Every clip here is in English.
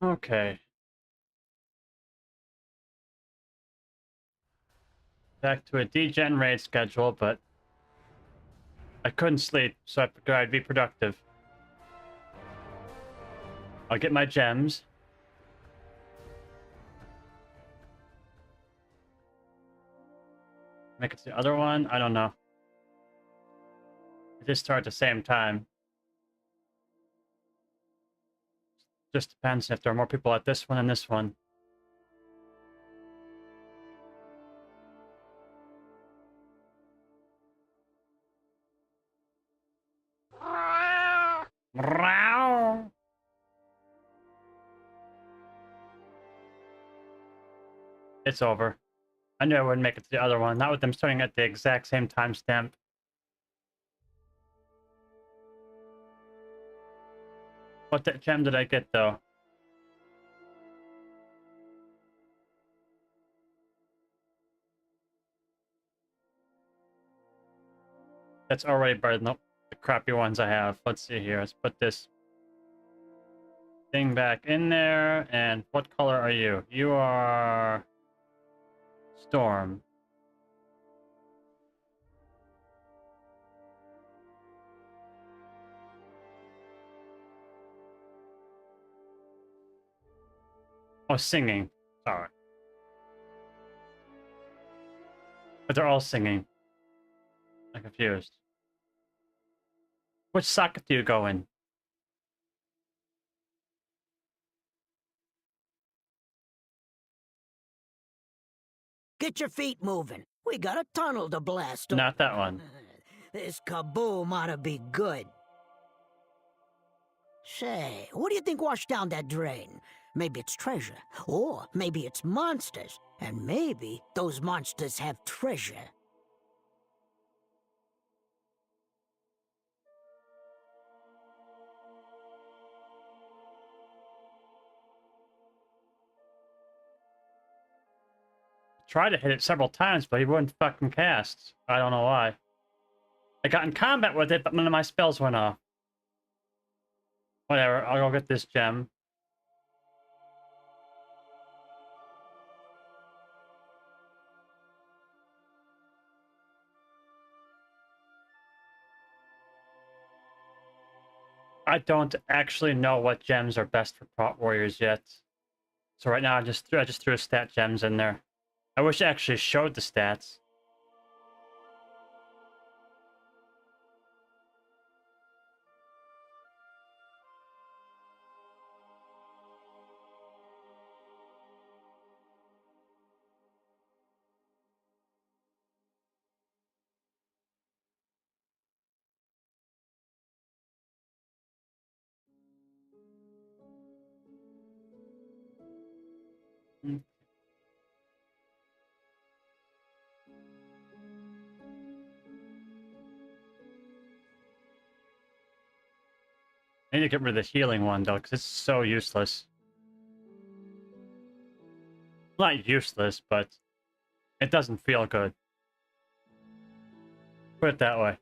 Okay. Back to a degen raid schedule, but I couldn't sleep, so I figured I'd be productive. I'll get my gems. Make it to the other one? I don't know. It just start at the same time. Just depends if there are more people at this one and this one. It's over. I knew I wouldn't make it to the other one. Not with them starting at the exact same timestamp. What gem did I get, though? That's already better than the crappy ones I have. Let's see here. Let's put this thing back in there. And what color are you? You are... Storm. Oh, singing. Sorry. But they're all singing. I'm confused. Which socket do you go in? Get your feet moving. We got a tunnel to blast. Not that one. This kaboom ought to be good. Say, what do you think washed down that drain? Maybe it's treasure, or maybe it's monsters, and maybe those monsters have treasure. Tried to hit it several times, but he wouldn't fucking cast. I don't know why. I got in combat with it, but none of my spells went off. Whatever, I'll go get this gem. I don't actually know what gems are best for prot warriors yet. So right now I just threw stat gems in there. I wish it actually showed the stats. I need to get rid of the healing one, though, because it's so useless. Not useless, but it doesn't feel good. Put it that way.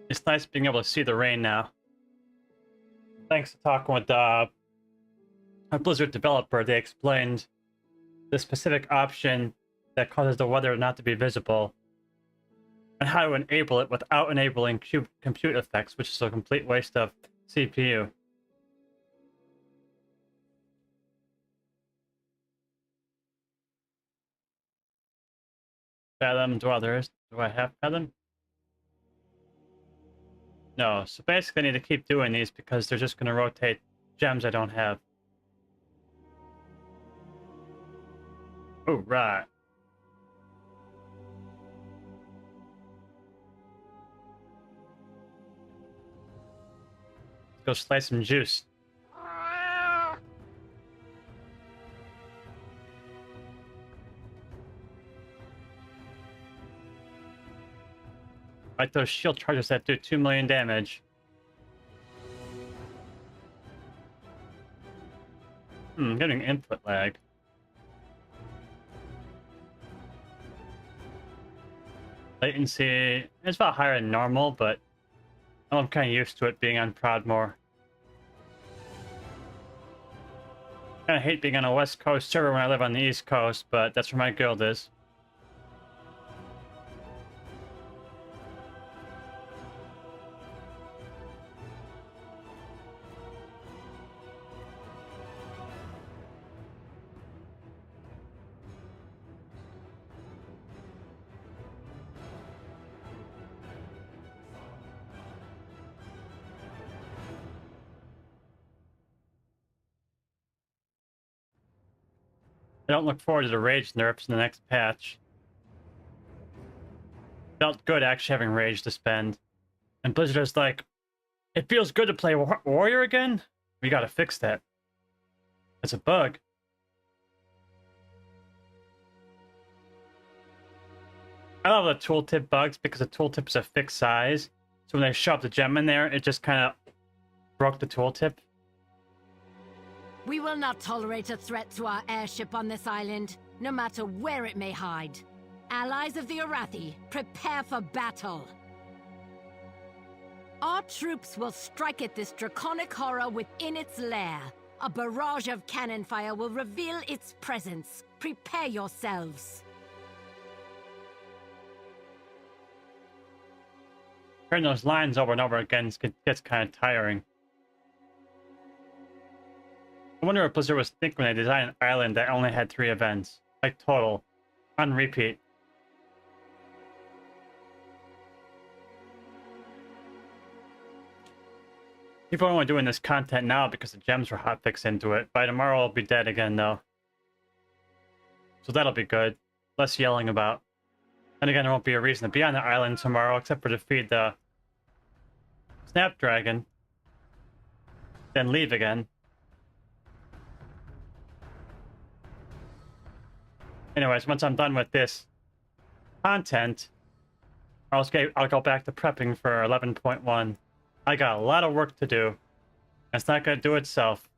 It's nice being able to see the rain now. Thanks to talking with a Blizzard developer, they explained the specific option that causes the weather not to be visible and how to enable it without enabling compute effects, which is a complete waste of CPU. Fathom dwellers. Do I have Fathom? No, so basically I need to keep doing these because they're just going to rotate gems I don't have. Oh, right. Let's go slice some juice. Like those shield charges that do 2 million damage. I'm getting input lag. Latency is about higher than normal, but I'm kind of used to it being on Prodmore. Kind of hate being on a West Coast server when I live on the East Coast, but that's where my guild is. I don't look forward to the rage nerfs in the next patch. Felt good actually having rage to spend. And Blizzard is like, it feels good to play Warrior again? We gotta fix that. It's a bug. I love the tooltip bugs because the tooltip is a fixed size. So when they shoved the gem in there, it just kind of broke the tooltip. We will not tolerate a threat to our airship on this island, no matter where it may hide. Allies of the Arathi, prepare for battle. Our troops will strike at this draconic horror within its lair. A barrage of cannon fire will reveal its presence. Prepare yourselves. Hearing those lines over and over again gets kind of tiring. I wonder what Blizzard was thinking when they designed an island that only had 3 events. Like total. On repeat. People are only doing this content now because the gems were hotfixed into it. By tomorrow I'll be dead again though. So that'll be good. Less yelling about. And again, there won't be a reason to be on the island tomorrow except for to feed the Snapdragon. Then leave again. Anyways, once I'm done with this content, I'll go back to prepping for 11.1. I got a lot of work to do. It's not going to do itself.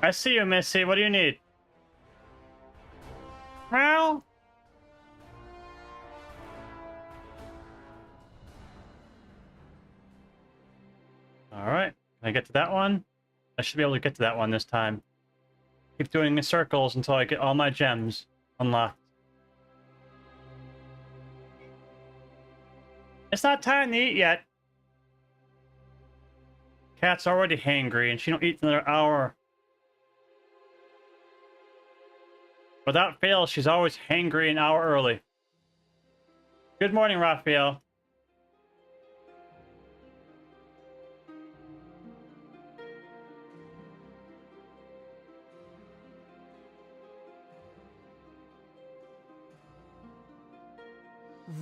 I see you, Missy. What do you need? Well, all right. Can I get to that one? I should be able to get to that one this time. Keep doing the circles until I get all my gems unlocked. It's not time to eat yet. Cat's already hangry and she don't eat in another hour. Without fail, she's always hangry an hour early. Good morning, Raphael.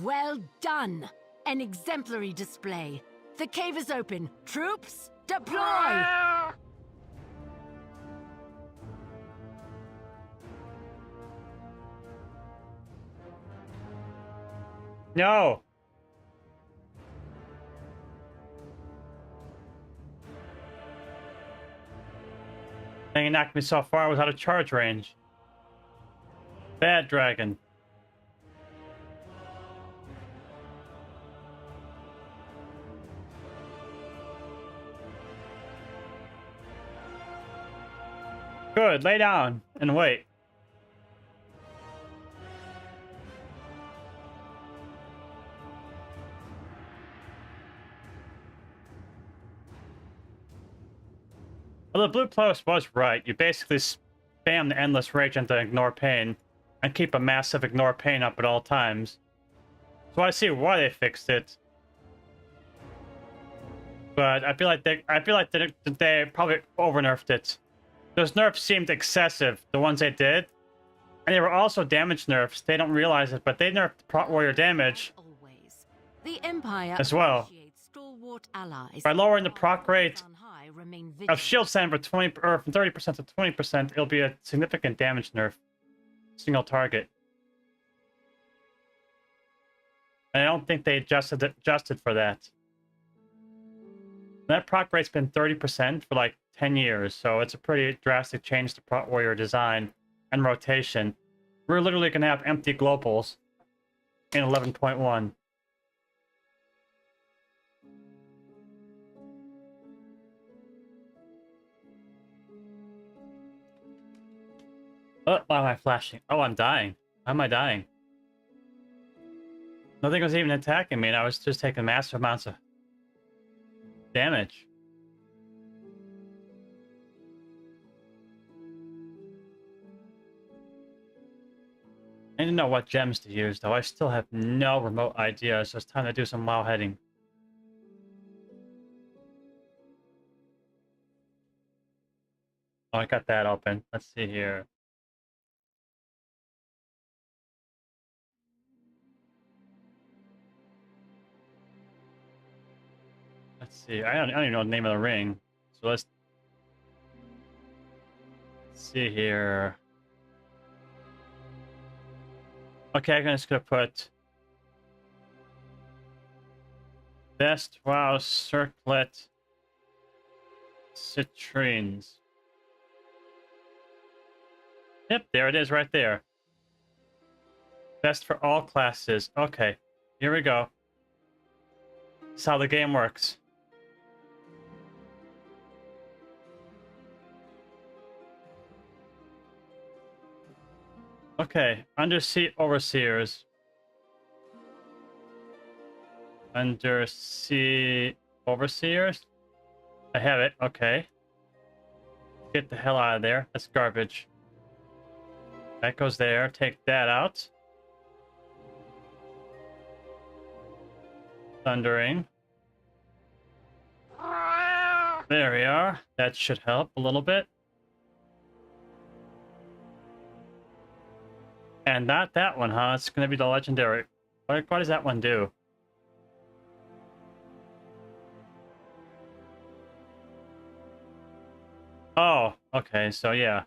Well done! An exemplary display. The cave is open. Troops, deploy! No! Thing knocked me so far I was out of charge range. Bad dragon. Good, lay down and wait. Well, the blue post was right. You basically spam the endless rage into ignore pain and keep a massive ignore pain up at all times. So I see why they fixed it. But I feel like they probably over nerfed it. Those nerfs seemed excessive, the ones they did. And they were also damage nerfs. They don't realize it, but they nerfed Prot Warrior damage Always. The Empire as well. appreciates stalwart allies. By lowering the proc rate On high, remain of vigilant. shield stand from 20 or from 30% to 20%, it'll be a significant damage nerf. Single target. And I don't think they adjusted for that. That proc rate's been 30% for like 10 years, so it's a pretty drastic change to Prot Warrior design and rotation. We're literally going to have empty globals in 11.1. Oh, why am I flashing? Oh, I'm dying. How am I dying? Nothing was even attacking me, and I was just taking massive amounts of damage. I didn't know what gems to use, though. I still have no remote idea, so it's time to do some WoW heading. Oh, I got that open. Let's see here. Let's see. I don't even know the name of the ring. So let's see here. Okay, I'm just gonna put best WoW circlet citrines. Yep, there it is right there. Best for all classes. Okay, here we go. That's how the game works. Okay, Undersea Overseers. Undersea Overseers? I have it, okay. Get the hell out of there. That's garbage. That goes there. Take that out. Thundering. There we are. That should help a little bit. And not that one, huh? It's going to be the legendary. What does that one do? Oh, okay. So, yeah.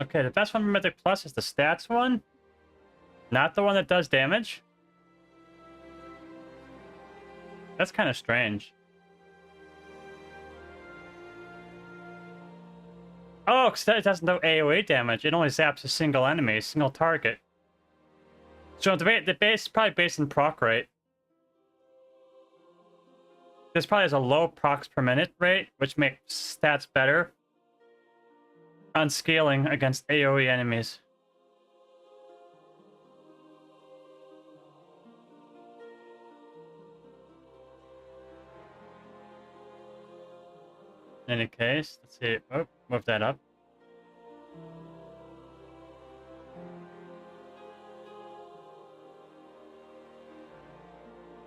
Okay, the best one for Mythic Plus is the stats one. Not the one that does damage. That's kind of strange. Oh, because it doesn't do AoE damage. It only zaps a single enemy, a single target. So the base is probably based in proc rate. This probably has a low procs per minute rate, which makes stats better on scaling against AoE enemies. In any case, let's see. Oh, move that up.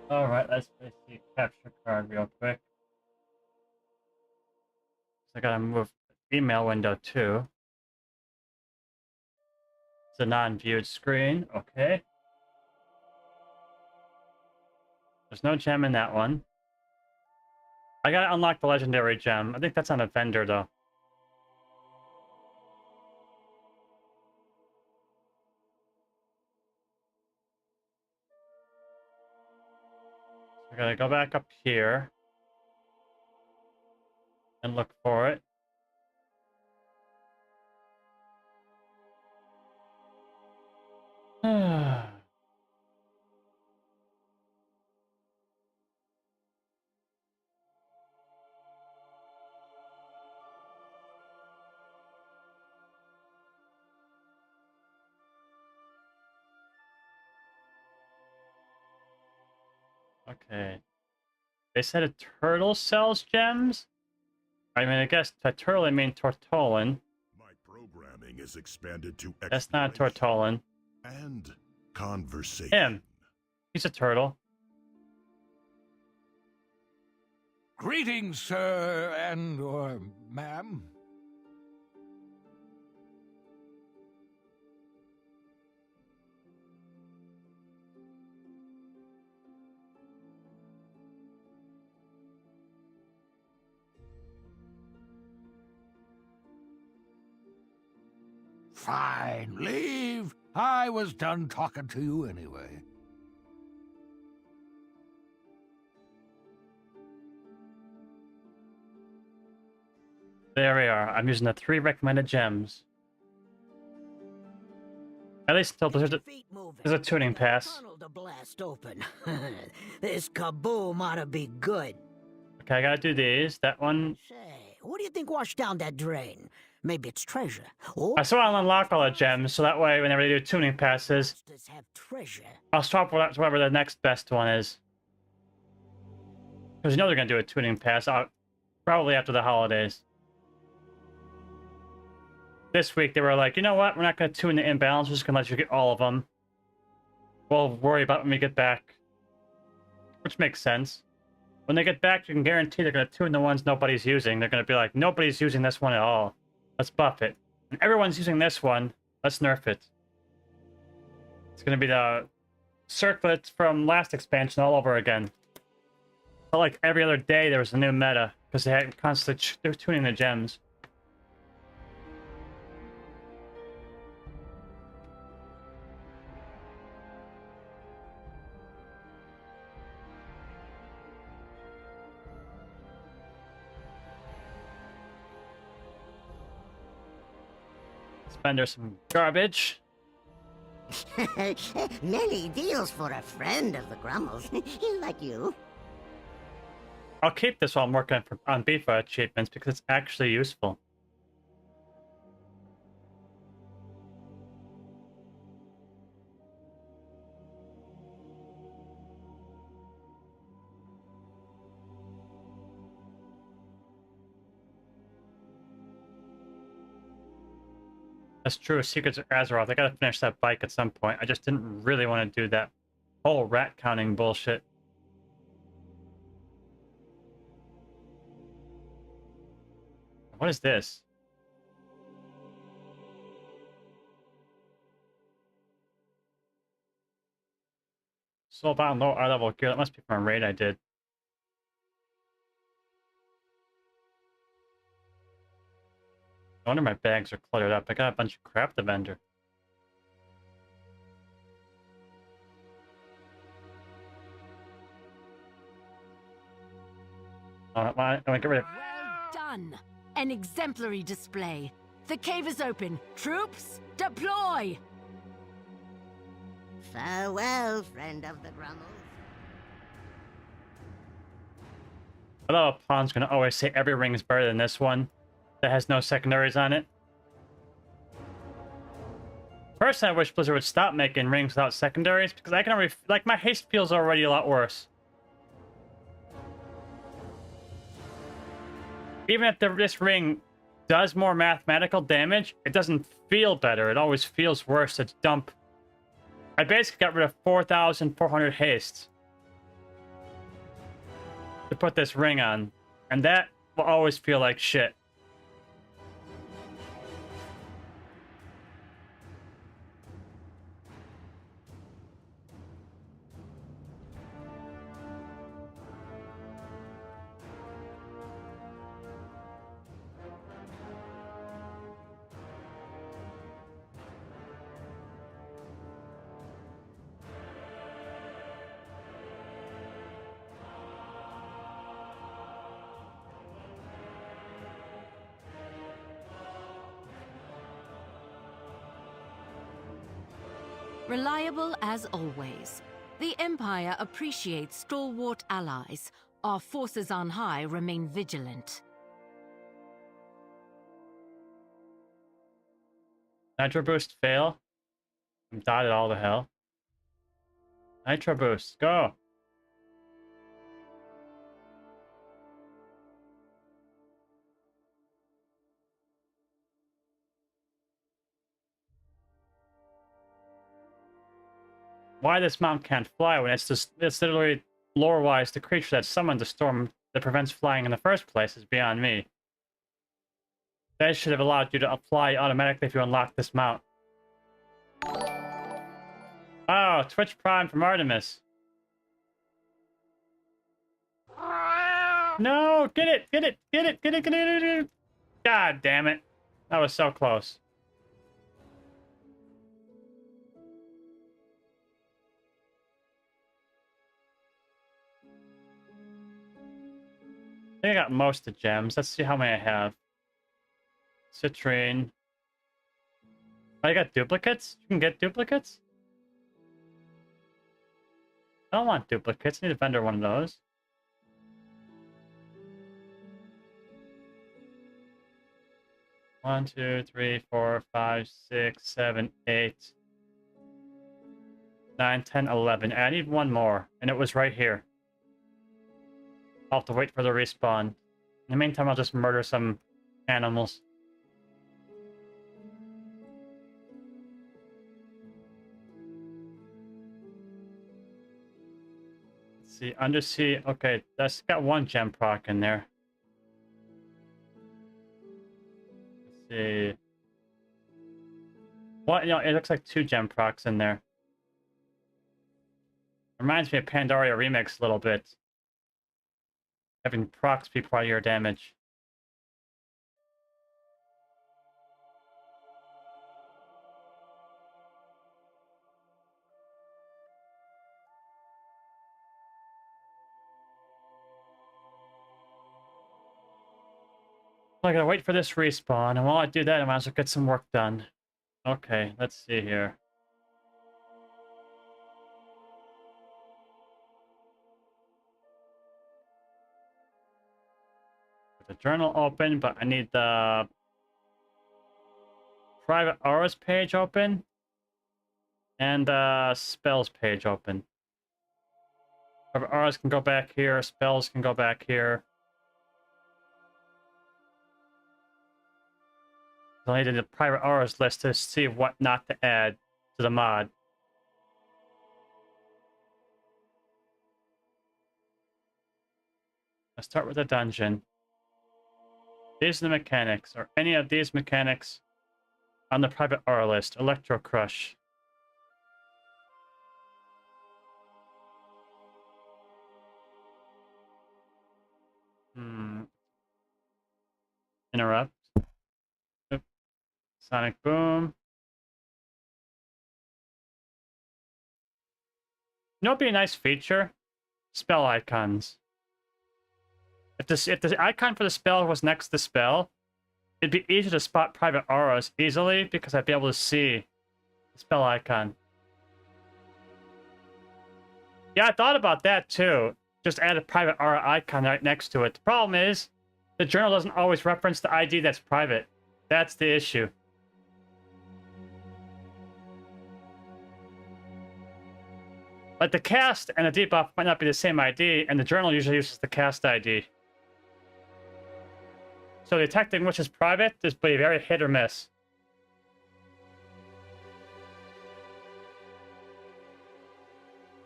All right, let's see capture card real quick. So I gotta move the email window too. It's a non-viewed screen. Okay. There's no gem in that one. I gotta unlock the legendary gem. I think that's on a vendor though. I gotta go back up here and look for it. Okay. They said a turtle sells gems? I mean, I guess turtle, I mean tortolin. My programming is expanded to That's not exploration tortolin. and conversation. Him. He's a turtle. Greetings, sir and or ma'am. Fine, leave. I was done talking to you anyway. There we are. I'm using the 3 recommended gems. At least until there's a tuning pass. Tunnel to blast open. This kaboom ought to be good. Okay, I gotta do these. That one. Say, what do you think washed down that drain? Maybe it's treasure. Or I still want to unlock all the gems, so that way whenever they do tuning passes, monsters have treasure. I'll swap whatever the next best one is. Because you know they're gonna do a tuning pass out probably after the holidays. This week they were like, you know what? We're not gonna tune the imbalance. We're just gonna let you get all of them. We'll worry about it when we get back. Which makes sense. When they get back, you can guarantee they're gonna tune the ones nobody's using. They're gonna be like, nobody's using this one at all. Let's buff it. And everyone's using this one. Let's nerf it. It's gonna be the circlets from last expansion all over again. But like every other day there was a new meta because they had constantly they were tuning the gems. Spender some garbage. Many deals for a friend of the Grummles, like you. I'll keep this while I'm working on Beefa achievements because it's actually useful. That's true. Secrets of Azeroth. I gotta finish that bike at some point. I just didn't really want to do that whole rat counting bullshit. What is this? Soulbound low R level gear. That must be from a raid I did. No wonder my bags are cluttered up. I got a bunch of crap to vendor. I want to get rid of. Well done! An exemplary display. The cave is open. Troops, deploy! Farewell, friend of the Grummles. I love how Pawn's gonna always say every ring is better than this one that has no secondaries on it. Personally, I wish Blizzard would stop making rings without secondaries because I can already, like, my haste feels already a lot worse. Even if this ring does more mathematical damage, it doesn't feel better. It always feels worse to dump. I basically got rid of 4,400 haste to put this ring on, and that will always feel like shit. Reliable as always. The Empire appreciates stalwart allies. Our forces on high remain vigilant. Nitro boost fail. I'm dotted all to hell. Nitro boost, go. why this mount can't fly when it's literally lore-wise the creature that summoned the storm that prevents flying in the first place is beyond me. They should have allowed you to fly automatically if you unlock this mount. Oh, Twitch Prime from Artemis. No, get it, get it, get it, get it, get it, get it. God damn it. That was so close. I think I got most of the gems. Let's see how many I have. Citrine. Oh, I got duplicates? You can get duplicates? I don't want duplicates. I need to vendor one of those. One, two, three, 4, 5, 6, 7, 8, 9, 10, 11. I need one more, and it was right here. I'll have to wait for the respawn. In the meantime, I'll just murder some animals. Let's see, undersea. Okay, that's got one gem proc in there. Let's see. What? You know, it looks like 2 gem procs in there. Reminds me of Pandaria Remix a little bit. Having procs be part of your damage. I gotta wait for this respawn, and while I do that, I might as well get some work done. Okay, let's see here. The journal open, but I need the private auras page open and the spells page open. Private auras can go back here, spells can go back here. I needed the private auras list to see what not to add to the mod. Let's start with the dungeon. These are the mechanics. Are any of these mechanics on the private aura list? Electro Crush. Interrupt. Oop. Sonic Boom. You know what'd be a nice feature? Spell icons. If the icon for the spell was next to the spell, it'd be easier to spot private auras easily because I'd be able to see the spell icon. Yeah, I thought about that too. Just add a private aura icon right next to it. The problem is, the journal doesn't always reference the ID that's private. That's the issue. Like the cast and the debuff might not be the same ID, and the journal usually uses the cast ID. So detecting which is private is be very hit or miss.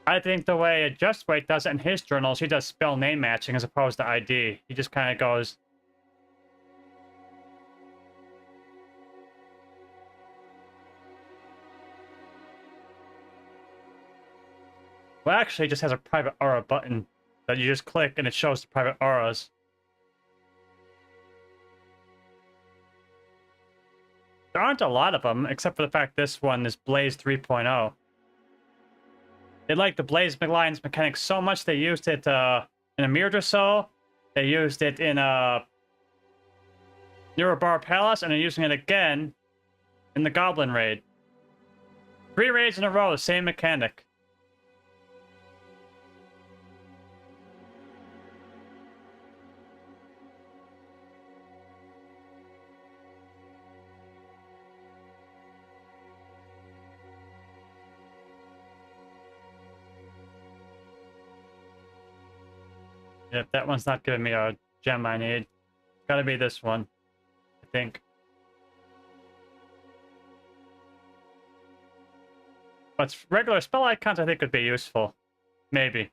I think the way Just Wait does it in his journals, he does spell name matching as opposed to ID. He just kind of goes... Well, actually, it just has a private aura button that you just click and it shows the private auras. There aren't a lot of them, except for the fact this one is Blaze 3.0. They like the Blaze Lines mechanic so much they used it in a Mirrored or so. They used it in Neurobar Palace, and they're using it again in the Goblin Raid. 3 raids in a row, same mechanic. Yep, that one's not giving me a gem I need. It's gotta be this one, I think. But regular spell icons I think would be useful. Maybe.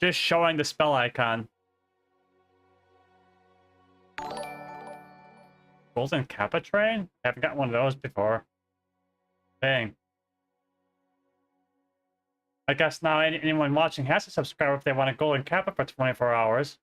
Just showing the spell icon. Golden Kappa train? I haven't got one of those before. Dang. I guess now anyone watching has to subscribe if they want a Golden Kappa for 24 hours.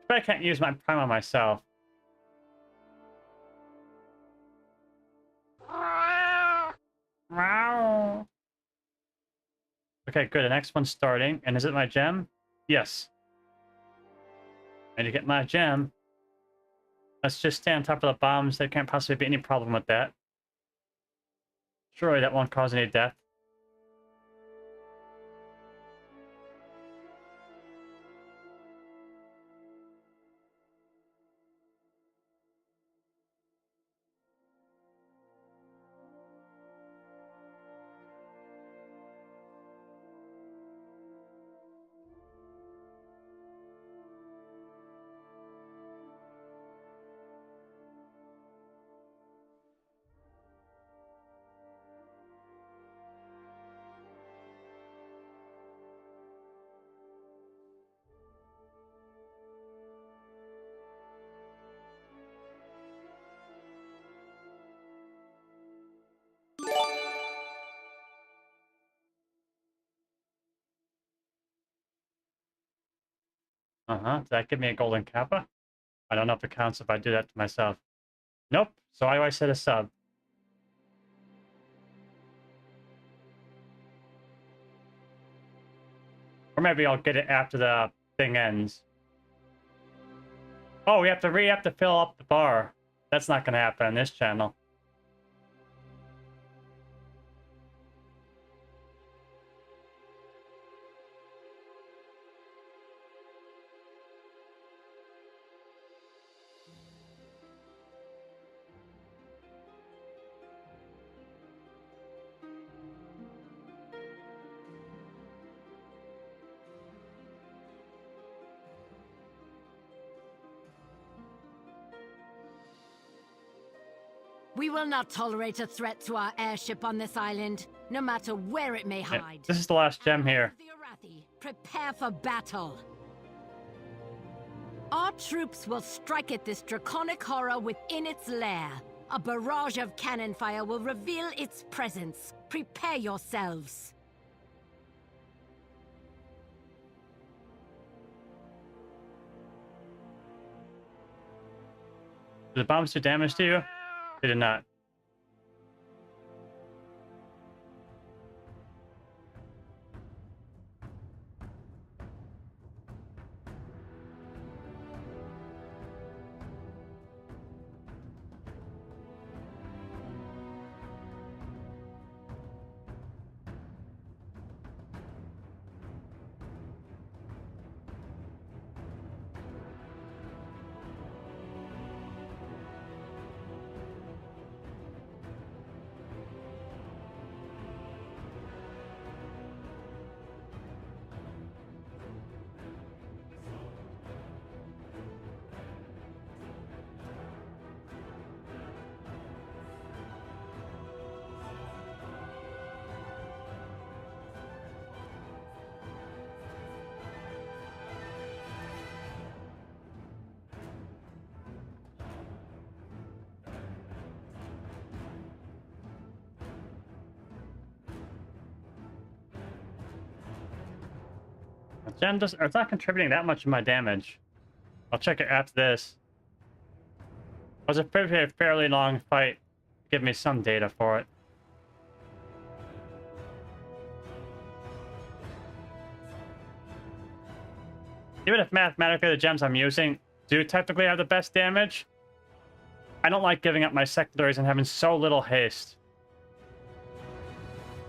But I can't use my Prime on myself. Wow. Okay, good. The next one's starting. And is it my gem? Yes. And to get my gem, let's just stay on top of the bombs. There can't possibly be any problem with that. Surely that won't cause any death. Did that give me a Golden Kappa? I don't know if it counts if I do that to myself. Nope. So I always hit a sub. Or maybe I'll get it after the thing ends. Oh, we have to fill up the bar. That's not gonna happen on this channel. We will not tolerate a threat to our airship on this island, no matter where it may Yeah, hide. this is the last gem here. Allies of the Arathi, prepare for battle. Our troops will strike at this draconic horror within its lair. A barrage of cannon fire will reveal its presence. Prepare yourselves. Did the bombs do damage to you? They did not. Gem doesn't, or it's not contributing that much of my damage. I'll check it after this. It was a fairly long fight. Give me some data for it. Even if mathematically the gems I'm using do technically have the best damage, I don't like giving up my secondaries and having so little haste.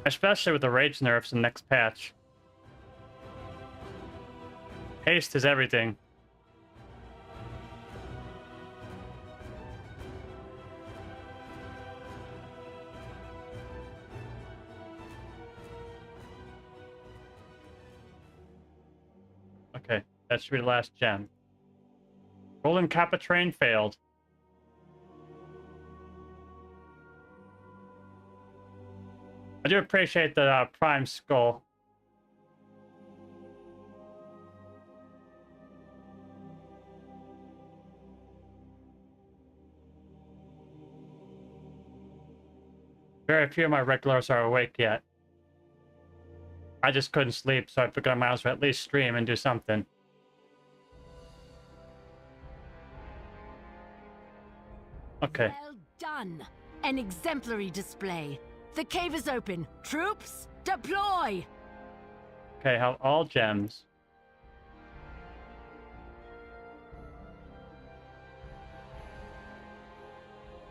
Especially with the rage nerfs in the next patch. Haste is everything. That should be the last gem. Golden Kappa train failed. I do appreciate the prime skull. Very few of my regulars are awake yet. I just couldn't sleep, so I figured I might as well at least stream and do something. Okay. Well done. An exemplary display. The cave is open. Troops, deploy! Okay, have all gems.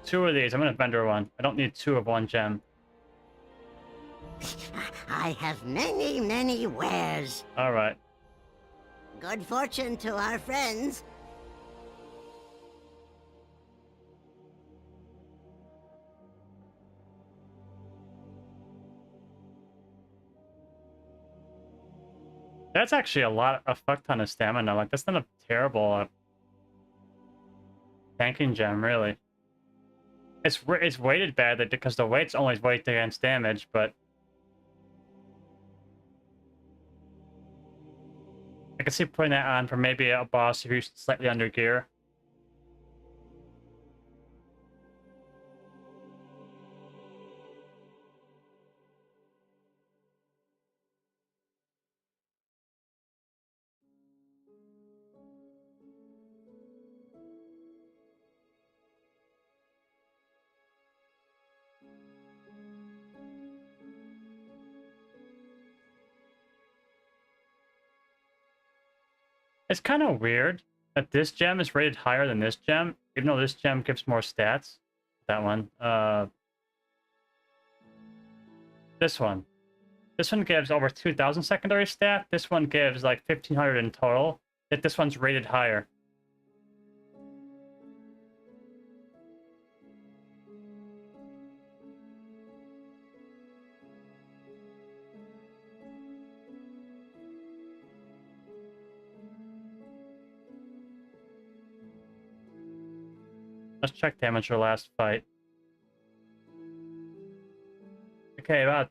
Two of these. I'm gonna vendor one. I don't need two of one gem. I have many, many wares. Alright. Good fortune to our friends. That's actually a fuck ton of stamina. Like, that's not a terrible tanking gem, really. It's weighted badly because the weight's only weight against damage, but I can see putting that on for maybe a boss who's slightly under gear. It's kind of weird that this gem is rated higher than this gem, even though this gem gives more stats. That one. This one. This one gives over 2,000 secondary stat. This one gives like 1,500 in total. Yet this one's rated higher. Let's check damage for last fight. Okay, about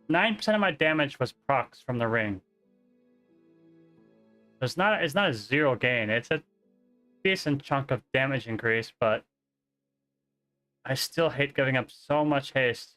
9% of my damage was procs from the ring. It's not a zero gain. It's a decent chunk of damage increase, but I still hate giving up so much haste.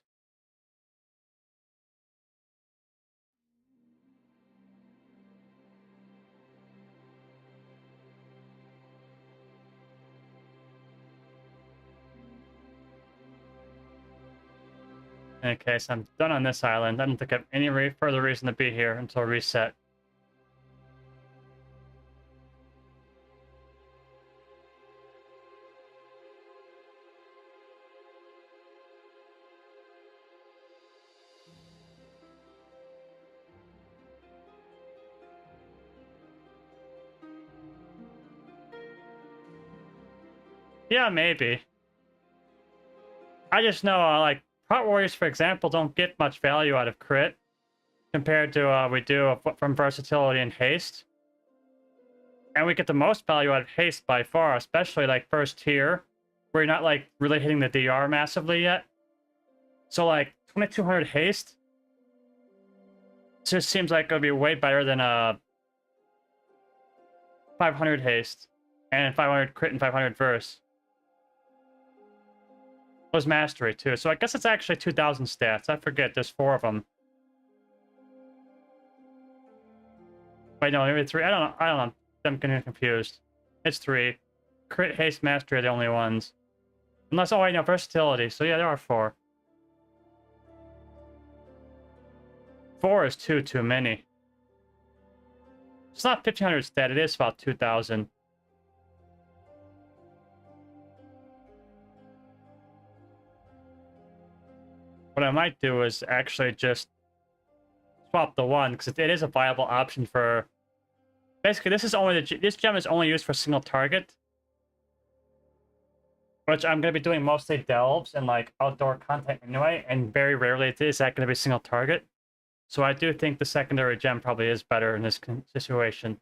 Okay, so I'm done on this island. I don't think I have any further reason to be here until reset. Yeah, maybe. I just know, like, Prot Warriors, for example, don't get much value out of crit compared to we do from versatility and haste. And we get the most value out of haste by far, especially like first tier, where you're not like really hitting the DR massively yet. So like 2200 haste just seems like it would be way better than 500 haste and 500 crit and 500 verse. Was mastery too, so I guess it's actually 2,000 stats. I forget, there's 4 of them. Wait, no, maybe 3. I don't know. I'm getting confused. It's 3. Crit, haste, mastery are the only ones. Unless, oh, I know, versatility. So yeah, there are 4. 4 is too many. It's not 1,500 stat. It is about 2,000. What I might do is actually just swap the one, because it is a viable option for... Basically, this gem is only used for single target. Which I'm going to be doing mostly delves and like outdoor content anyway, and very rarely is that going to be single target. So I do think the secondary gem probably is better in this situation.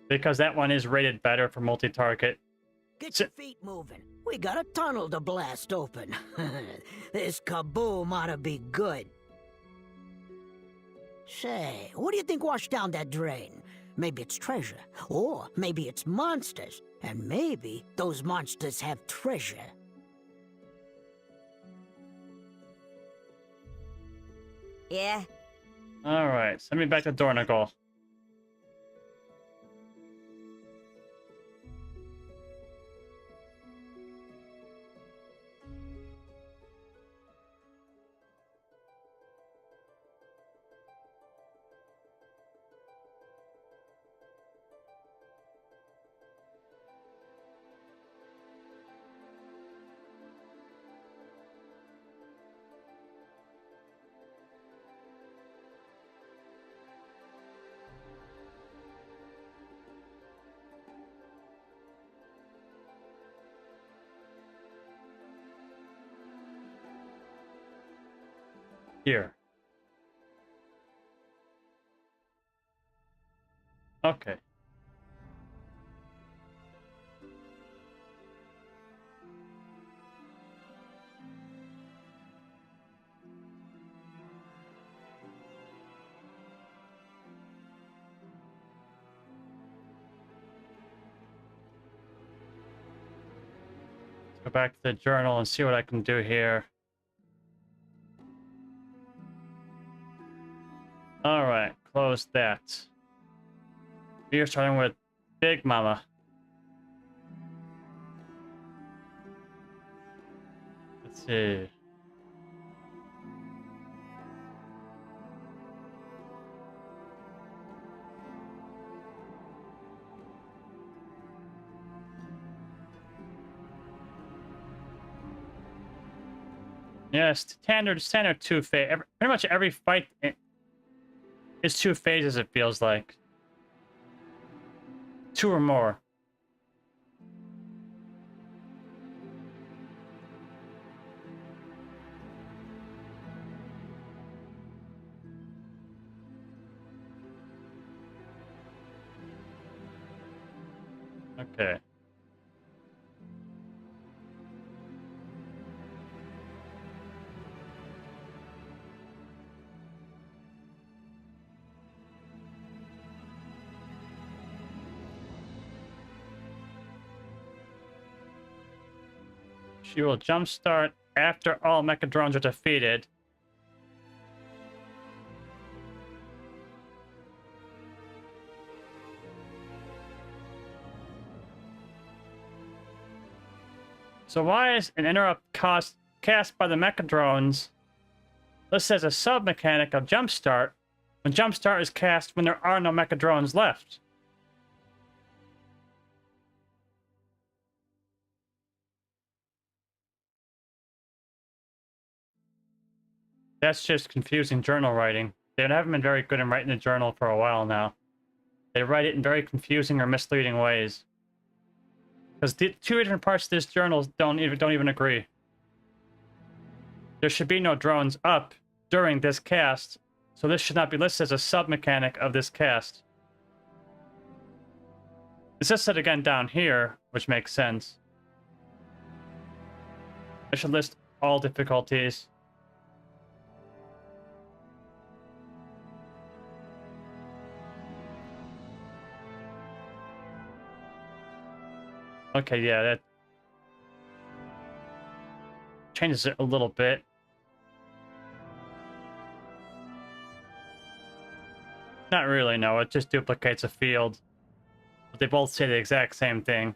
because that one is rated better for multi-target. Get your feet moving. We got a tunnel to blast open. This kaboom ought to be good. Say, what do you think washed down that drain? Maybe it's treasure, or maybe it's monsters, and maybe those monsters have treasure. Yeah? Alright, send me back to Dornagle. Here. Okay. Let's go back to the journal and see what I can do here. Alright, close that. We are starting with Big Mama. Let's see. Yes, standard two phase. Pretty much every fight is two phases, it feels like. Two or more. Okay. She will jumpstart after all mecha drones are defeated. So why is an interrupt cast by the mecha drones listed as a sub-mechanic of jumpstart when jumpstart is cast when there are no mecha drones left? That's just confusing journal writing. They haven't been very good in writing a journal for a while now. They write it in very confusing or misleading ways. Because the two different parts of this journal don't even agree. There should be no drones up during this cast, so this should not be listed as a sub-mechanic of this cast. It's listed again down here, which makes sense. I should list all difficulties. Okay, yeah, that changes it a little bit. Not really, no. It just duplicates a field. But they both say the exact same thing.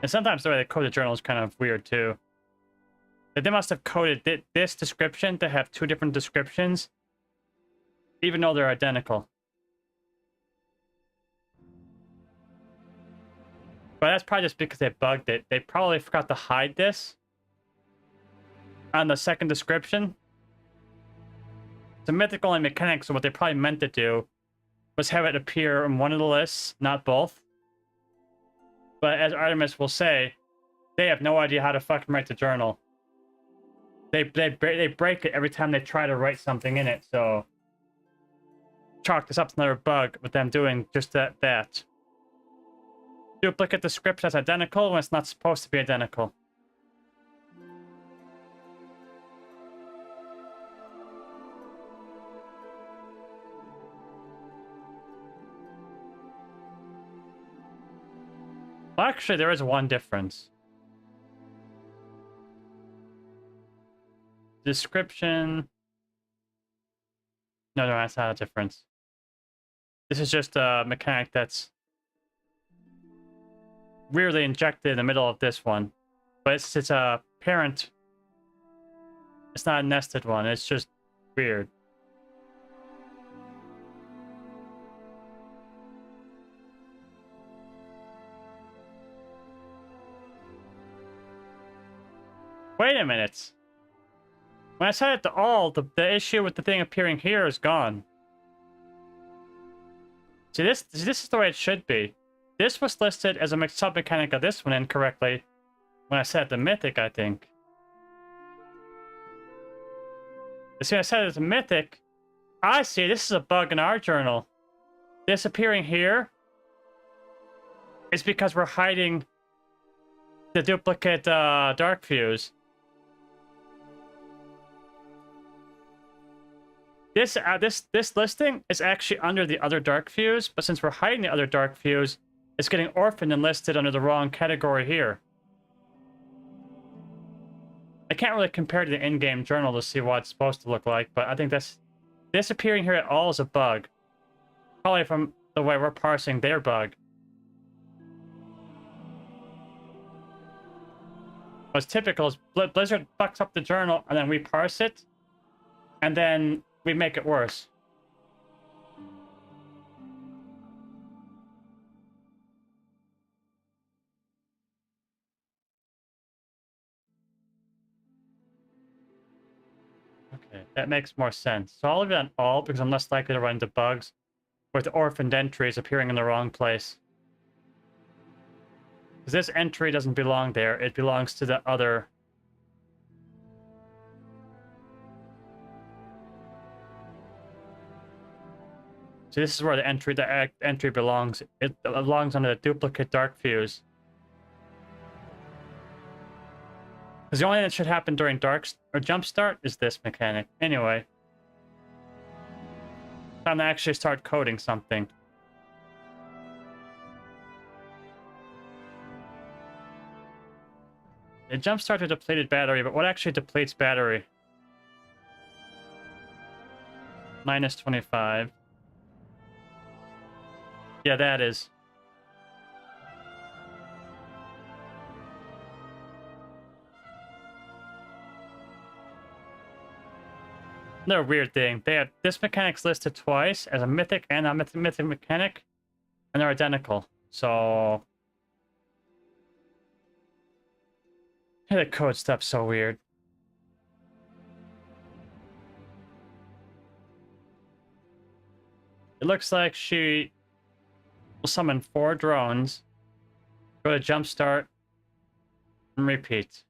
And sometimes the way they code the journal is kind of weird, too. They must have coded this description to have two different descriptions, even though they're identical. But that's probably just because they bugged it. They probably forgot to hide this on the second description. The mythical and mechanics, so what they probably meant to do was have it appear in one of the lists, not both. But as Artemis will say, they have no idea how to fucking write the journal. They break it every time they try to write something in it, so chalk this up to another bug with them doing just that. Duplicate the script as identical when it's not supposed to be identical. Well, actually, there is one difference. Description. No, that's not a difference. This is just a mechanic that's weirdly injected in the middle of this one. But it's a parent. It's not a nested one. It's just weird. Wait a minute. When I set it to all, the issue with the thing appearing here is gone. See, this is the way it should be. This was listed as a sub-mechanic of this one incorrectly when I set it to Mythic, I think. You see, I set it to Mythic. I see, this is a bug in our journal. This appearing here is because we're hiding the duplicate dark fuse. This listing is actually under the other dark fuse, but since we're hiding the other dark fuse, it's getting orphaned and listed under the wrong category here. I can't really compare to the in-game journal to see what it's supposed to look like, but I think this appearing here at all is a bug. Probably from the way we're parsing their bug. What's typical is Blizzard fucks up the journal, and then we parse it, and then we make it worse. Okay, that makes more sense. So I'll leave it on all because I'm less likely to run into bugs with orphaned entries appearing in the wrong place. Because this entry doesn't belong there. It belongs to the other. So this is where the entry belongs. It belongs under the duplicate dark fuse. Because the only thing that should happen during jump start is this mechanic. Anyway. Time to actually start coding something. It jump start to depleted battery, but what actually depletes battery? Minus 25. Yeah, that is. Another weird thing. They have this mechanic's listed twice as a mythic and a mythic mechanic, and they're identical. So the code stuff's so weird. It looks like she will summon 4 drones, go to jumpstart, and repeat.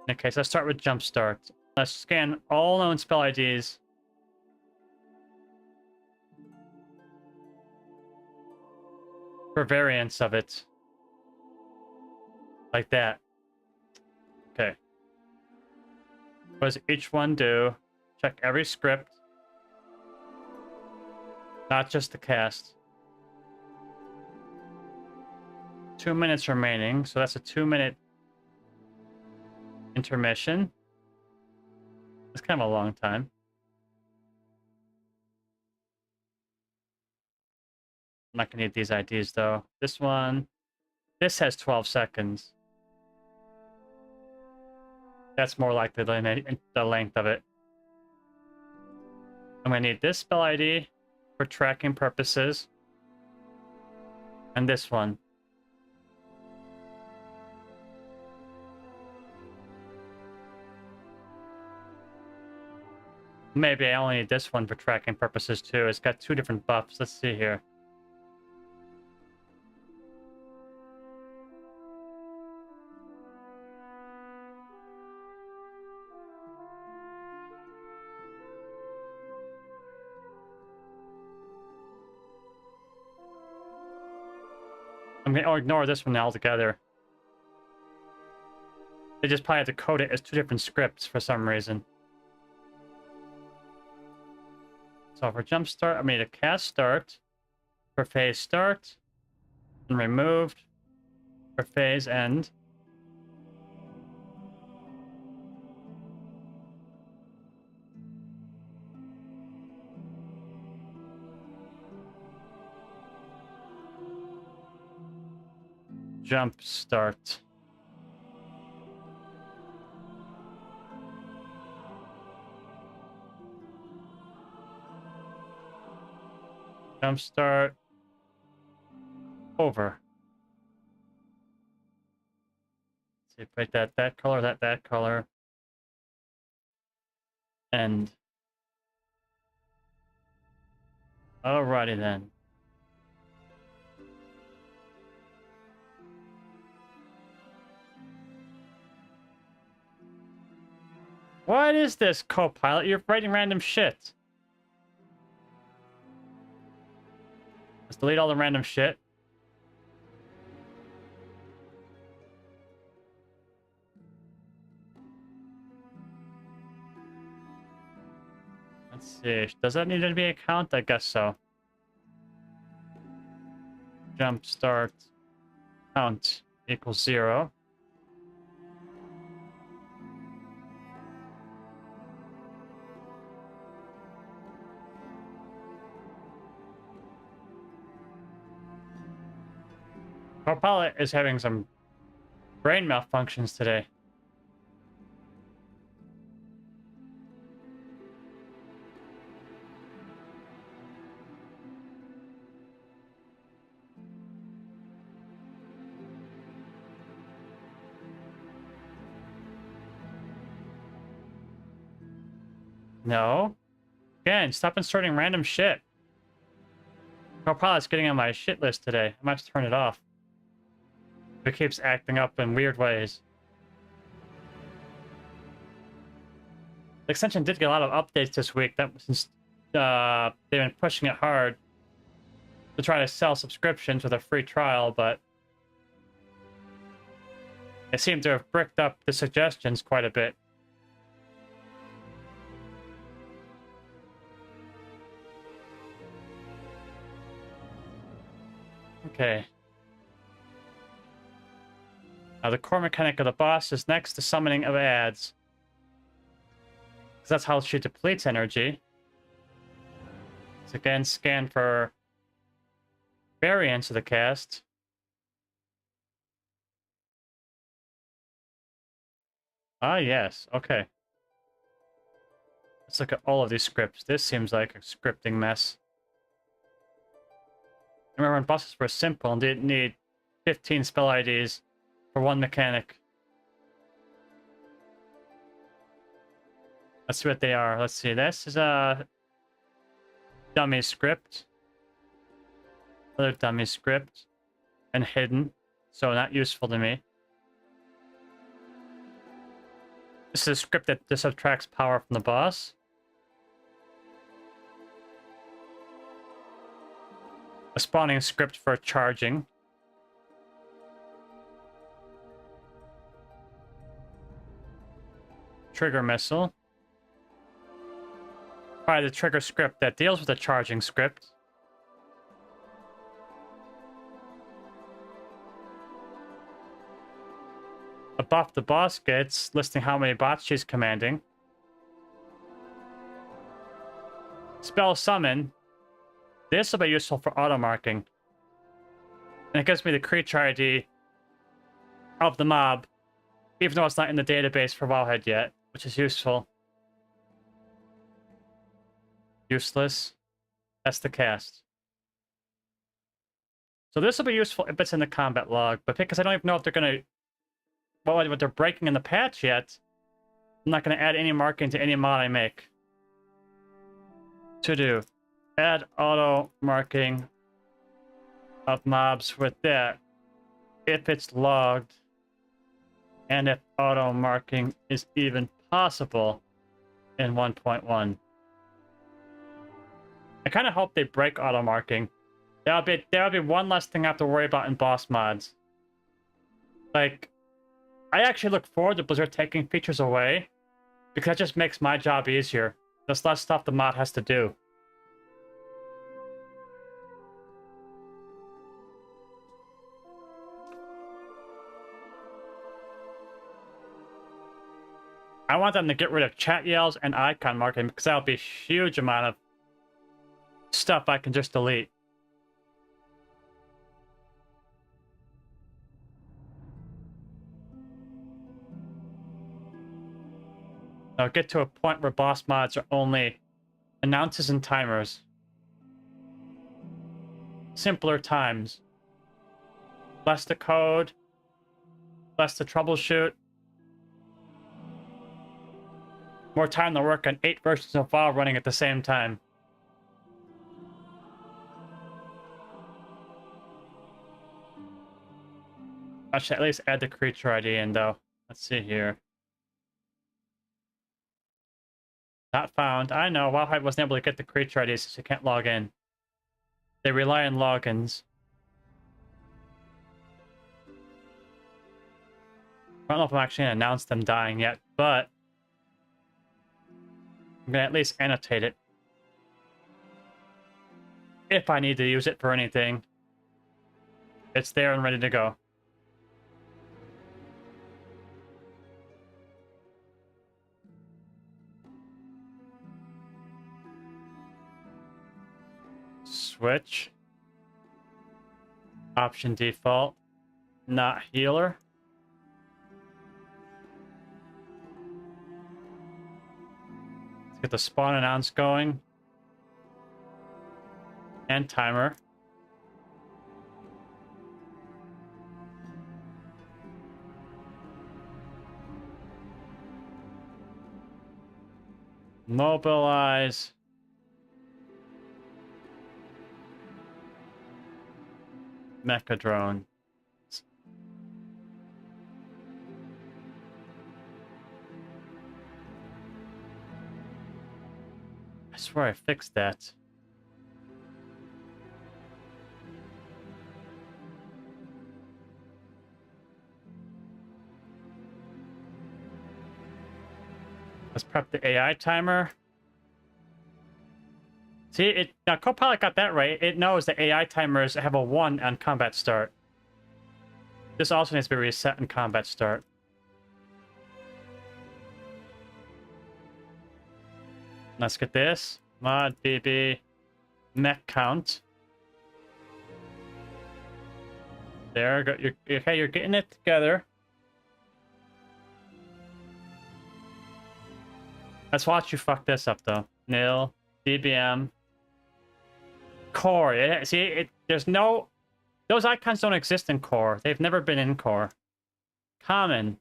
Okay, so let's start with jumpstart. Let's scan all known spell IDs. For variants of it. Like that. Okay. What does each one do? Check every script. Not just the cast. 2 minutes remaining, so that's a 2-minute intermission. It's kind of a long time. I'm not gonna need these IDs though. This has 12 seconds. That's more likely the length of it. I'm gonna need this spell ID for tracking purposes. And this one. Maybe I only need this one for tracking purposes too. It's got 2 different buffs. Let's see here. I'm gonna ignore this one altogether. They just probably have to code it as two different scripts for some reason. So for jump start, I made a cast start, for phase start, and removed for phase end. Jump start. Jump start. Over. Let's see, break that color, that color. End. Alrighty then. What is this, Copilot? You're writing random shit. Let's delete all the random shit. Let's see. Does that need to be a count? I guess so. Jump start count equals 0. Copilot is having some brain malfunctions today. No. Again, stop inserting random shit. Copilot's getting on my shit list today. I might have to turn it off. It keeps acting up in weird ways. The extension did get a lot of updates this week. That since they've been pushing it hard to try to sell subscriptions with a free trial, but they seem to have bricked up the suggestions quite a bit. Okay. Now the core mechanic of the boss is next to summoning of ads. Because that's how she depletes energy. So again, scan for variants of the cast. Ah, yes. Okay. Let's look at all of these scripts. This seems like a scripting mess. Remember when bosses were simple and didn't need 15 spell IDs for one mechanic. Let's see what they are. Let's see. This is a dummy script. Another dummy script. And hidden. So not useful to me. This is a script that just subtracts power from the boss. A spawning script for charging. Trigger missile. Probably the trigger script that deals with the charging script. A buff the boss gets, listing how many bots she's commanding. Spell summon. This will be useful for auto marking. And it gives me the creature ID of the mob, even though it's not in the database for Wowhead yet, which is useful. Useless. That's the cast. So this will be useful if it's in the combat log, but because I don't even know if they're going to... what they're breaking in the patch yet, I'm not going to add any marking to any mod I make. To do. Add auto marking of mobs with that if it's logged and if auto marking is even possible in 1.1. I kind of hope they break auto marking There'll be one less thing I have to worry about in boss mods. Like, I actually look forward to Blizzard taking features away, because that just makes my job easier. There's less stuff the mod has to do. I want them to get rid of chat yells and icon marking, because that'll be a huge amount of stuff I can just delete. I'll get to a point where boss mods are only announces and timers. Simpler times. Less to code. Less to troubleshoot. More time to work on 8 versions of file running at the same time. I should at least add the creature ID in though. Let's see here. Not found. I know, Wildhide wasn't able to get the creature ID since you can't log in. They rely on logins. I don't know if I'm actually going to announce them dying yet, but I'm going to at least annotate it. If I need to use it for anything, it's there and ready to go. Switch. Option default. Not healer. Let's get the spawn announce going. And timer. Mobilize. Mecha drone. I swear I fixed that. Let's prep the AI timer. See, now Copilot got that right. It knows that AI timers have a 1 on combat start. This also needs to be reset in combat start. Let's get this. Mod BB mech count. There, go. You're getting it together. Let's watch you fuck this up though. Nil, DBM. Core. There's no... Those icons don't exist in Core. They've never been in Core. Common.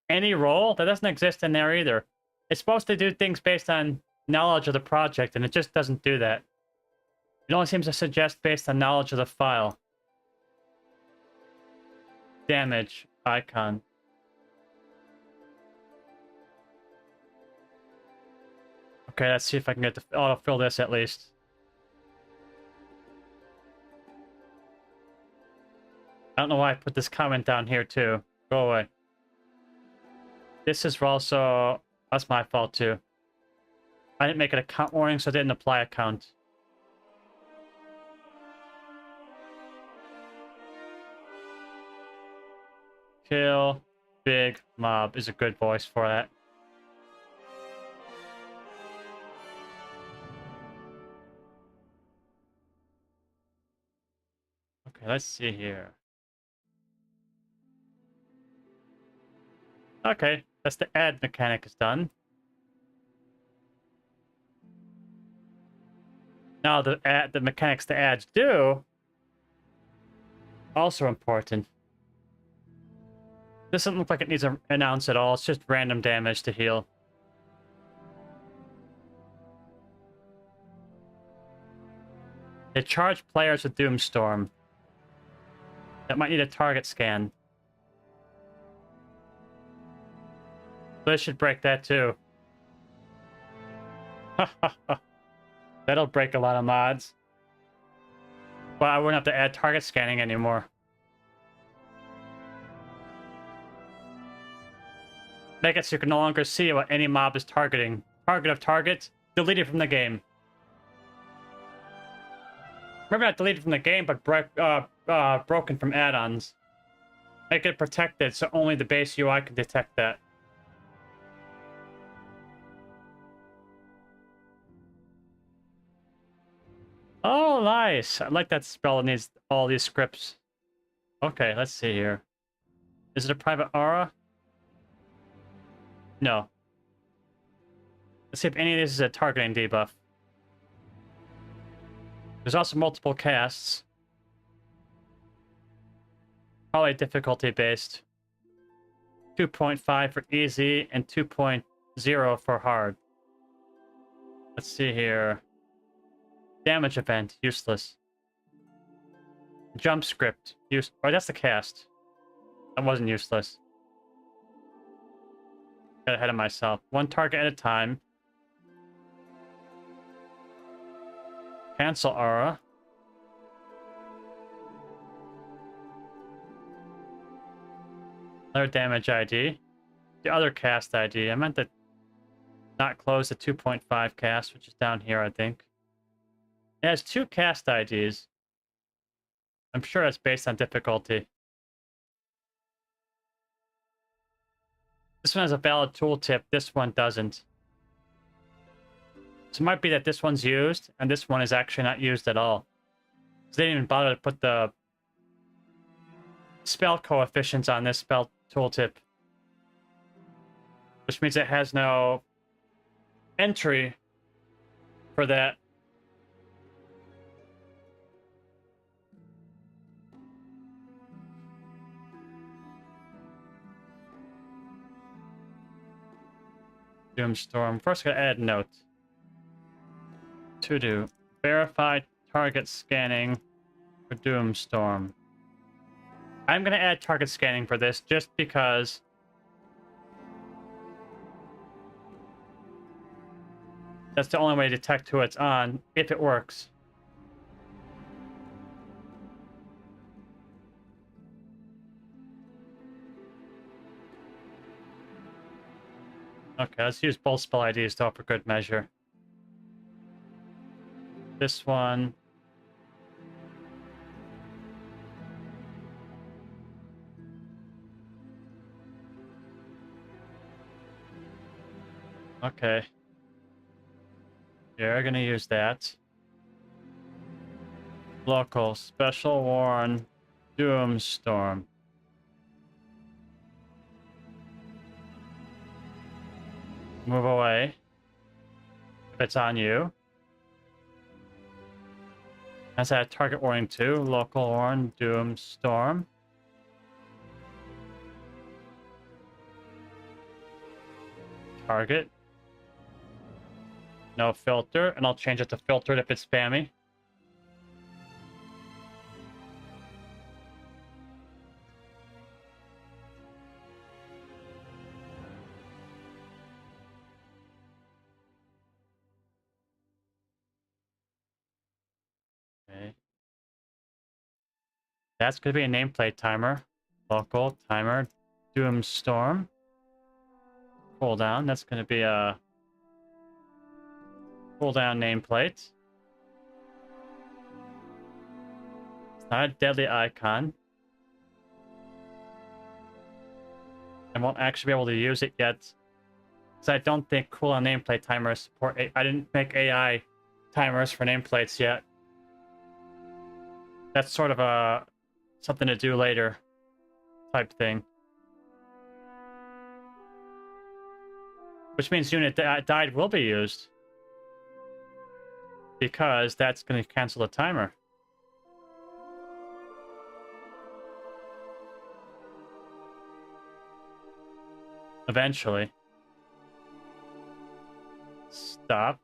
Any role? That doesn't exist in there either. It's supposed to do things based on knowledge of the project, and it just doesn't do that. It only seems to suggest based on knowledge of the file. Damage icon. Okay, let's see if I can get the autofill this at least. I don't know why I put this comment down here too. Go away. This is also... That's my fault too. I didn't make it a count warning, so I didn't apply a count. Kill big mob is a good voice for that. Okay, let's see here. Okay, that's the add mechanic is done. Now the mechanics the adds do also important. This doesn't look like it needs an announce at all. It's just random damage to heal. They charge players with Doomstorm. That might need a target scan. This should break that too. That'll break a lot of mods. But I wouldn't have to add target scanning anymore. Make it so you can no longer see what any mob is targeting. Target of target, deleted from the game. Remember, not deleted from the game, but broken from add-ons. Make it protected so only the base UI can detect that. Oh, nice. I like that spell. It needs all these scripts. Okay, let's see here. Is it a private aura? No. Let's see if any of this is a targeting debuff. There's also multiple casts. Probably difficulty based. 2.5 for easy and 2.0 for hard. Let's see here. Damage event, useless. Jump script, or that's the cast. That wasn't useless. Got ahead of myself. One target at a time. Cancel aura. Another damage ID. The other cast ID. I meant to not close the 2.5 cast, which is down here, I think. It has 2 cast IDs. I'm sure that's based on difficulty. This one has a valid tooltip, this one doesn't. So it might be that this one's used, and this one is actually not used at all. So they didn't even bother to put the spell coefficients on this spell tooltip. Which means it has no entry for that. Doomstorm. First, I gotta add note. To do. Verify target scanning for Doomstorm. I'm gonna add target scanning for this just because that's the only way to detect who it's on, if it works. Okay, let's use both spell IDs though for good measure. This one. Okay. Yeah, we're gonna use that. Local, special warn, Doomstorm. Move away. If it's on you. That's at target warning 2, local warn, Doomstorm. Target. No filter, and I'll change it to filtered if it's spammy. Okay. That's going to be a nameplate timer. Local timer, Doomstorm. Cooldown, that's going to be a cooldown nameplate. It's not a deadly icon. I won't actually be able to use it yet, because I don't think cooldown nameplate timers support. I didn't make AI timers for nameplates yet. That's sort of a something to do later type thing. Which means unit died will be used, because that's going to cancel the timer. Eventually. Stop.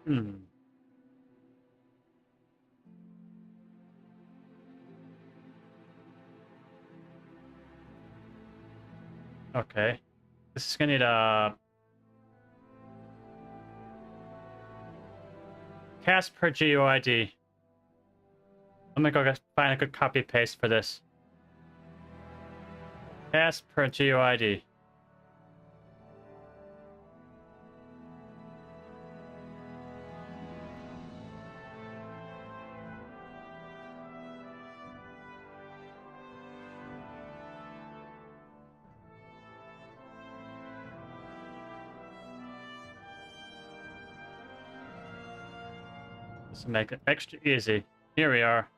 Hmm. Okay. This is gonna need a cast per GUID. I'm gonna go find a good copy paste for this. Cast per GUID. This will make it extra easy. Here we are.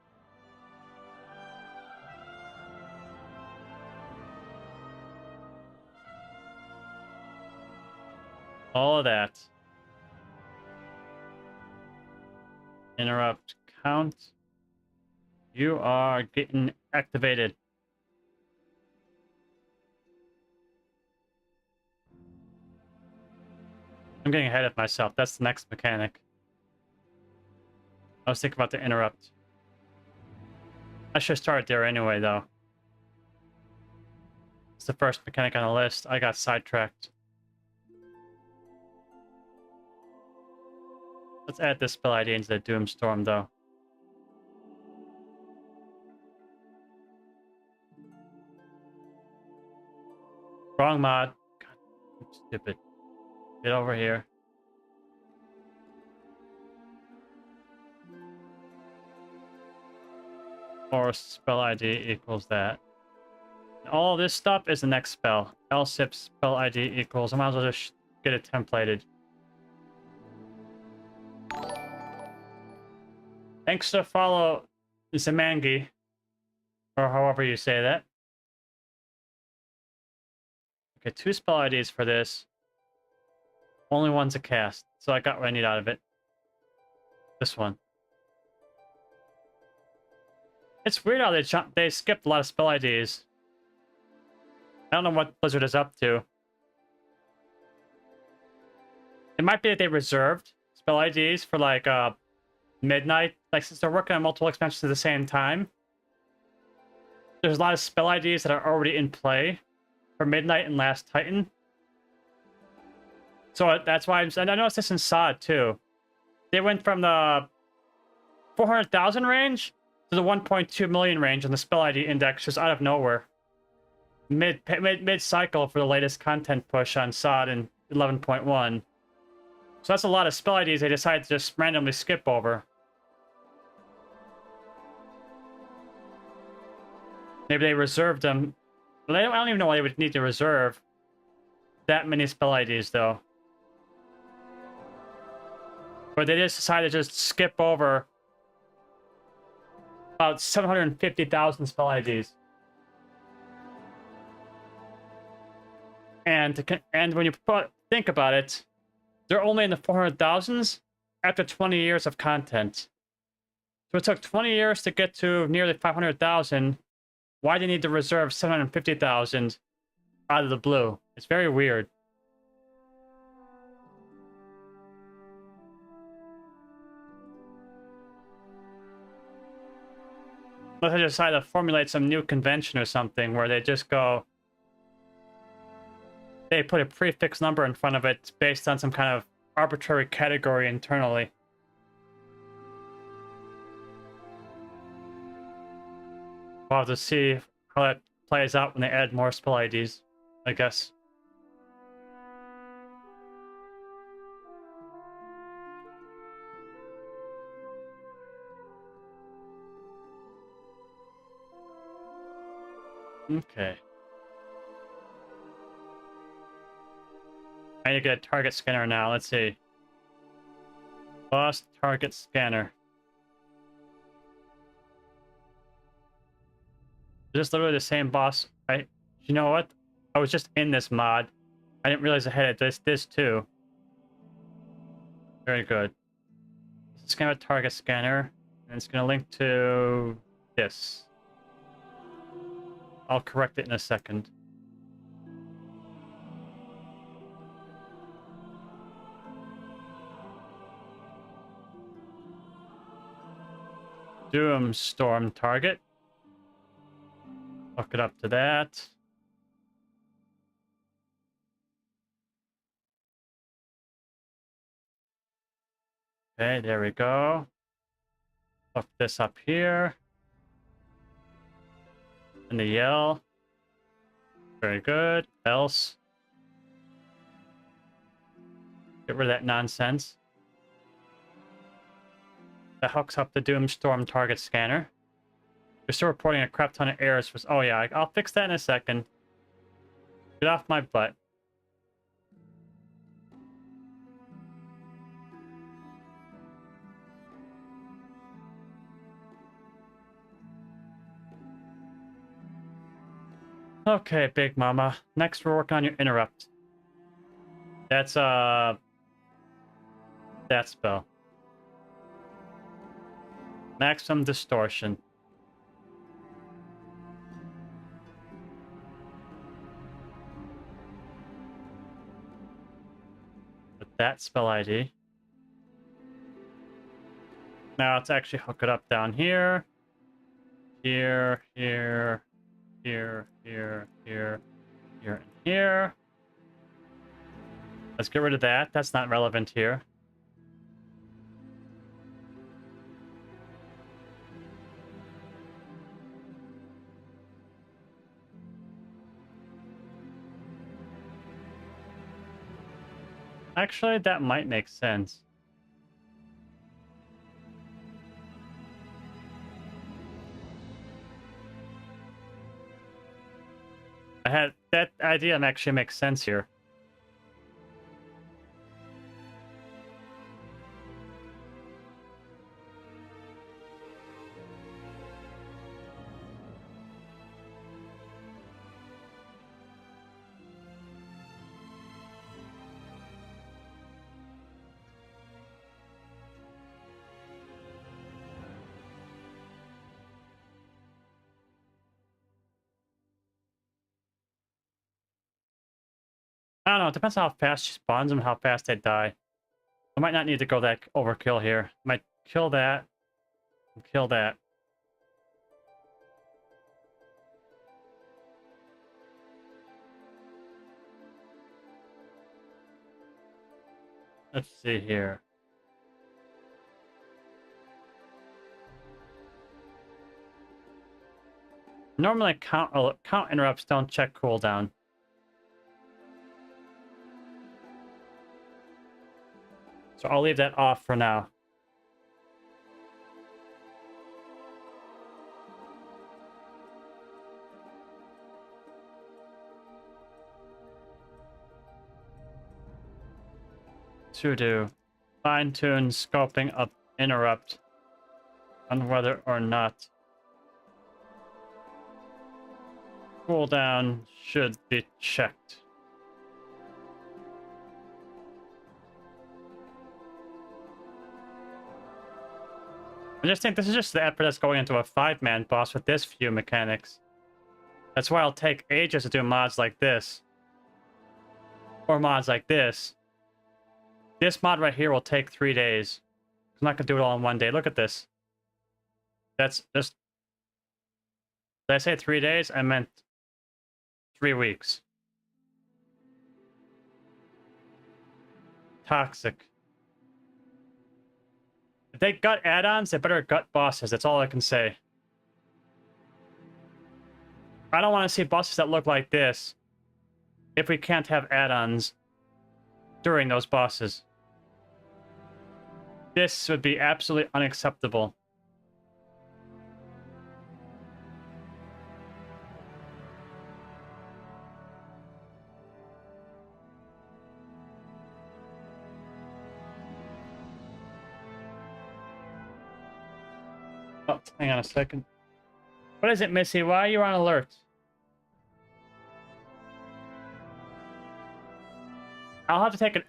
All of that. Interrupt count. You are getting activated. I'm getting ahead of myself. That's the next mechanic. I was thinking about the interrupt. I should start there anyway, though. It's the first mechanic on the list. I got sidetracked. Let's add this spell ID into the Doomstorm, though. Wrong mod. God, I'm stupid. Get over here. Or spell ID equals that. And all this stuff is the next spell. LSIP spell ID equals. I might as well just get it templated. Thanks to follow Zamangi, or however you say that. Okay, 2 spell IDs for this. Only one's a cast, so I got what I need out of it. This one. It's weird how they skipped a lot of spell IDs. I don't know what Blizzard is up to. It might be that they reserved spell IDs for like midnight. Like since they're working on multiple expansions at the same time, there's a lot of spell IDs that are already in play for Midnight and Last Titan. So that's why and I noticed this in SOD too. They went from the 400,000 range to the 1.2 million range on the spell ID index just out of nowhere. Mid cycle for the latest content push on SOD in 11.1. So that's a lot of spell IDs they decided to just randomly skip over. Maybe they reserved them. But I don't even know why they would need to reserve that many spell IDs, though. But they just decided to just skip over about 750,000 spell IDs. And when you think about it, they're only in the 400,000s after 20 years of content. So it took 20 years to get to nearly 500,000. Why do you need to reserve 750,000 out of the blue? It's very weird. Unless they decide to formulate some new convention or something where they just go... They put a prefix number in front of it based on some kind of arbitrary category internally. We'll have to see how that plays out when they add more spell IDs, I guess. Okay. I need to get a target scanner now. Let's see. Boss target scanner. Is this literally the same boss? You know what? I was just in this mod. I didn't realize I had this too. Very good. This is kind of a target scanner, and it's going to link to this. I'll correct it in a second. Doom storm target. Hook it up to that. Okay, there we go. Hook this up here. And the yell. Very good. Else. Get rid of that nonsense. That hooks up the Doomstorm target scanner. You're still reporting a crap ton of errors. Oh yeah, I'll fix that in a second. Get off my butt. Okay, Big Mama. Next, we're working on your interrupt. That's that spell. Maximum distortion. With that spell ID. Now let's actually hook it up down here. Here, here, here, here, here, here, and here. Let's get rid of that. That's not relevant here. Actually, that might make sense. That idea actually makes sense here. I don't know. It depends on how fast she spawns them and how fast they die. I might not need to go that overkill here. Might kill that. And kill that. Let's see here. Normally count interrupts don't check cooldown. So I'll leave that off for now. To do fine-tune scoping of interrupt on whether or not cooldown should be checked. I just think this is just the effort that's going into a 5-man boss with this few mechanics. That's why it'll take ages to do mods like this. Or mods like this. This mod right here will take 3 days. I'm not going to do it all in 1 day. Look at this. That's just... Did I say 3 days? I meant 3 weeks. Toxic. If they gut add-ons, they better gut bosses. That's all I can say. I don't want to see bosses that look like this if we can't have add-ons during those bosses. This would be absolutely unacceptable. Oh, hang on a second. What is it, Missy? Why are you on alert? I'll have to take an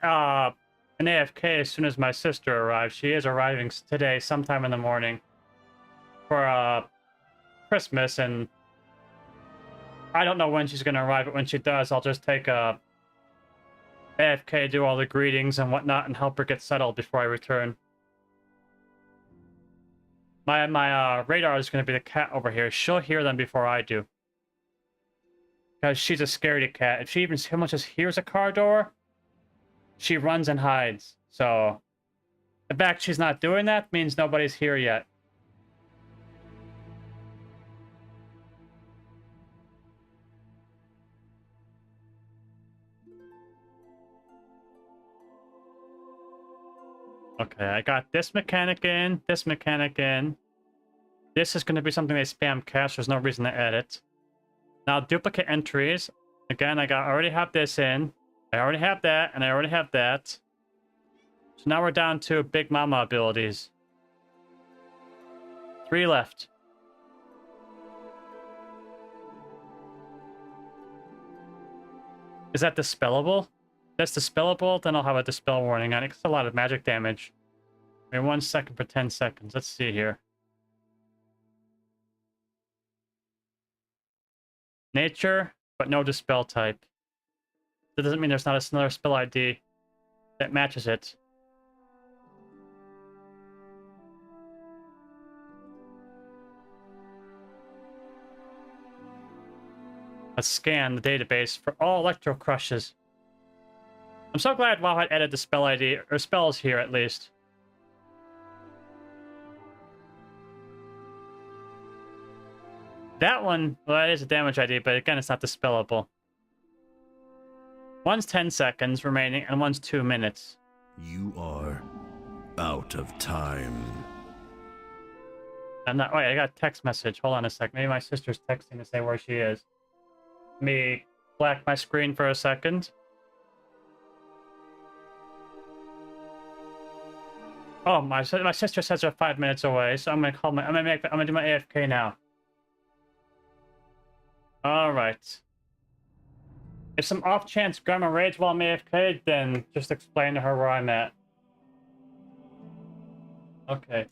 AFK as soon as my sister arrives. She is arriving today sometime in the morning for Christmas, and I don't know when she's going to arrive, but when she does, I'll just take a AFK, do all the greetings and whatnot, and help her get settled before I return. My radar is going to be the cat over here. She'll hear them before I do. Because she's a scaredy cat. If she even so much as hears a car door, she runs and hides. So, the fact she's not doing that means nobody's here yet. Okay, I got this mechanic in, this mechanic in. This is going to be something they spam cache. There's no reason to edit. Now, duplicate entries. Again, already have this in. I already have that, and I already have that. So now we're down to Big Mama abilities. 3 left. Is that dispellable? If that's dispellable, then I'll have a dispel warning on it. It's a lot of magic damage. Wait 1 second for 10 seconds. Let's see here. Nature, but no dispel type. That doesn't mean there's not another spell ID that matches it. Let's scan the database for all Electro Crushes. I'm so glad WoW had added the spell ID, or spells here at least. That one, well, that is a damage ID, but again, it's not dispellable. One's 10 seconds remaining, and one's 2 minutes. You are out of time. I'm not. Wait, I got a text message. Hold on a sec. Maybe my sister's texting to say where she is. Let me black my screen for a second. Oh, my sister says they're 5 minutes away, so I'm gonna call I'm gonna do my AFK now. All right. If some off chance Grandma raids while I'm AFK, then just explain to her where I'm at. Okay.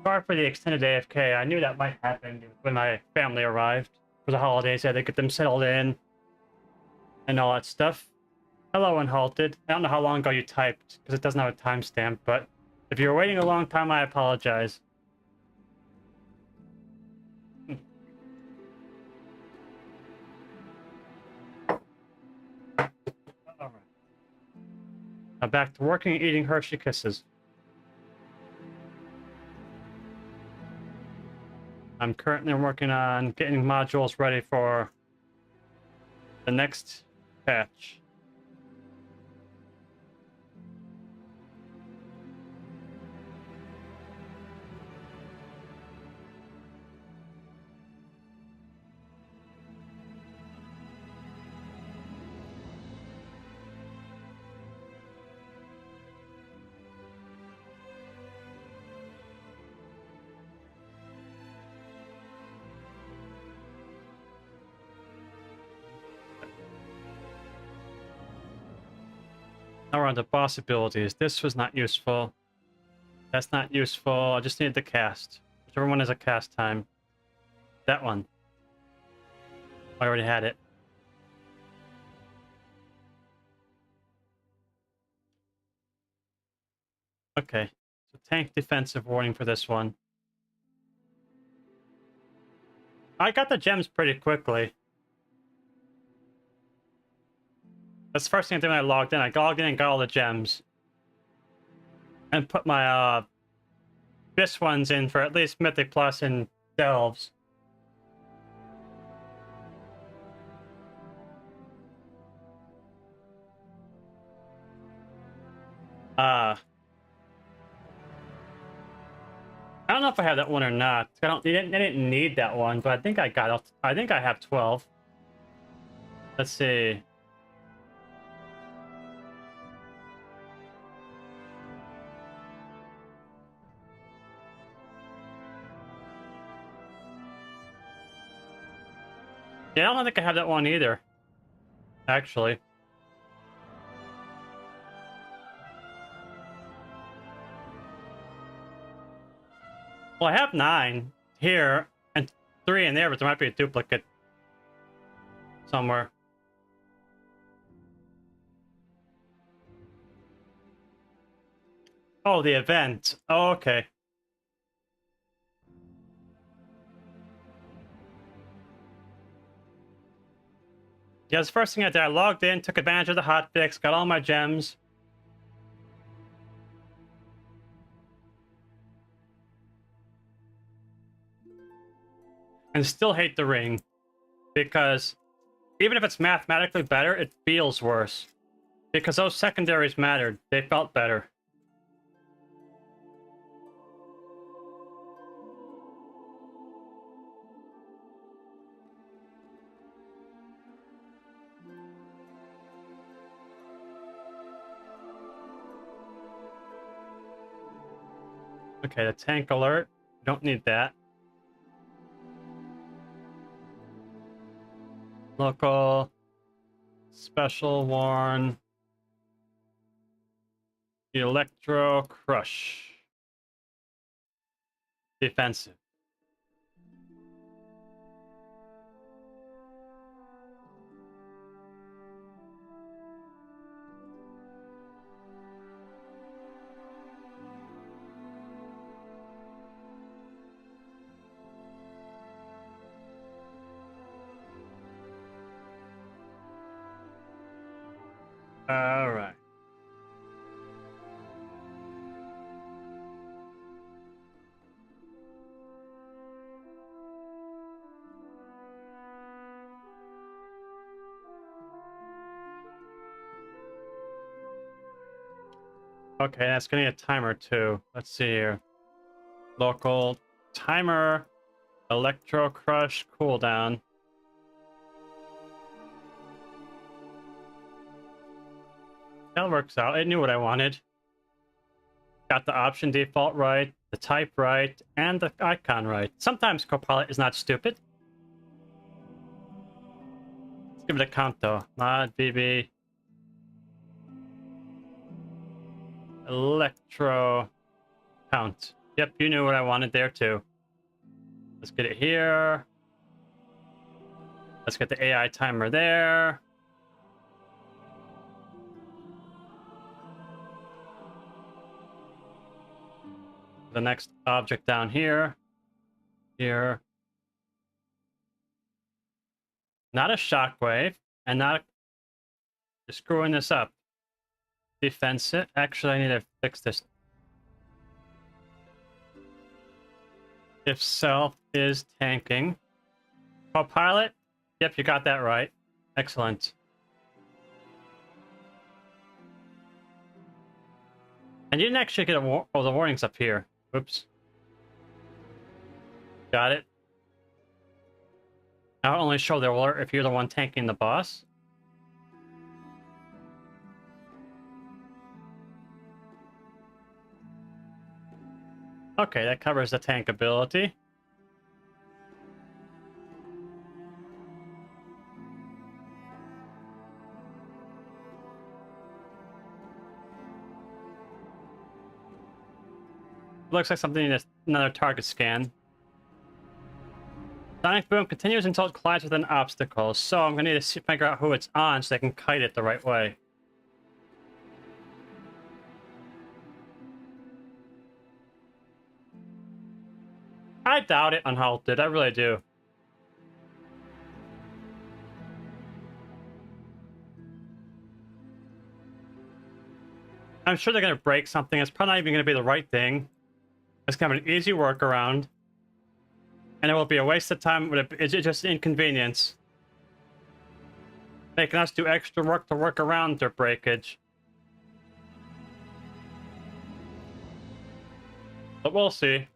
Sorry for the extended AFK. I knew that might happen when my family arrived for the holidays. I had to get them settled in and all that stuff. Hello, Unhalted. I don't know how long ago you typed because it doesn't have a timestamp, but if you're waiting a long time, I apologize. All right. Now back to working and eating Hershey Kisses. I'm currently working on getting modules ready for the next patch. Now we're on to boss abilities. This was not useful. That's not useful. I just need the cast. Whichever one is a cast time. That one. I already had it. Okay. So tank defensive warning for this one. I got the gems pretty quickly. That's the first thing I did when I logged in. I logged in and got all the gems. And put my this ones in for at least Mythic Plus and Delves. I don't know if I have that one or not. I didn't need that one, but I think I got it. I think I have 12. Let's see. Yeah, I don't think I have that one either. Actually. Well, I have 9 here and 3 in there, but there might be a duplicate somewhere. Oh, the event. Oh, okay. Yeah, that's the first thing I did. I logged in, took advantage of the hotfix, got all my gems. And still hate the ring. Because even if it's mathematically better, it feels worse. Because those secondaries mattered. They felt better. Okay, the tank alert. Don't need that. Local. Special warn. Electro crush. Defensive. All right. Okay, that's gonna need a timer too. Let's see here. Local timer, electro crush cooldown. That works out. It knew what I wanted. Got the option default right, the type right, and the icon right. Sometimes Copilot is not stupid. Let's give it a count though. Mod BB. Electro count. Yep, you knew what I wanted there too. Let's get it here. Let's get the AI timer there. The next object down here. Here. Not a shockwave, and not just screwing this up. Defense it. Actually, I need to fix this. If self is tanking. Co-pilot? Yep, you got that right. Excellent. And you didn't actually get the warnings up here. Oops. Got it. I'll only show the alert if you're the one tanking the boss. Okay, that covers the tank ability. Looks like something in another target scan. Sonic boom continues until it collides with an obstacle, so I'm gonna need to figure out who it's on so I can kite it the right way. I doubt it unhalted, I really do. I'm sure they're gonna break something. It's probably not even gonna be the right thing. It's kind of an easy workaround. And it will be a waste of time, but it's just an inconvenience. Making us do extra work to work around their breakage. But we'll see.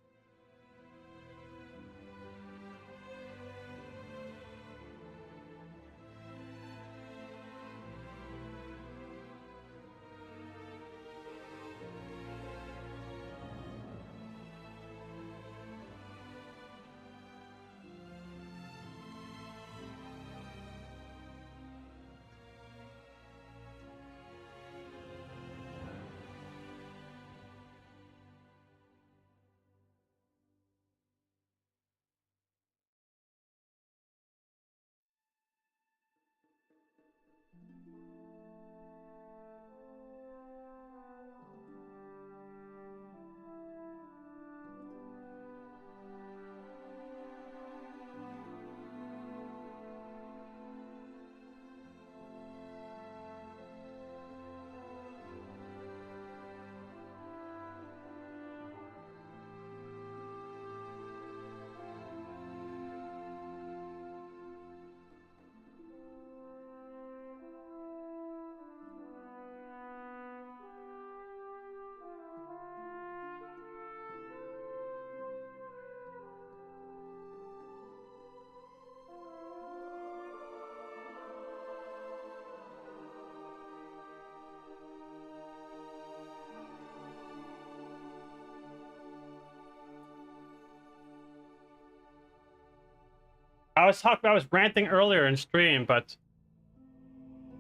I was ranting earlier in stream, but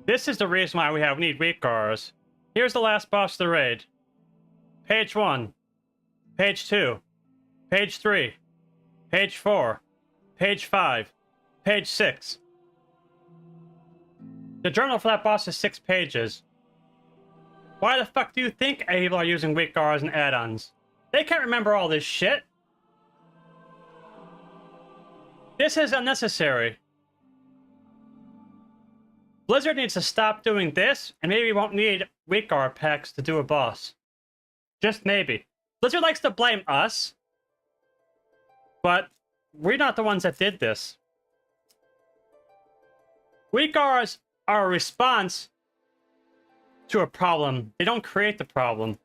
this is the reason why we need weak Gars. Here's the last boss of the raid. Page 1, page 2, page 3, page 4, page 5, page 6. The journal for that boss is 6 pages. Why the fuck do you think people are using weak Gars and add-ons? They can't remember all this shit. This is unnecessary. Blizzard needs to stop doing this, and maybe we won't need weak Gar packs to do a boss. Just maybe. Blizzard likes to blame us, but we're not the ones that did this. Weak Gars are a response to a problem. They don't create the problem.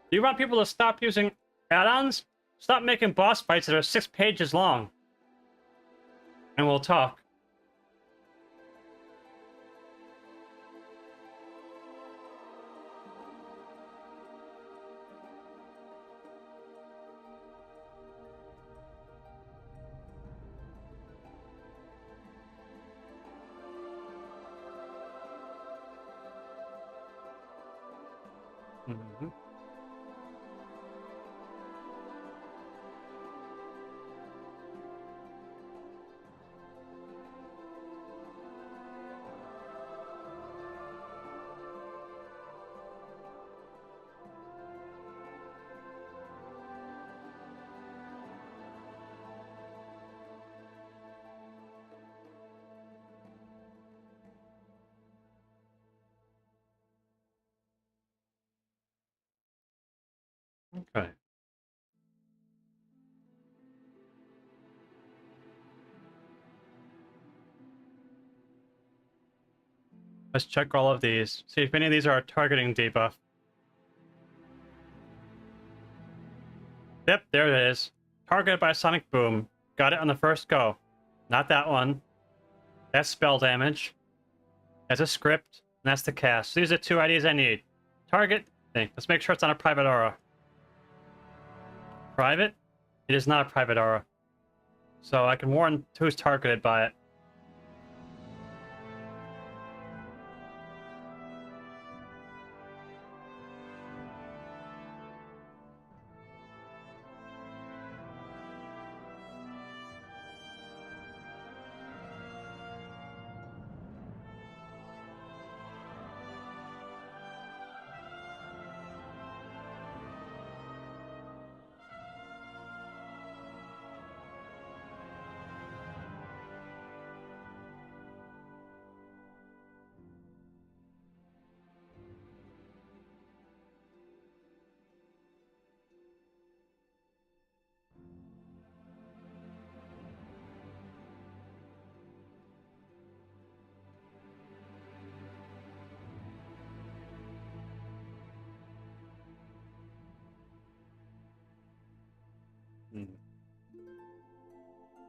Do you want people to stop using add-ons? Stop making boss fights that are 6 pages long. And we'll talk. Mhm. Okay. Let's check all of these. See if any of these are a targeting debuff. Yep, there it is. Targeted by Sonic Boom. Got it on the first go. Not that one. That's spell damage. That's a script. And that's the cast. These are 2 IDs I need. Target thing. Let's make sure it's not a private aura. Private? It is not a private aura. So I can warn who's targeted by it.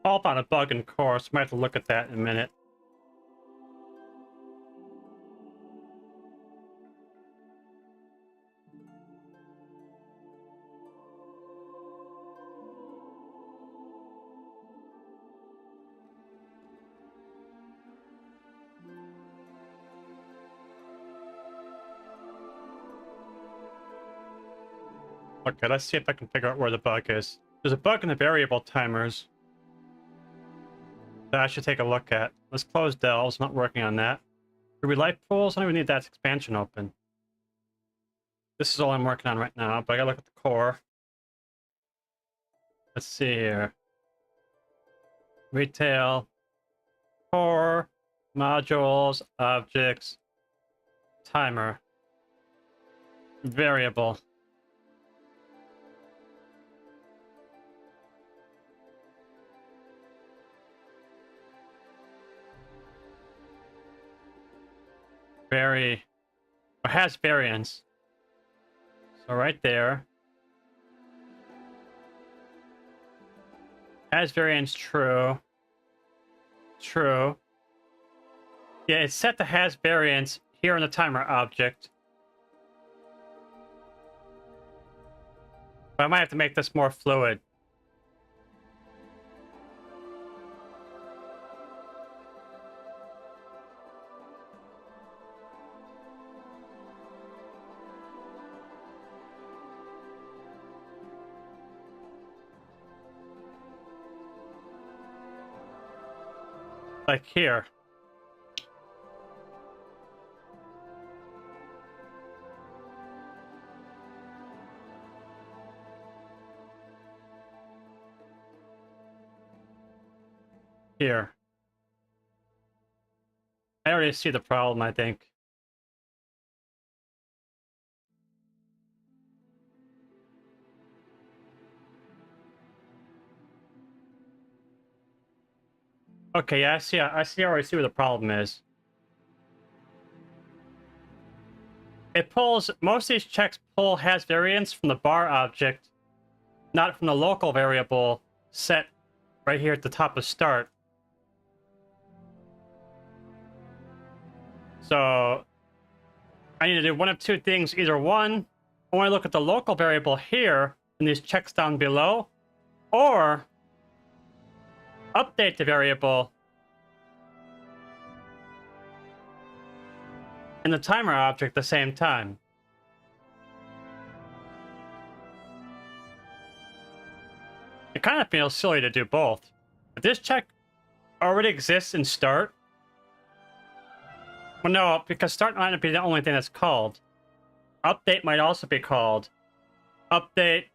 I'll find a bug in course. Might have to look at that in a minute. Okay, let's see if I can figure out where the bug is. There's a bug in the variable timers that I should take a look at. Let's close Delves. Not working on that. Ruby Life Pools? I don't even need that expansion open. This is all I'm working on right now, but I gotta look at the core. Let's see here. Retail. Core. Modules. Objects. Timer. Variable. Has variance. So right there. Has variance true. True. Yeah, it's set to has variance here in the timer object. But I might have to make this more fluid. Like here. Here. I already see the problem, I think. Okay, yeah, I already see where the problem is. It pulls, most of these checks pull has variance from the bar object, not from the local variable set right here at the top of start. So I need to do one of 2 things. Either one, I want to look at the local variable here in these checks down below, or update the variable in the timer object at the same time. kind of feels silly to do both. If this check already exists in start, well, no, because start might not be the only thing that's called. Update might also be called. Update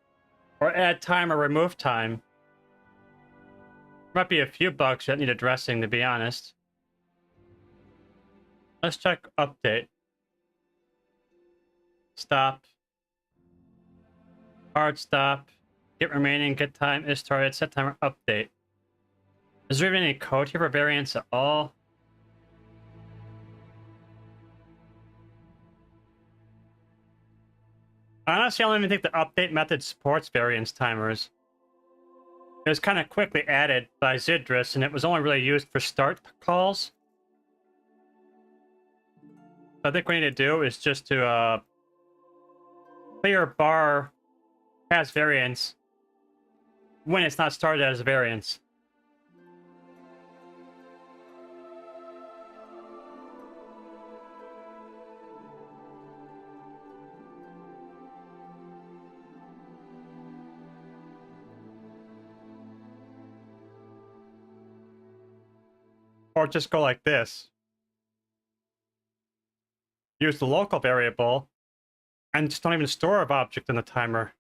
or add time or remove time. Might be a few bugs that need addressing, to be honest. Let's check update. Stop. Hard stop. Get remaining, get time, is started, set timer, update. Is there even any code here for variants at all? Honestly, I don't even think the update method supports variance timers. It was kind of quickly added by Zidris, and it was only really used for start calls. So I think what we need to do is just to clear bar has variance when it's not started as a variance. Or just go like this. Use the local variable and just don't even store an object in the timer.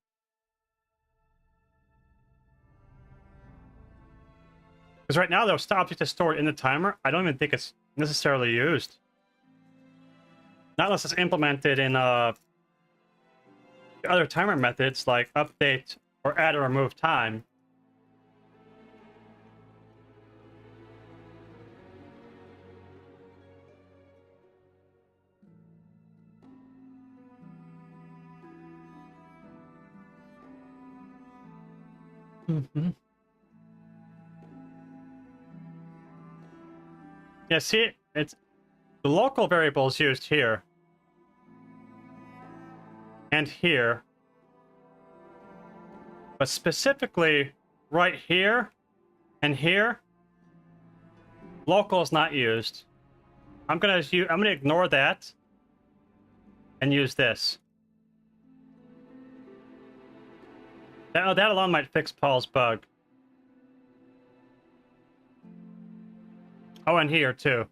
Because right now, the object is stored in the timer. I don't even think it's necessarily used. Not unless it's implemented in other timer methods like update or add or remove time. Yeah, see, it's the local variable is used here and here, but specifically right here and here, local is not used. I'm gonna ignore that and use this. That alone might fix Paul's bug. Oh, and here too.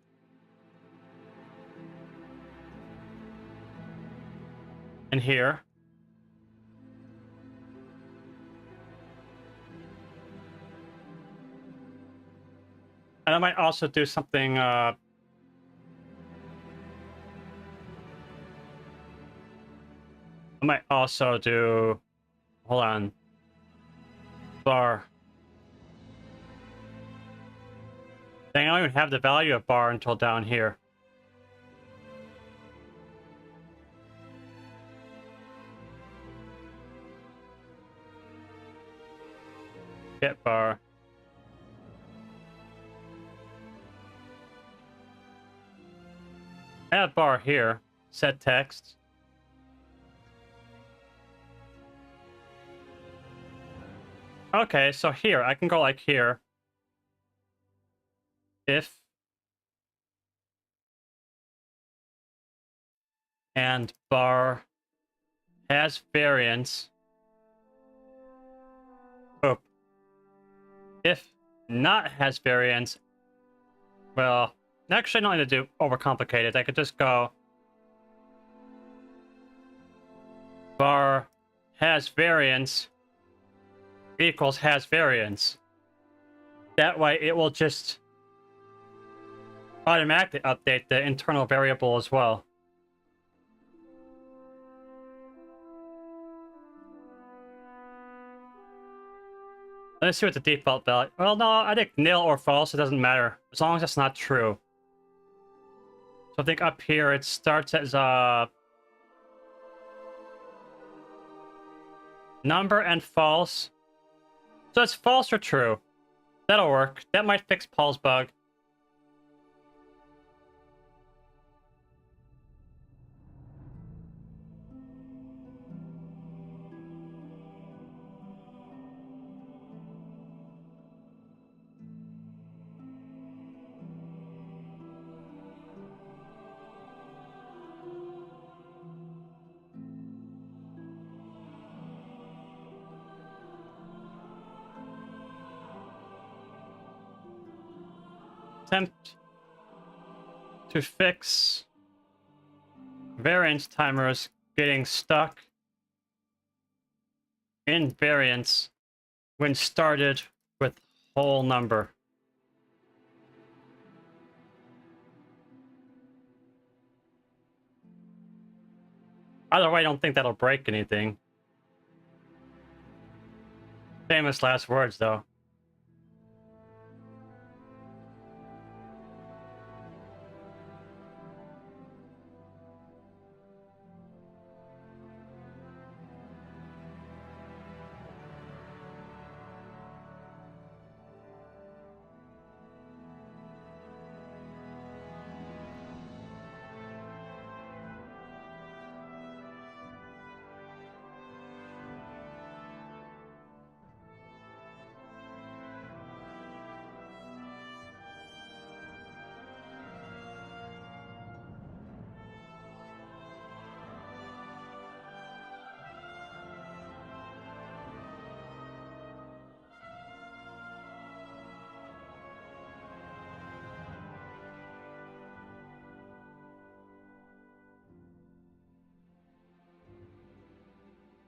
And here. And I might also do something I might also do, hold on, bar. Dang, I don't even have the value of bar until down here. Get bar. Add bar here. Set text. Okay, so here, I can go like here. If and bar has variance. Oh. If not has variance, well, actually, I don't need to do overcomplicated. I could just go bar has variance equals has variance. That way, it will just automatically update the internal variable as well. Let's see what the default value. Well, no, I think nil or false, it doesn't matter. As long as it's not true. So I think up here it starts as number and false. So it's false or true. That'll work. That might fix Paul's bug. attempt to fix variance timers getting stuck in variance when started with whole number. Either way, I don't think that'll break anything. Famous last words, though.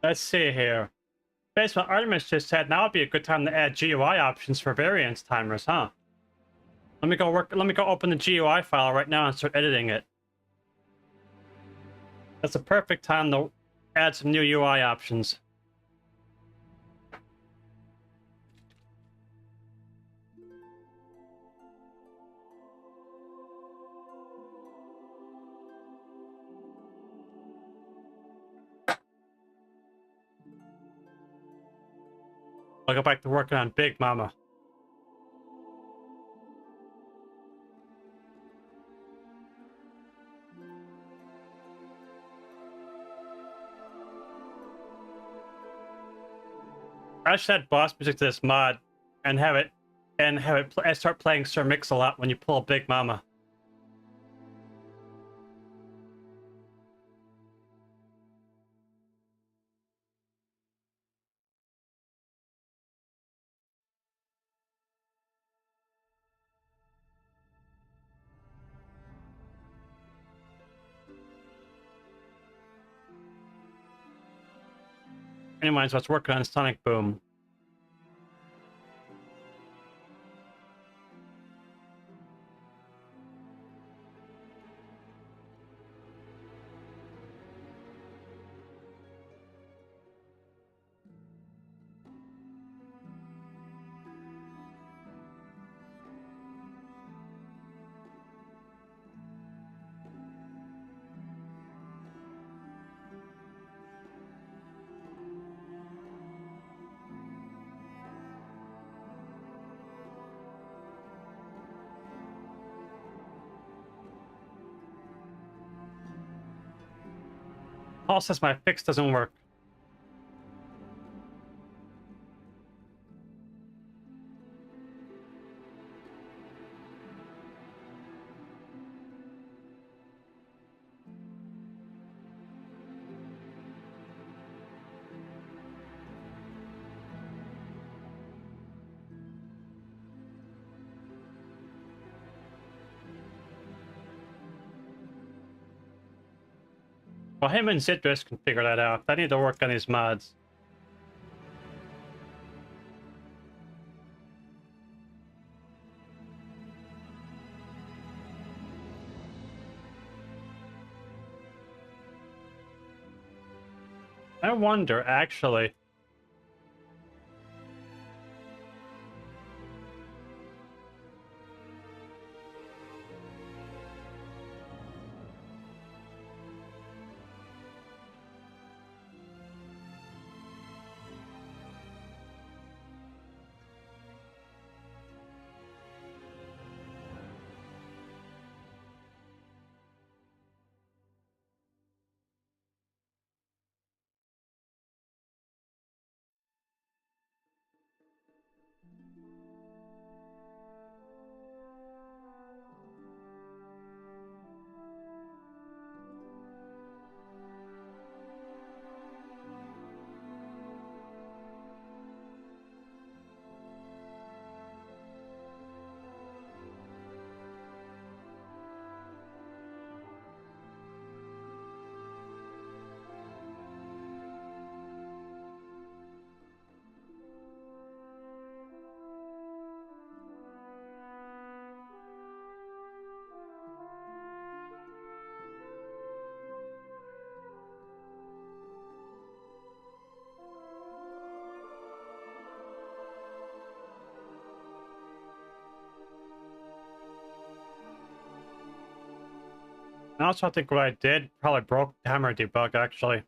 Let's see here. Based on what Artemis just said, now would be a good time to add GUI options for variance timers, huh? Let me go open the GUI file right now and start editing it. That's a perfect time to add some new UI options. I'll go back to working on Big Mama. I should add boss music to this mod and have it start playing Sir Mix-a-Lot when you pull Big Mama. Anyways, let's work on Sonic Boom. Paul says my fix doesn't work. Well, him and Zidris can figure that out. I need to work on these mods. I wonder, actually. I also think what I did probably broke timer debug, actually.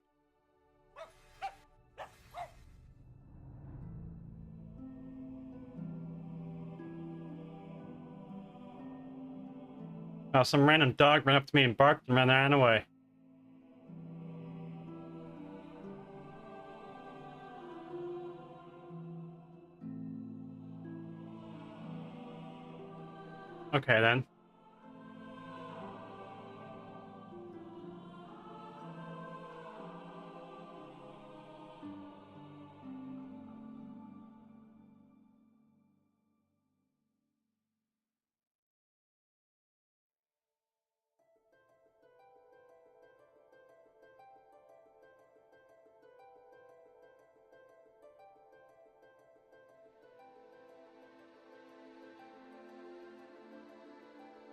Some random dog ran up to me and barked and ran away. Okay, then.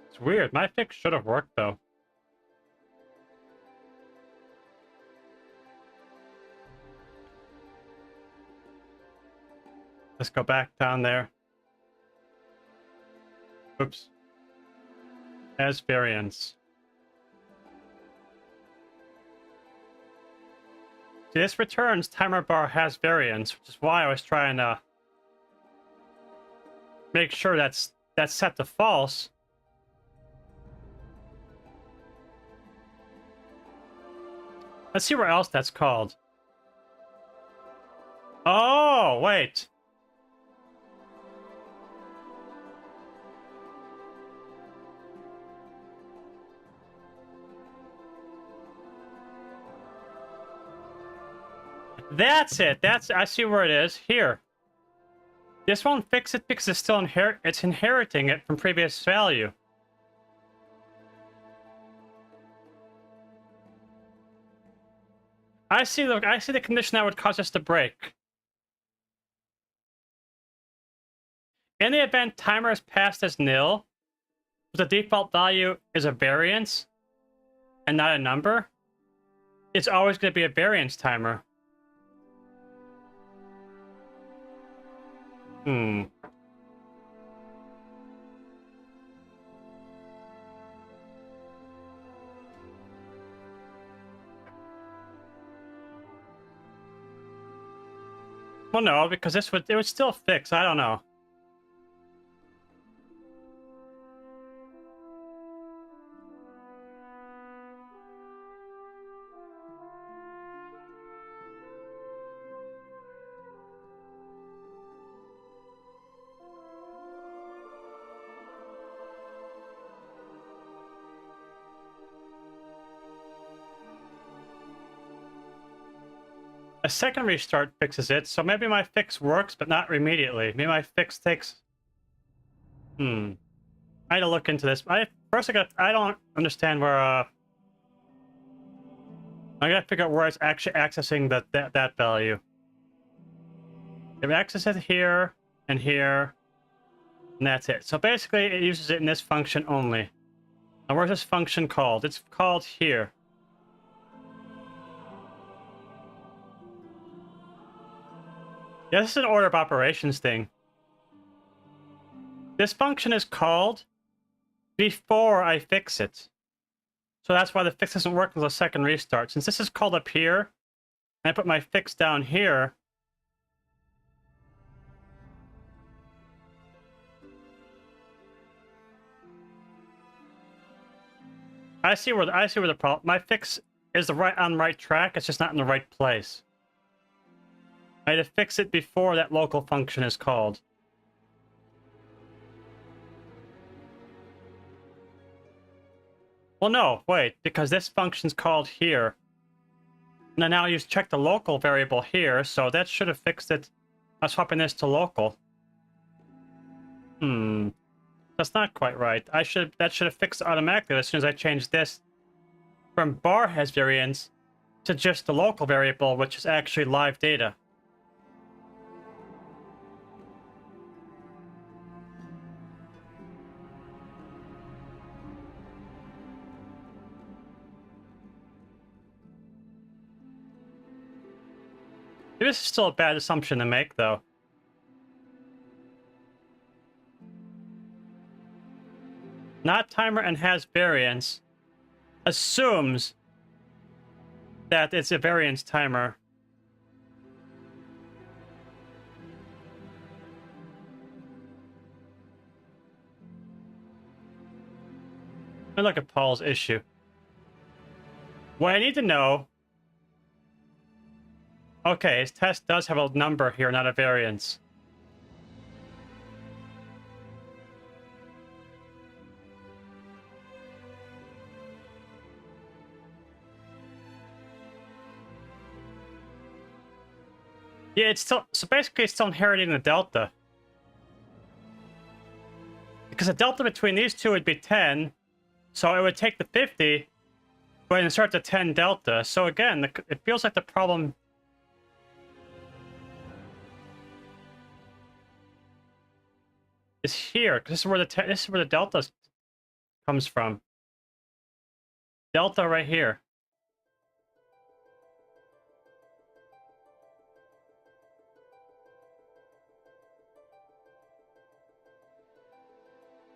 It's weird. My fix should have worked, though. Let's go back down there. Oops. As variance. See, this returns timer bar has variance, which is why I was trying to make sure that's set to false. Let's see where else that's called. Oh, wait. That's it. I see where it is. Here. This won't fix it because it's still inheriting it from previous value. I see the condition that would cause us to break. In the event timer is passed as nil, but the default value is a variance and not a number, it's always going to be a variance timer. Well, no, because it would still fix. I don't know. A second restart fixes it, so maybe my fix works, but not immediately. Maybe my fix takes... I had to look into this. I don't understand where, I gotta figure out where it's actually accessing that value. It accesses it here, and here, and that's it. So basically, it uses it in this function only. Now, where's this function called? It's called here. Yeah, this is an order of operations thing. This function is called before I fix it. So that's why the fix doesn't work until the second restart. Since this is called up here, and I put my fix down here, I see where the problem. My fix is on the right track. It's just not in the right place. I had to fix it before that local function is called. Well, no, wait, because this function's called here. And now you check the local variable here, so that should have fixed it. I was swapping this to local. That's not quite right. That should have fixed it automatically as soon as I changed this from bar has variance to just the local variable, which is actually live data. This is still a bad assumption to make, though. Not timer and has variance. assumes that it's a variance timer. And look at Paul's issue. What I need to know... Okay, his test does have a number here, not a variance. Yeah, it's still... So basically, it's still inheriting the delta. Because the delta between these two would be 10. So it would take the 50, but insert the 10 delta. So again, it feels like the problem... is here, because this is where the delta comes from. Delta right here.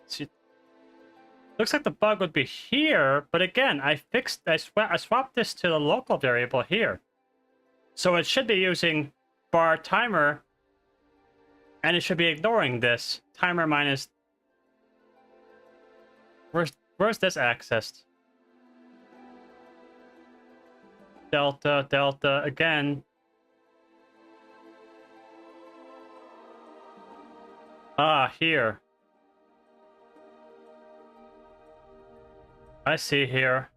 See, looks like the bug would be here, but again, I swapped this to the local variable here. So it should be using bar timer, and it should be ignoring this. Timer minus... Where's this accessed? Delta, delta, again. Ah, here. I see here.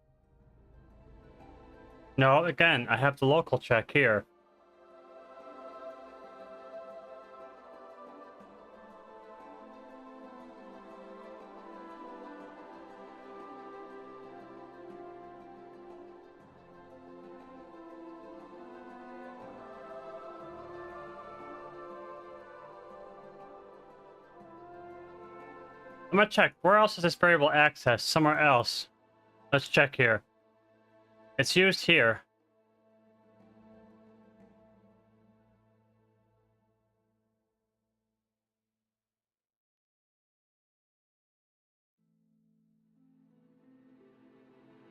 No, again, I have the local check here. I'm gonna check. Where else is this variable accessed? Somewhere else. Let's check here. It's used here.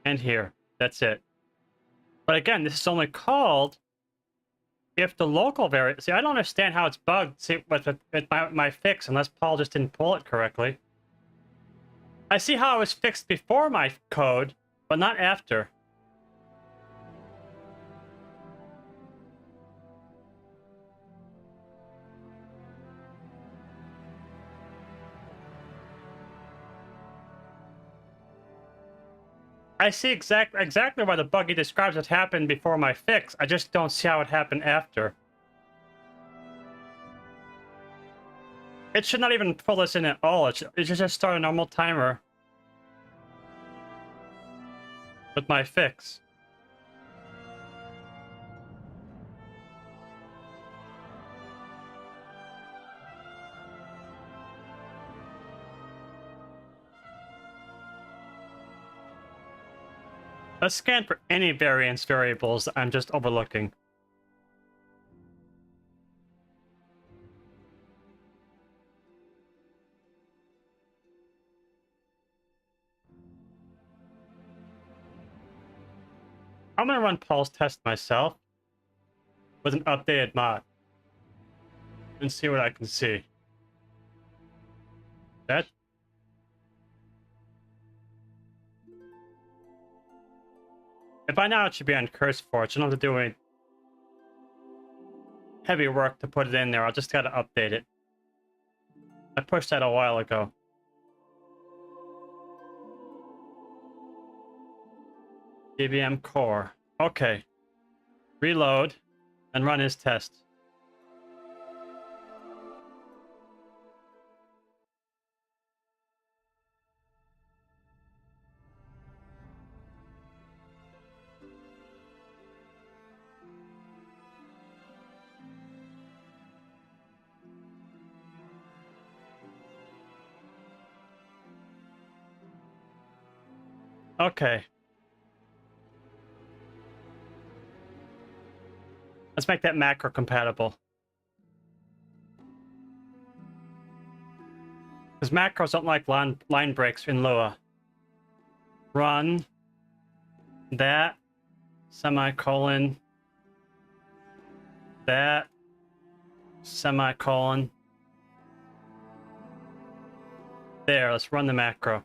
And here. That's it. But again, this is only called if the local variable... See, I don't understand how it's bugged with my fix unless Paul just didn't pull it correctly. I see how it was fixed before my code, but not after. I see exactly why the bug he describes it happened before my fix. I just don't see how it happened after. It should not even pull this in at all. It should just start a normal timer with my fix. Let's scan for any variance variables that I'm just overlooking. I'm gonna run Paul's test myself with an updated mod and see what I can see. That. By now it should be on curse for it. So I don't have to do any heavy work to put it in there. I just gotta update it. I pushed that a while ago. DBM core. Okay. Reload and run his test. Okay. Let's make that macro compatible. Because macros don't like line breaks in Lua. Run. that, semicolon, that, semicolon. There, let's run the macro.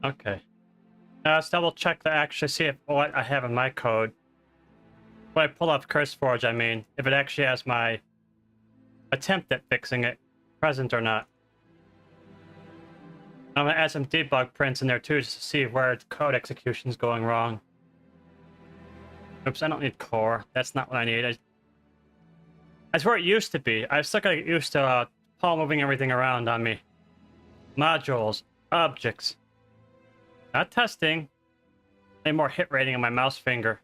Okay. Now let's double check to actually see if what I have in my code. When I pull up CurseForge, I mean, if it actually has my attempt at fixing it present or not. I'm gonna add some debug prints in there too, just to see where the code execution is going wrong. Oops, I don't need core. That's not what I need. That's where it used to be. I've still gotta get used to Paul moving everything around on me. Modules, objects. Not testing. Any more hit rating on my mouse finger.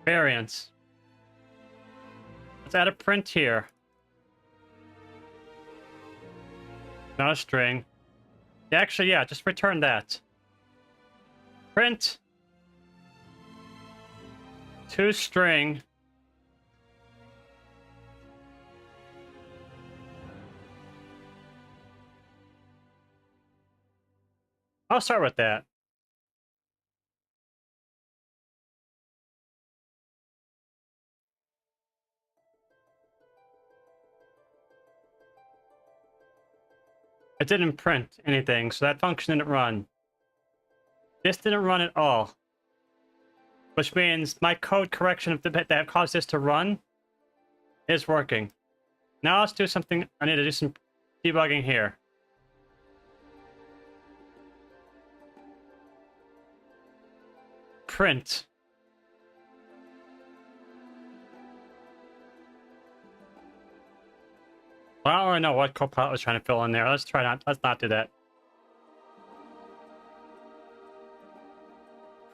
Variance. Let's add a print here. Not a string. Yeah, actually, yeah, just return that. Print. ToString. I'll start with that. It didn't print anything, so that function didn't run. This didn't run at all. Which means my code correction that caused this to run is working. Now let's do something. I need to do some debugging here. Print. Well, I don't really know what Copilot was trying to fill in there. Let's not do that.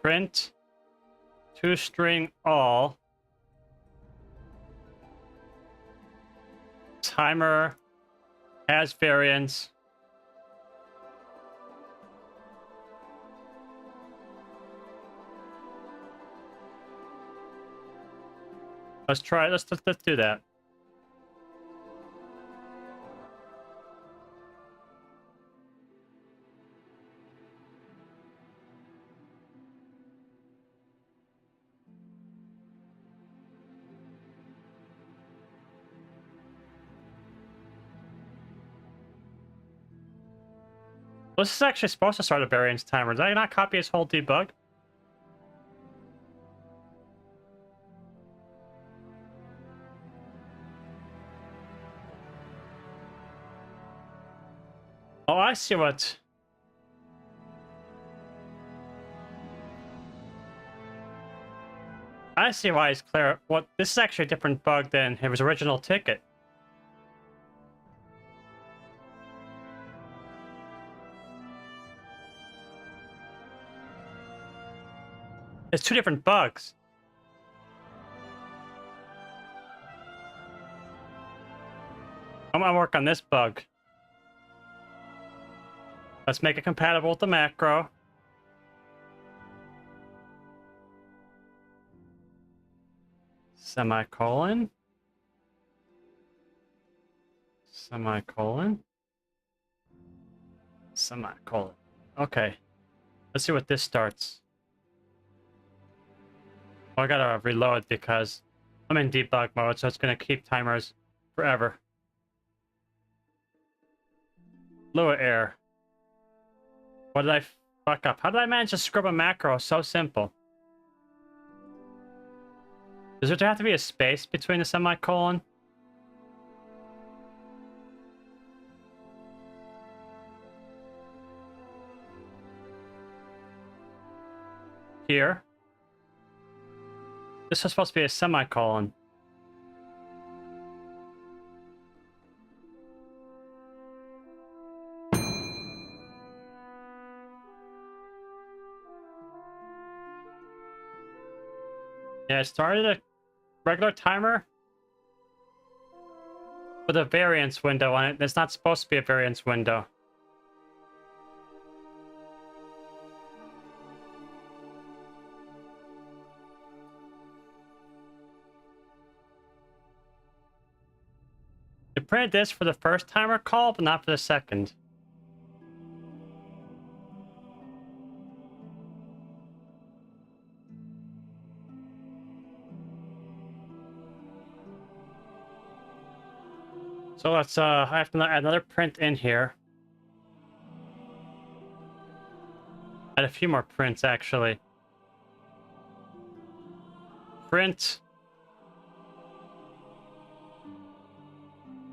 Print ToString all timer has variance. Let's do that. Well, this is actually supposed to start a variance timer. Did I not copy his whole debug? Oh, I see what... I see why he's clear. What? This is actually a different bug than his original ticket. It's two different bugs. I'm gonna work on this bug. Let's make it compatible with the macro. Semicolon. Semicolon. Semicolon. Okay. Let's see what this starts. Oh, I gotta reload because I'm in debug mode, so it's gonna keep timers forever. Lua error. What did I fuck up? How did I manage to scrub a macro so simple? Does there have to be a space between the semicolon? Here? This was supposed to be a semicolon. Yeah, I started a regular timer with a variance window on it. There's not supposed to be a variance window. printed this for the first timer call, but not for the second. So let's, I have to add another print in here. Add a few more prints, actually. Print.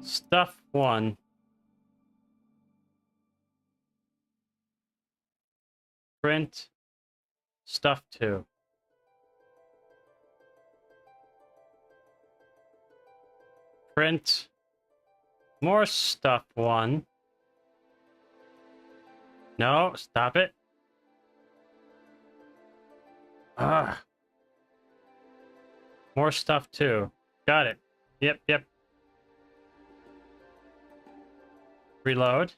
Stuff 1. Print. Stuff 2. Print. More stuff 1. No, stop it. Ugh. More stuff 2. Got it. Yep. Reload.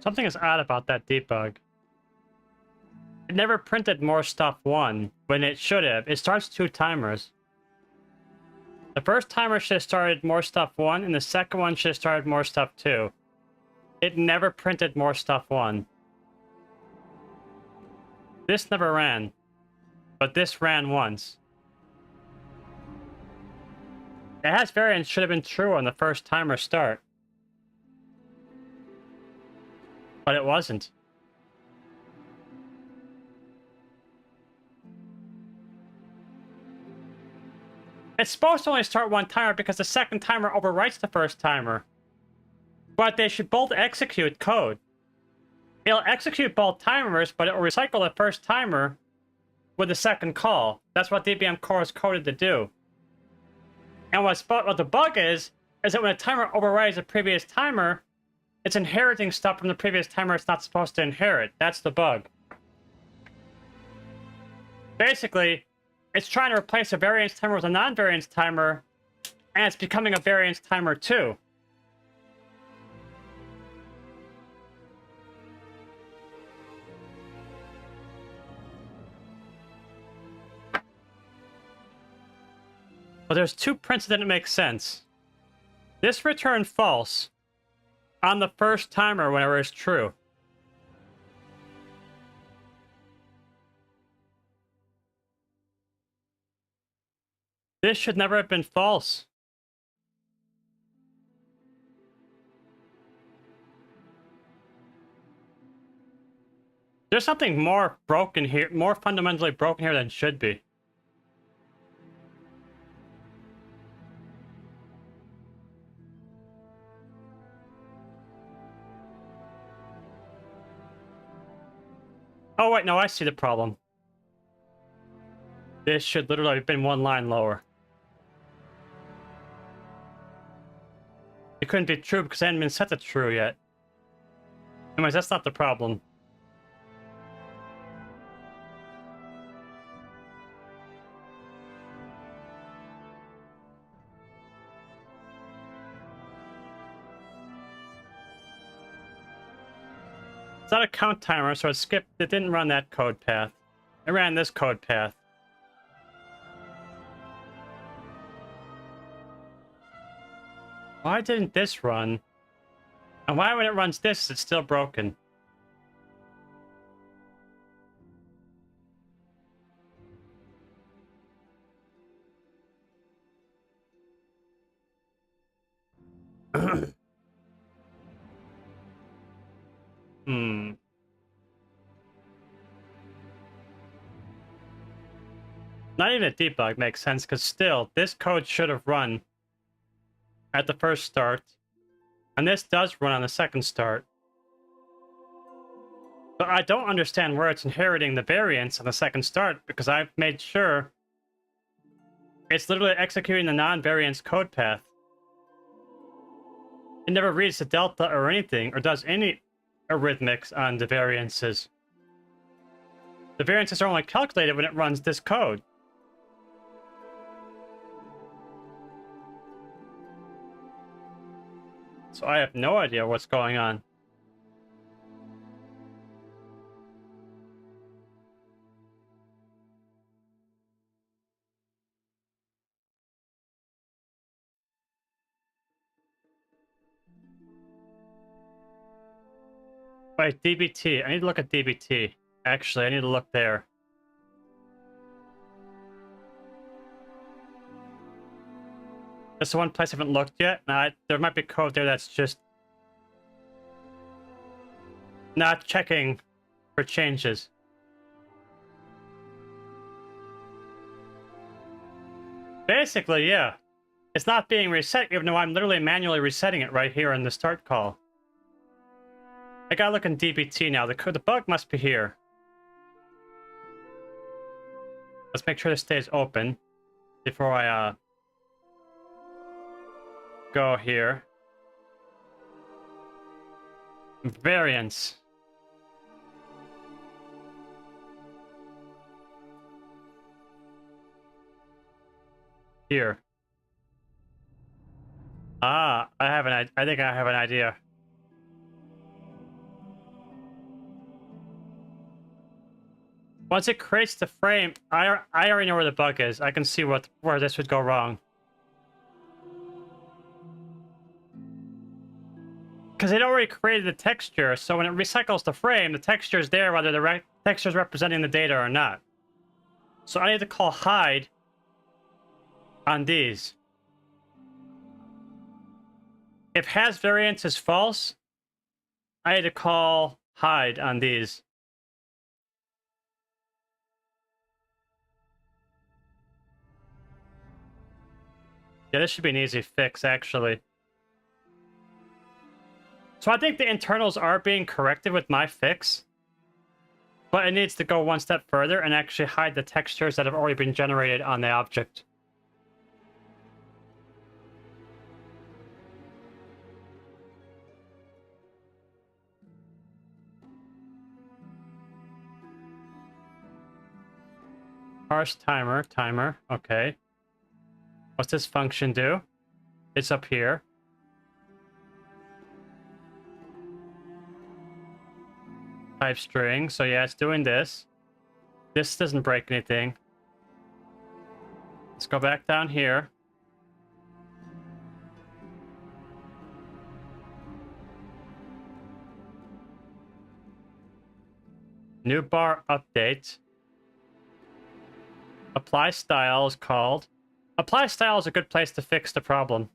Something is odd about that debug. It never printed more stuff 1 when it should have. It starts 2 timers. The first timer should have started more stuff 1, and the second one should have started more stuff 2. It never printed more stuff 1. This never ran, but this ran once. It has variance should have been true on the first timer start. But it wasn't. It's supposed to only start 1 timer because the second timer overwrites the first timer. But they should both execute code. It'll execute both timers, but it will recycle the first timer with the second call. That's what DBM core is coded to do. And what the bug is that when a timer overrides a previous timer, it's inheriting stuff from the previous timer it's not supposed to inherit. That's the bug. Basically, it's trying to replace a variance timer with a non-variance timer, and it's becoming a variance timer too. But there's 2 prints that didn't make sense. This returned false on the first timer whenever it's true. This should never have been false. There's something more broken here, more fundamentally broken here than should be. Oh wait, no, I see the problem. This should literally have been 1 line lower. It couldn't be true because it hadn't been set to true yet. Anyways, that's not the problem. It's not a count timer, so it didn't run that code path. It ran this code path. Why didn't this run? And why when it runs this, it's still broken? Not even a debug makes sense, because still, this code should have run at the first start, and this does run on the second start. But I don't understand where it's inheriting the variance on the second start, because I've made sure it's literally executing the non-variance code path. It never reads the delta or anything, or does any arithmetics on the variances. The variances are only calculated when it runs this code. So I have no idea what's going on. Wait, DBT. I need to look at DBT. Actually, I need to look there. That's the one place I haven't looked yet. There might be code there that's just not checking for changes. Basically, yeah. It's not being reset, even though I'm literally manually resetting it right here in the start call. I gotta look in DBT now. The bug must be here. Let's make sure this stays open before I go here. Variance. Here. Ah, I think I have an idea. Once it creates the frame, I already know where the bug is. I can see where this would go wrong. Because it already created the texture, so when it recycles the frame, the texture is there whether the texture is representing the data or not. So I need to call hide on these. If has variance is false, I need to call hide on these. Yeah, this should be an easy fix, actually. So I think the internals are being corrected with my fix, but it needs to go one step further and actually hide the textures that have already been generated on the object. Parse timer, okay. What's this function do? It's up here. Type string, so yeah, it's doing this. This doesn't break anything. Let's go back down here. New bar update. Apply style is called. Apply style is a good place to fix the problem.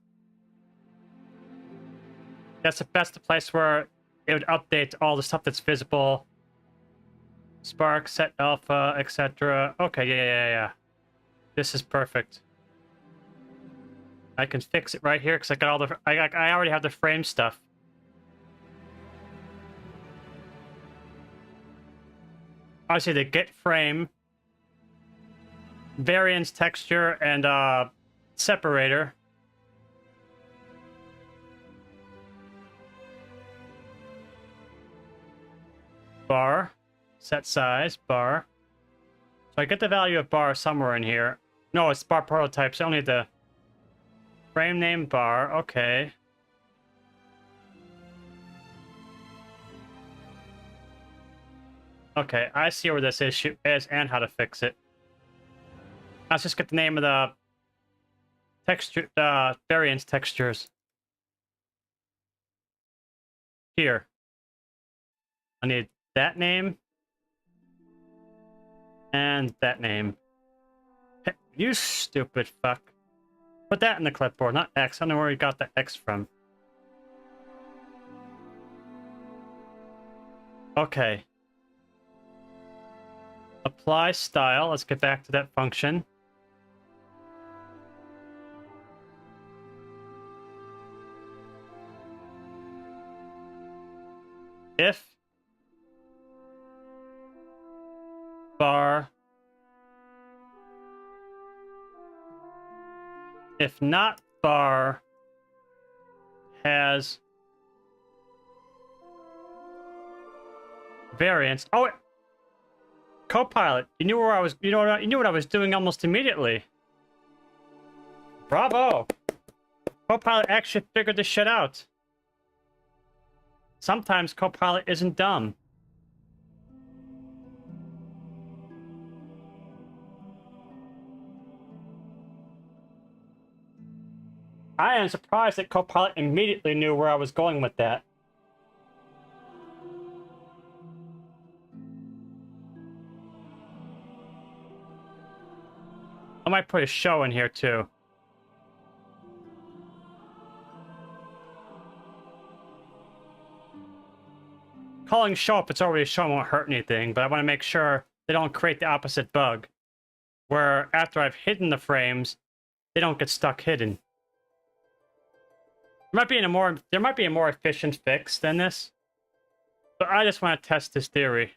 That's the place where it would update all the stuff that's visible. Spark, set alpha, etc. Okay, yeah. This is perfect. I can fix it right here because I got all the. I already have the frame stuff. Obviously, the get frame, variance, texture, and separator. Bar, set size, bar. So I get the value of bar somewhere in here. No, it's bar prototypes. I only need the frame name bar. Okay. Okay, I see where this issue is and how to fix it. Let's just get the name of the texture, variance textures. Here. I need that name. And that name. Hey, you stupid fuck. Put that in the clipboard, not X. I don't know where you got the X from. Okay. Apply style. Let's get back to that function. If If not, bar has variance. Oh, wait. Copilot, you knew where I was. You knew what I was doing almost immediately. Bravo! Copilot actually figured this shit out. Sometimes Copilot isn't dumb. I am surprised that Copilot immediately knew where I was going with that. I might put a show in here too. Calling show if it's already shown won't hurt anything, but I want to make sure they don't create the opposite bug, where after I've hidden the frames, they don't get stuck hidden. There might be a more efficient fix than this, but I just want to test this theory.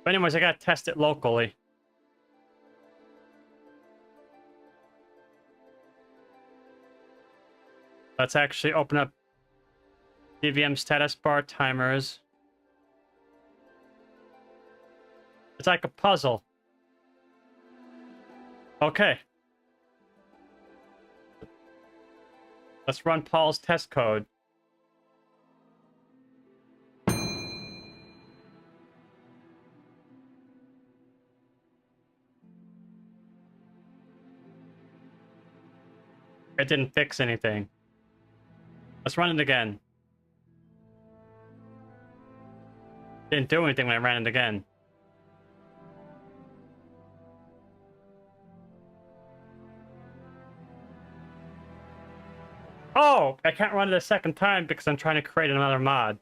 But anyways, I gotta test it locally. Let's actually open up DBM status bar timers. It's like a puzzle. Okay. Let's run Paul's test code. It didn't fix anything. Let's run it again. Didn't do anything when I ran it again. Oh, I can't run it a second time because I'm trying to create another mod.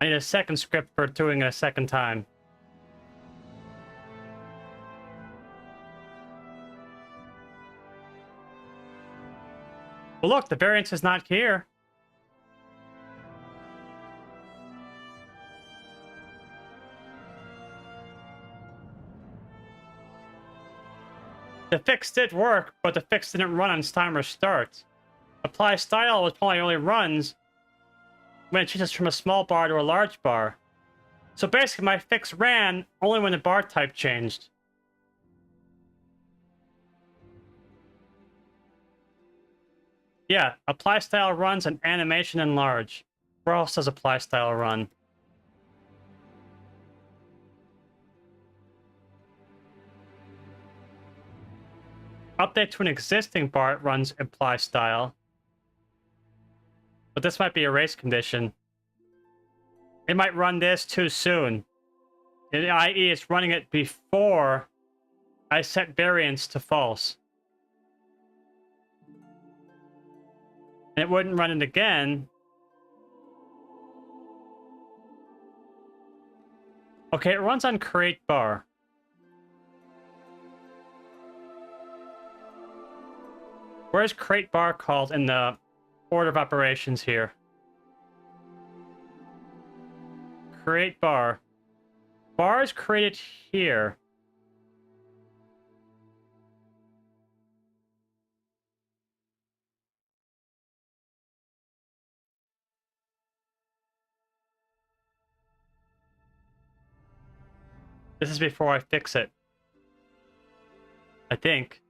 I need a second script for doing it a second time. Well, look, the variance is not here. The fix did work, but the fix didn't run on timer start. Apply style probably only runs when it changes from a small bar to a large bar. So basically, my fix ran only when the bar type changed. Yeah, apply style runs an animation in large. Where else does apply style run? Update to an existing bar, it runs apply style. But this might be a race condition. It might run this too soon. I.e., it's running it before I set variance to false. And it wouldn't run it again. Okay, it runs on create bar. Where's create bar called in the order of operations here? Create bar. Bar is created here. This is before I fix it. I think.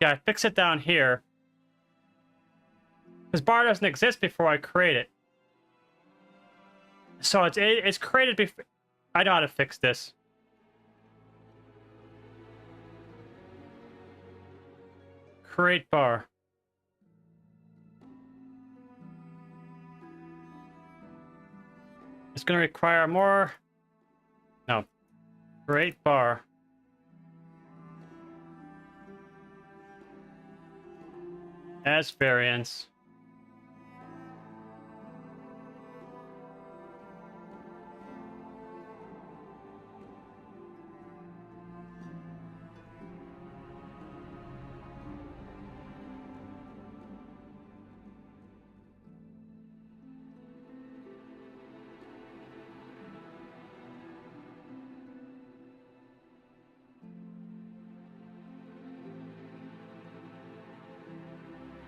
Yeah, I fix it down here. Because bar doesn't exist before I create it. So it's created before... I know how to fix this. Create bar. It's going to require more... No. Create bar. As variance.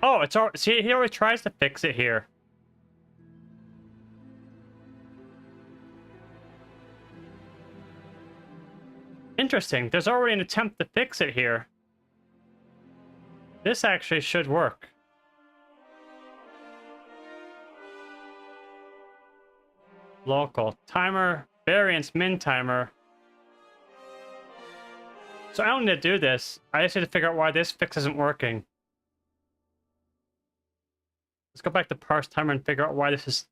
Oh, it's all. See, he always tries to fix it here. Interesting. There's already an attempt to fix it here. This actually should work. Local. Timer. Variance min timer. So I don't need to do this. I just need to figure out why this fix isn't working. Let's go back to parse timer and figure out why this is...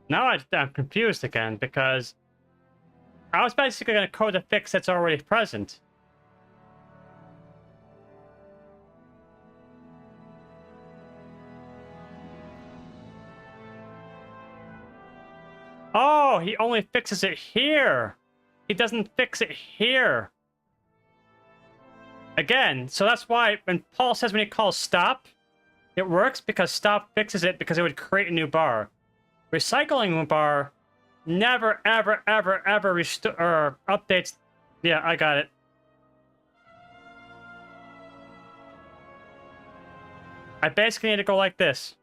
Now I'm confused again because I was basically going to code a fix that's already present. Oh, he only fixes it here. He doesn't fix it here. Again, so that's why when Paul says when he calls stop, it works because stop fixes it because it would create a new bar. Recycling bar never, ever, ever, ever or updates. Yeah, I got it. I basically need to go like this.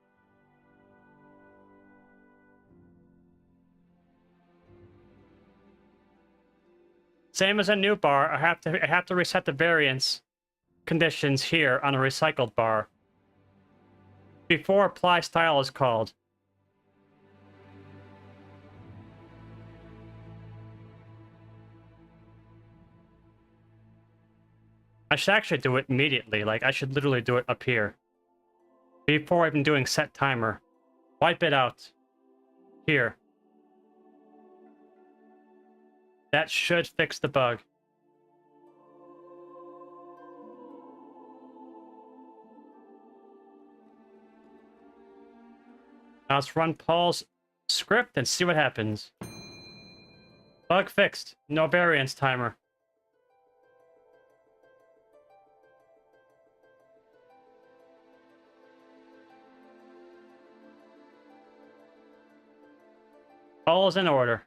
Same as a new bar, I have to reset the variance conditions here on a recycled bar before apply style is called. I should actually do it immediately. Like, I should literally do it up here. Before even doing set timer. Wipe it out. Here. That should fix the bug. Now let's run Paul's script and see what happens. Bug fixed. No variance timer. All is in order.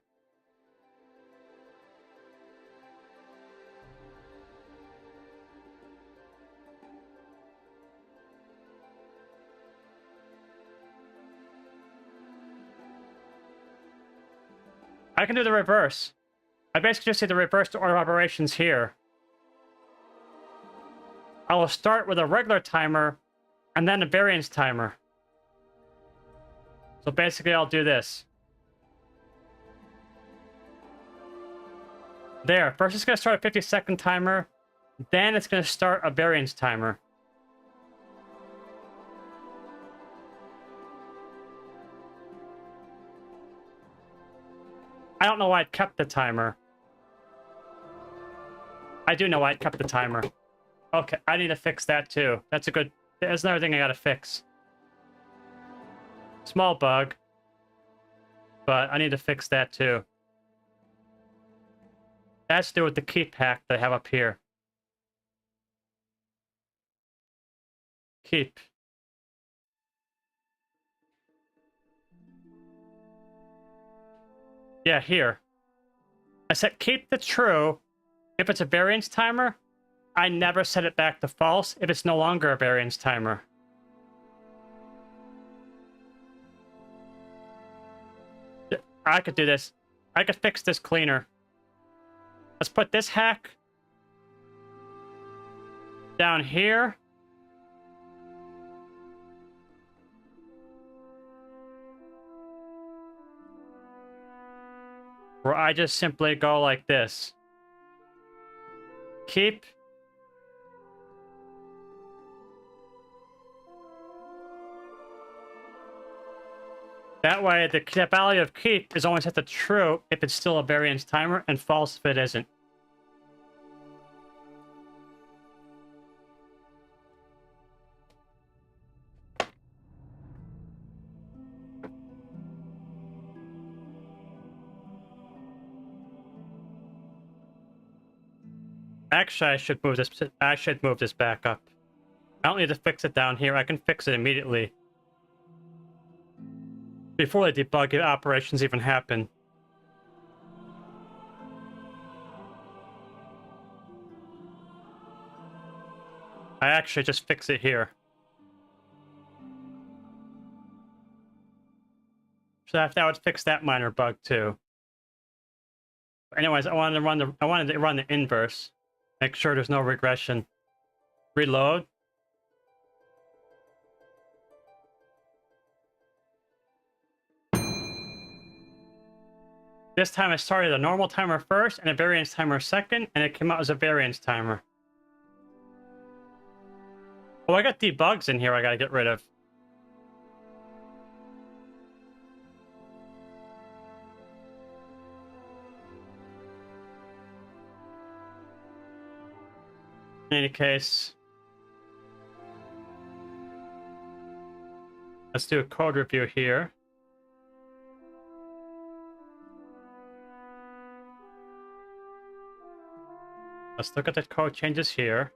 I can do the reverse. I basically just see the reverse order of operations here. I will start with a regular timer and then a variance timer. So basically I'll do this. There, first it's going to start a 50-second timer, then it's going to start a variance timer. I don't know why it kept the timer. I do know why it kept the timer. Okay, I need to fix that too. That's another thing I gotta fix. Small bug, but I need to fix that too. That's to do with the keep hack that I have up here. Keep. Yeah, here. I set keep to true. If it's a variance timer, I never set it back to false if it's no longer a variance timer. I could do this. I could fix this cleaner. Let's put this hack down here. Where I just simply go like this. Keep. That way, the value of keep is only set to true if it's still a variance timer, and false if it isn't. Actually, I should move this. I should move this back up. I don't need to fix it down here. I can fix it immediately before the debug operations even happen. I actually just fix it here. So that would fix that minor bug too. But anyways, I wanted to run the inverse. Make sure there's no regression. Reload. This time I started a normal timer first and a variance timer second, and it came out as a variance timer. Oh, I got debugs in here I gotta get rid of. In any case, let's do a code review here. Let's look at the code changes here.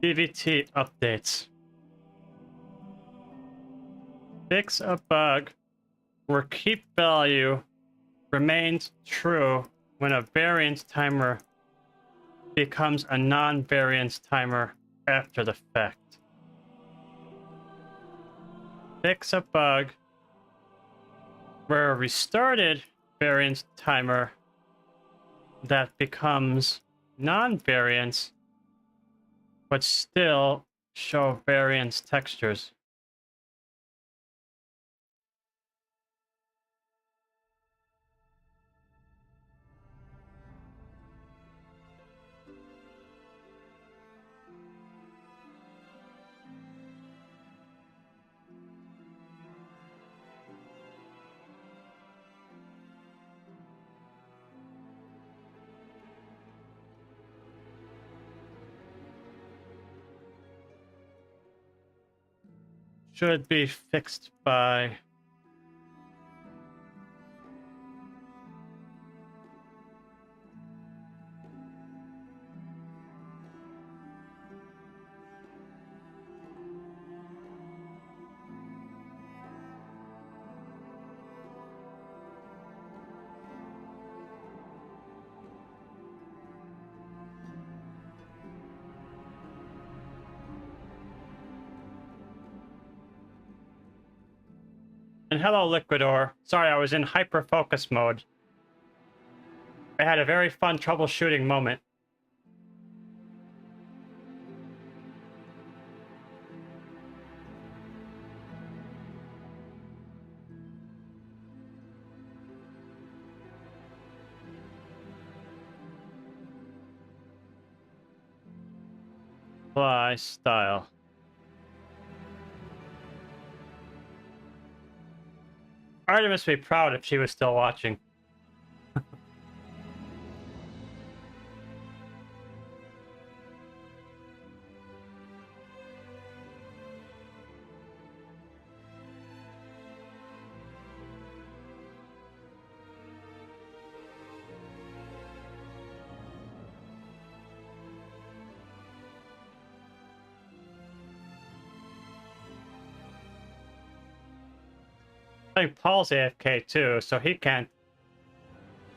DVT updates. Fix a bug where keep value remains true when a variance timer becomes a non-variance timer after the fact. Fix a bug where a restarted variance timer that becomes non-variance but still show variance textures. Should be fixed by And hello, Liquidor. Sorry, I was in hyper-focus mode. I had a very fun troubleshooting moment. Apply style. Artemis would be proud if she was still watching. I think Paul's AFK too, so he can't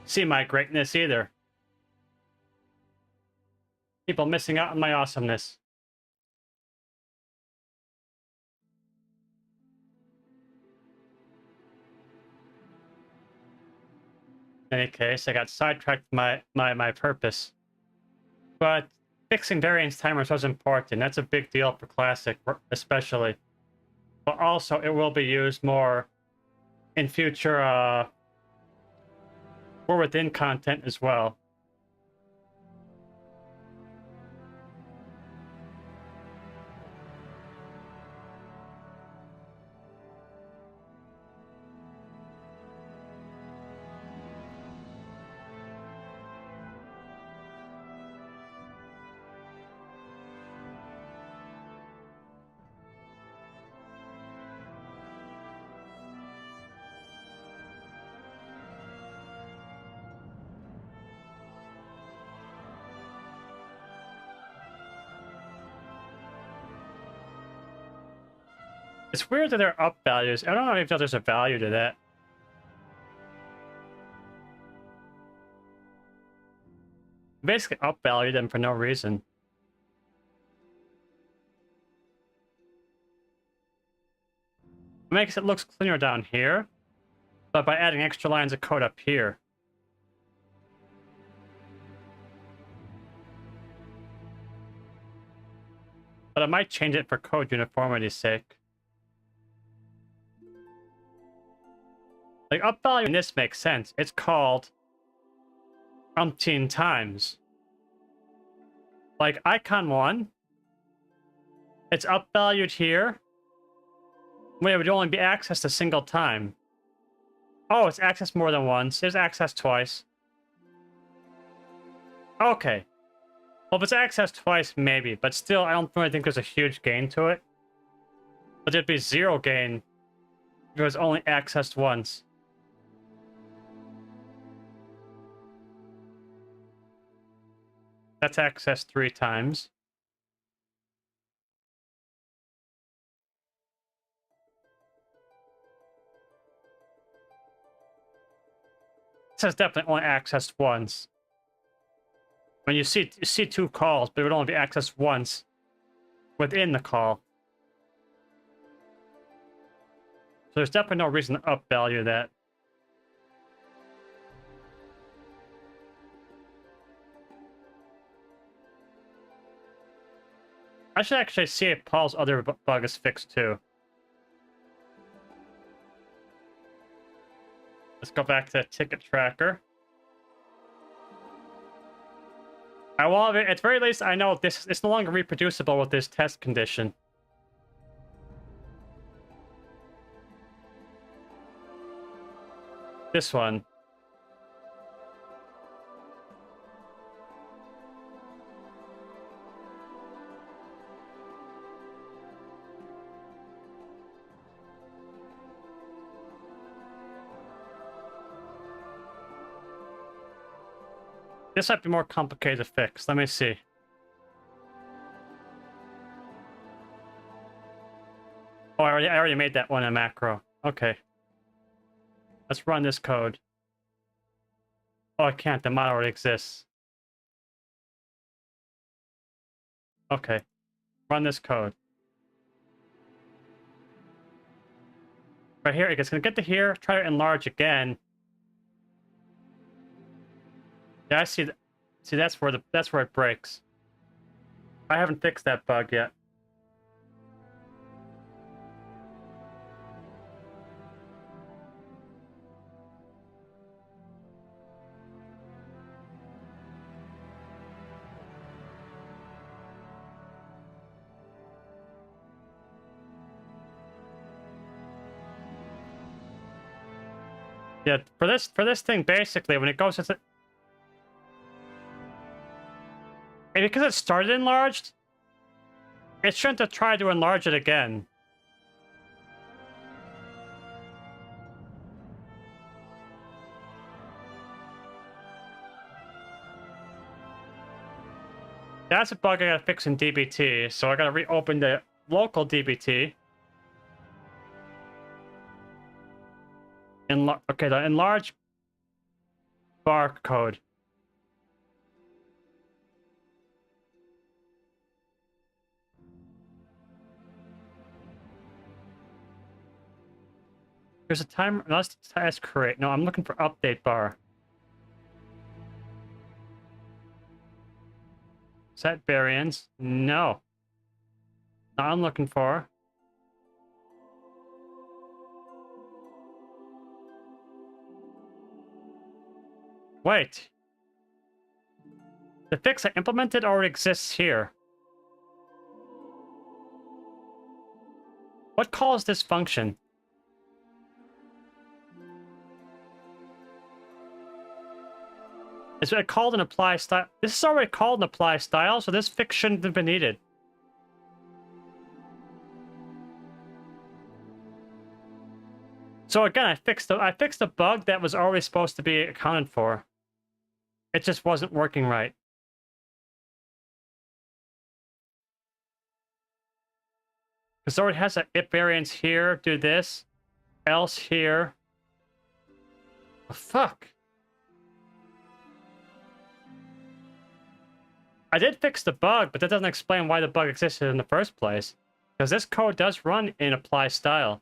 see my greatness either. People missing out on my awesomeness. In any case, I got sidetracked my purpose. But fixing variance timers was important. That's a big deal for Classic, especially. But also, it will be used more in future or within content as well. It's weird that they're up values. I don't know if there's a value to that. Basically up value them for no reason. It makes it looks cleaner down here, but by adding extra lines of code up here. But I might change it for code uniformity's sake. Like, up value in this makes sense. It's called umpteen times. Like, icon 1, it's up valued here, when it would only be accessed a single time. Oh, it's accessed more than once. It's accessed twice. Okay. Well, if it's accessed twice, maybe. But still, I don't really think there's a huge gain to it. But there'd be 0 gain if it was only accessed once. That's accessed 3 times. This is definitely only accessed once. When you see 2 calls, but it would only be accessed once within the call. So there's definitely no reason to up value that. I should actually see if Paul's other bug is fixed too. Let's go back to the ticket tracker. Well, at very least, I know this it's no longer reproducible with this test condition. This one. This might be more complicated to fix. Let me see. Oh, I already made that one a macro. Okay. Let's run this code. Oh, I can't. The mod already exists. Okay. Run this code. Right here, it's going to get to here, try to enlarge again. Yeah, I see. See, that's where it breaks. I haven't fixed that bug yet. Yeah, for this thing, basically, when it goes to and because it started enlarged, it shouldn't have tried to enlarge it again. That's a bug I gotta fix in DBT, so I gotta reopen the local DBT. Okay, the enlarge barcode. There's a timer. Let's task create. No, I'm looking for update bar. Set variance. No. No, I'm looking for. Wait. The fix I implemented already exists here. What calls this function? Is it called an apply style? This is already called an apply style, so this fix shouldn't have been needed. So again, I fixed the bug that was already supposed to be accounted for. It just wasn't working right. Because it already has a if variance here, do this, else here. Oh, fuck. I did fix the bug, but that doesn't explain why the bug existed in the first place. Because this code does run in apply style.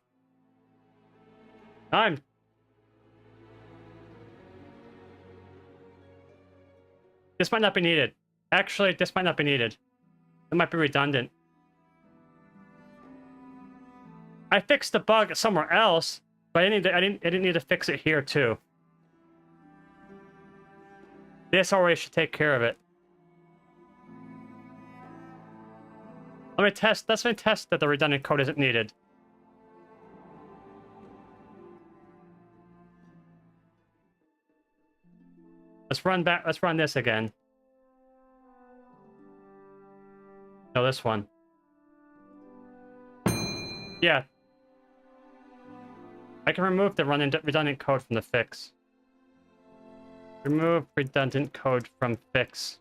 This might not be needed. Actually, this might not be needed. It might be redundant. I fixed the bug somewhere else, but I didn't need to fix it here too. This already should take care of it. Let me test that the redundant code isn't needed. Let's run this again. No, this one. Yeah. I can remove the redundant code from the fix. Remove redundant code from fix.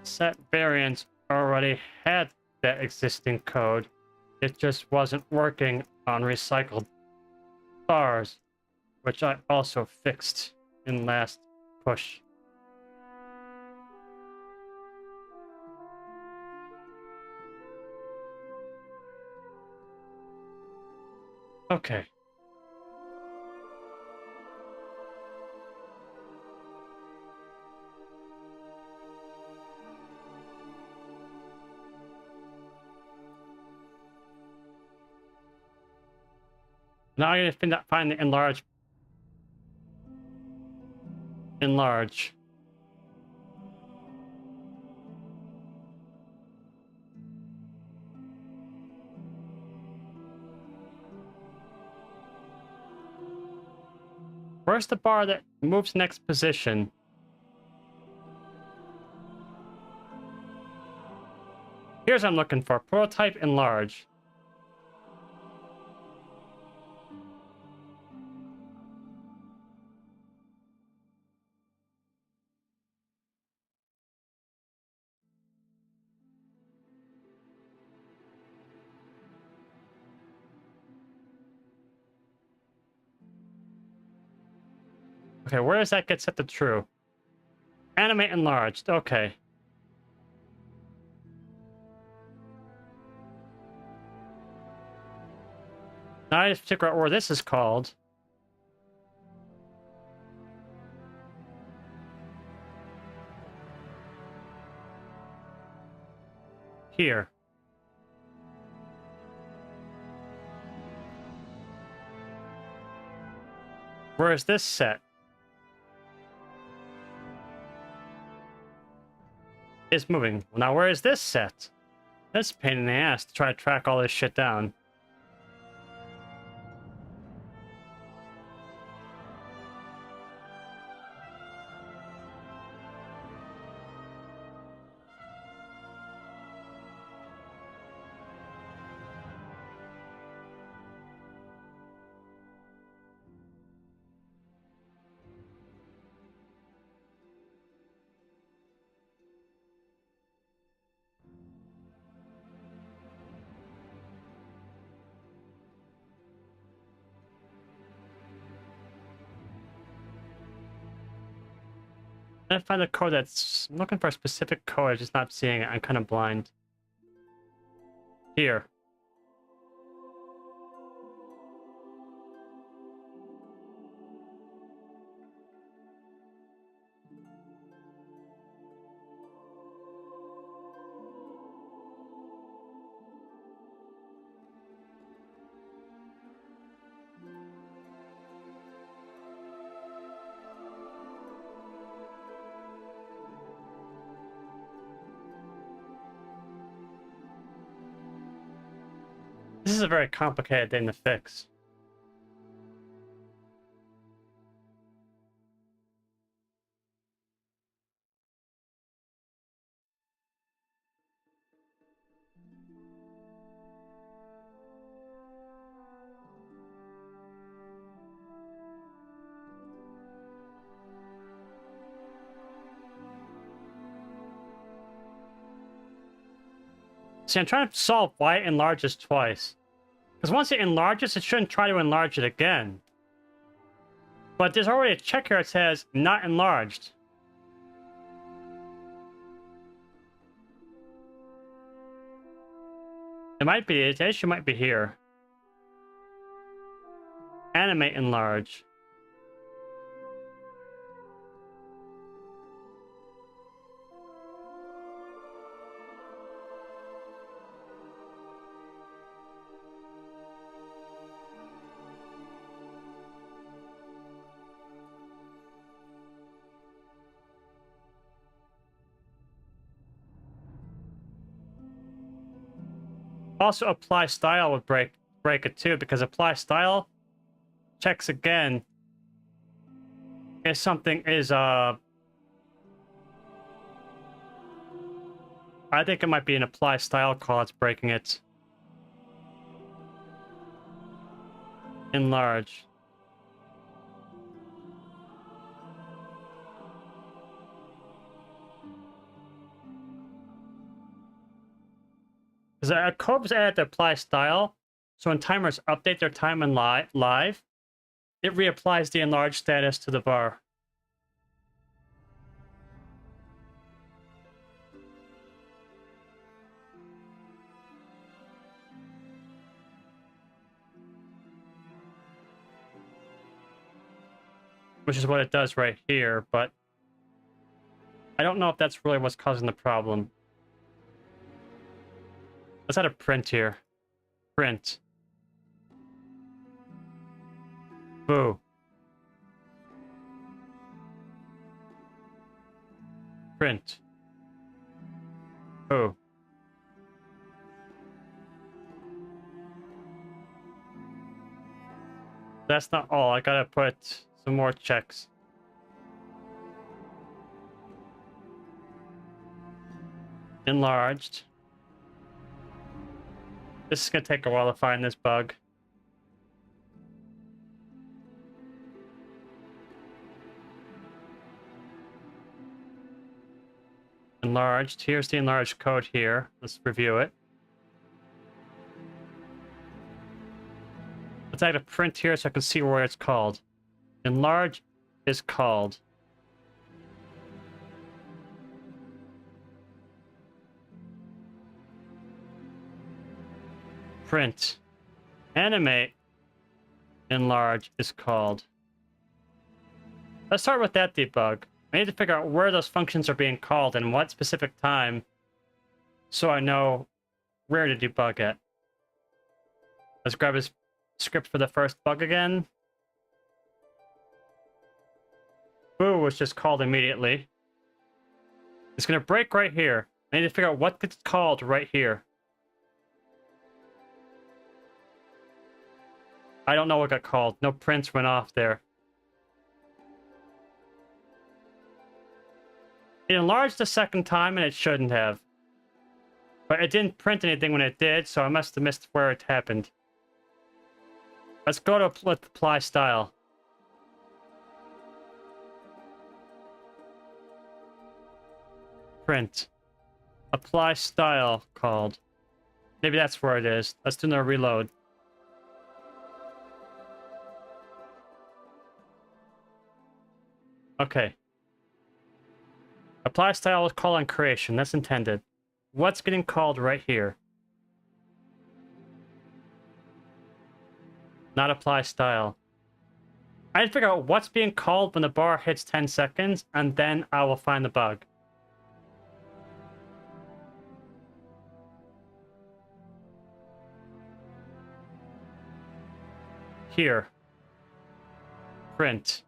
Set variance already had that existing code. It just wasn't working on recycled bars, which I also fixed in last push. Okay. Now I need to find the enlarge. Enlarge. Where's the bar that moves next position? Here's what I'm looking for. Prototype enlarge. Okay, where does that get set to true? Animate enlarged. Okay. Now I have to figure out where this is called. Here. Where is this set? It's moving. Now where is this set? That's a pain in the ass to try to track all this shit down. I find a code that's... I'm looking for a specific code, I'm just not seeing it. I'm kind of blind. Here. This is a very complicated thing to fix. See, I'm trying to solve why it enlarges twice. Because once it enlarges, it shouldn't try to enlarge it again. But there's already a check here that says not enlarged. It might be, the issue might be here. Animate enlarge. Also, apply style would break it too, because apply style checks again if something is I think it might be an apply style call that's breaking it. Enlarge. Because a code was added to apply style, so when timers update their time in live, it reapplies the enlarged status to the bar. Which is what it does right here, but I don't know if that's really what's causing the problem. Let's add a print here. Print. Boo. Print. Boo. That's not all. I gotta put some more checks. Enlarged. This is gonna take a while to find this bug. Enlarged. Here's the enlarged code here. Let's review it. Let's add a print here so I can see where it's called. Enlarge is called. Print. Animate. Enlarge is called. Let's start with that debug. I need to figure out where those functions are being called and what specific time, so I know where to debug it. Let's grab his script for the first bug again. Boo was just called immediately. It's gonna break right here. I need to figure out what gets called right here. I don't know what got called. No prints went off there. It enlarged the second time and it shouldn't have. But it didn't print anything when it did, so I must have missed where it happened. Let's go to apply style. Print. Apply style called. Maybe that's where it is. Let's do another reload. Okay. Apply style is call on creation. That's intended. What's getting called right here? Not apply style. I need to figure out what's being called when the bar hits 10 seconds, and then I will find the bug. Here. Print.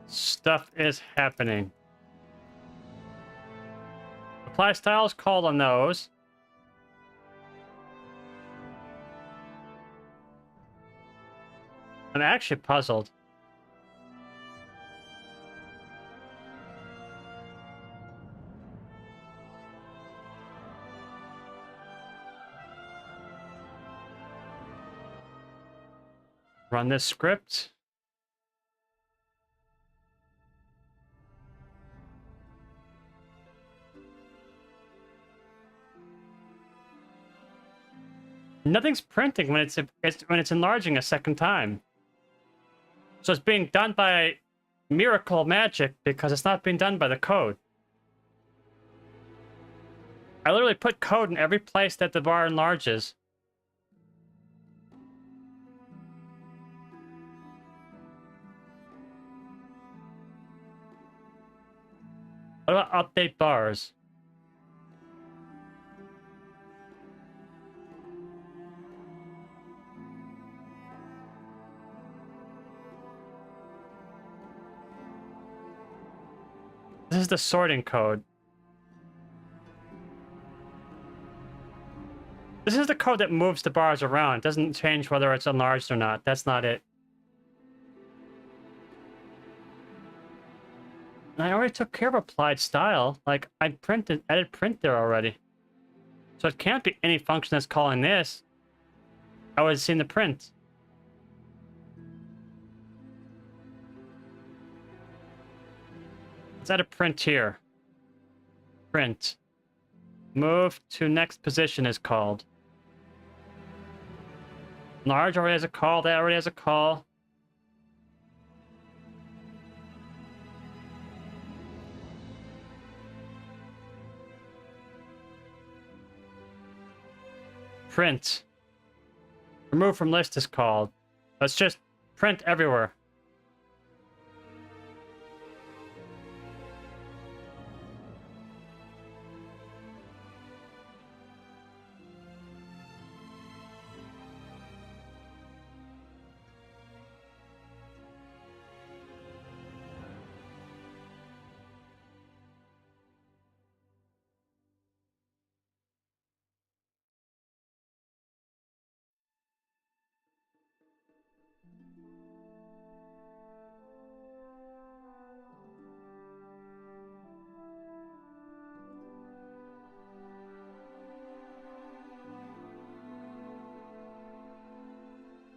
Stuff is happening. Apply style is called on those. I'm actually puzzled. Run this script. Nothing's printing when it's enlarging a second time. So it's being done by miracle magic because it's not being done by the code. I literally put code in every place that the bar enlarges. What about update bars? This is the sorting code. This is the code that moves the bars around. It doesn't change whether it's enlarged or not. That's not it. And I already took care of applied style. Like, I added print there already. So it can't be any function that's calling this. I would have seen the print. Let's add a print here. Print. Move to next position is called. Large already has a call. That already has a call. Print. Remove from list is called. Let's just print everywhere.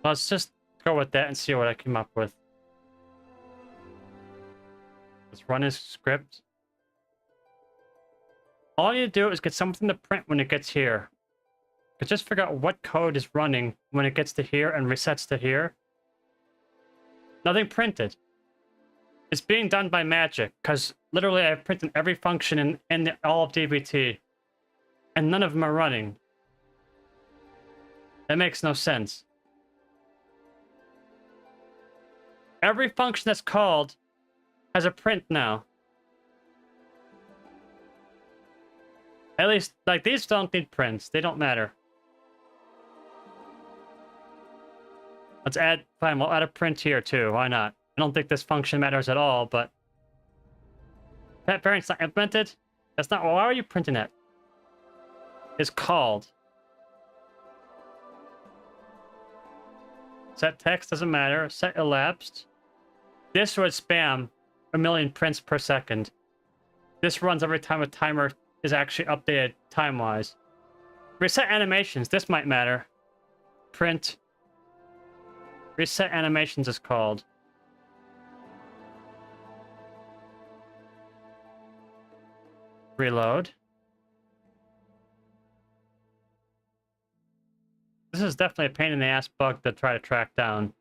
Let's just go with that and see what I came up with. Let's run his script. All you need to do is get something to print when it gets here. But just figure out what code is running when it gets to here and resets to here. Nothing printed. It's being done by magic, because literally I've printed every function in all of DBT. And none of them are running. That makes no sense. Every function that's called has a print now. At least, like, these don't need prints. They don't matter. Let's add, fine, we'll add a print here too. Why not? I don't think this function matters at all, but... That variant's not implemented? That's not, why are you printing it? It's called. Set text doesn't matter. Set elapsed. This would spam 1,000,000 prints per second. This runs every time a timer is actually updated time-wise. Reset animations. This might matter. Print. Reset animations is called. Reload. This is definitely a pain in the ass bug to try to track down.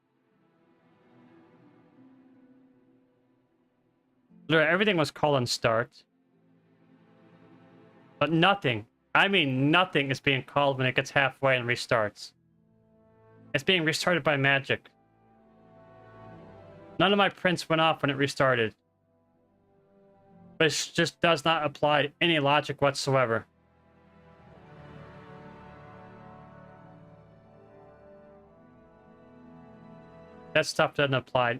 Literally, everything was colon start. But nothing, I mean nothing, is being called when it gets halfway and restarts. It's being restarted by magic. None of my prints went off when it restarted. But it just does not apply any logic whatsoever. That stuff doesn't apply.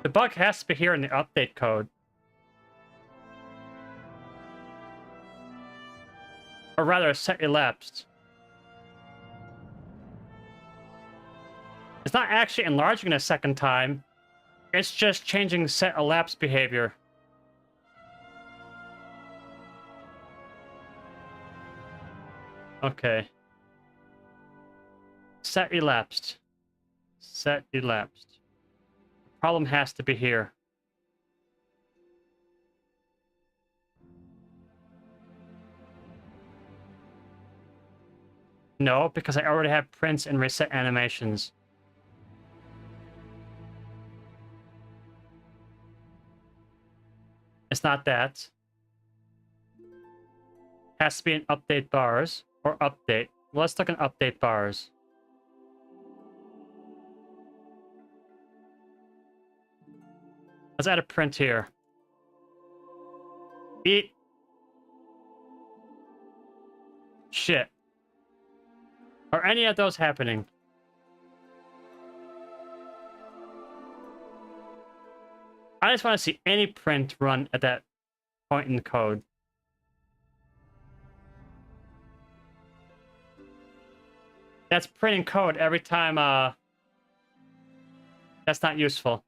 The bug has to be here in the update code. Or rather, set elapsed. It's not actually enlarging a second time. It's just changing set elapsed behavior. Okay. Set elapsed. Set elapsed. The problem has to be here. No, because I already have prints and reset animations. It's not that. Has to be in update bars or update. Well, let's look in update bars. Let's add a print here. Eat. Shit. Are any of those happening? I just want to see any print run at that point in the code. That's printing code every time, that's not useful.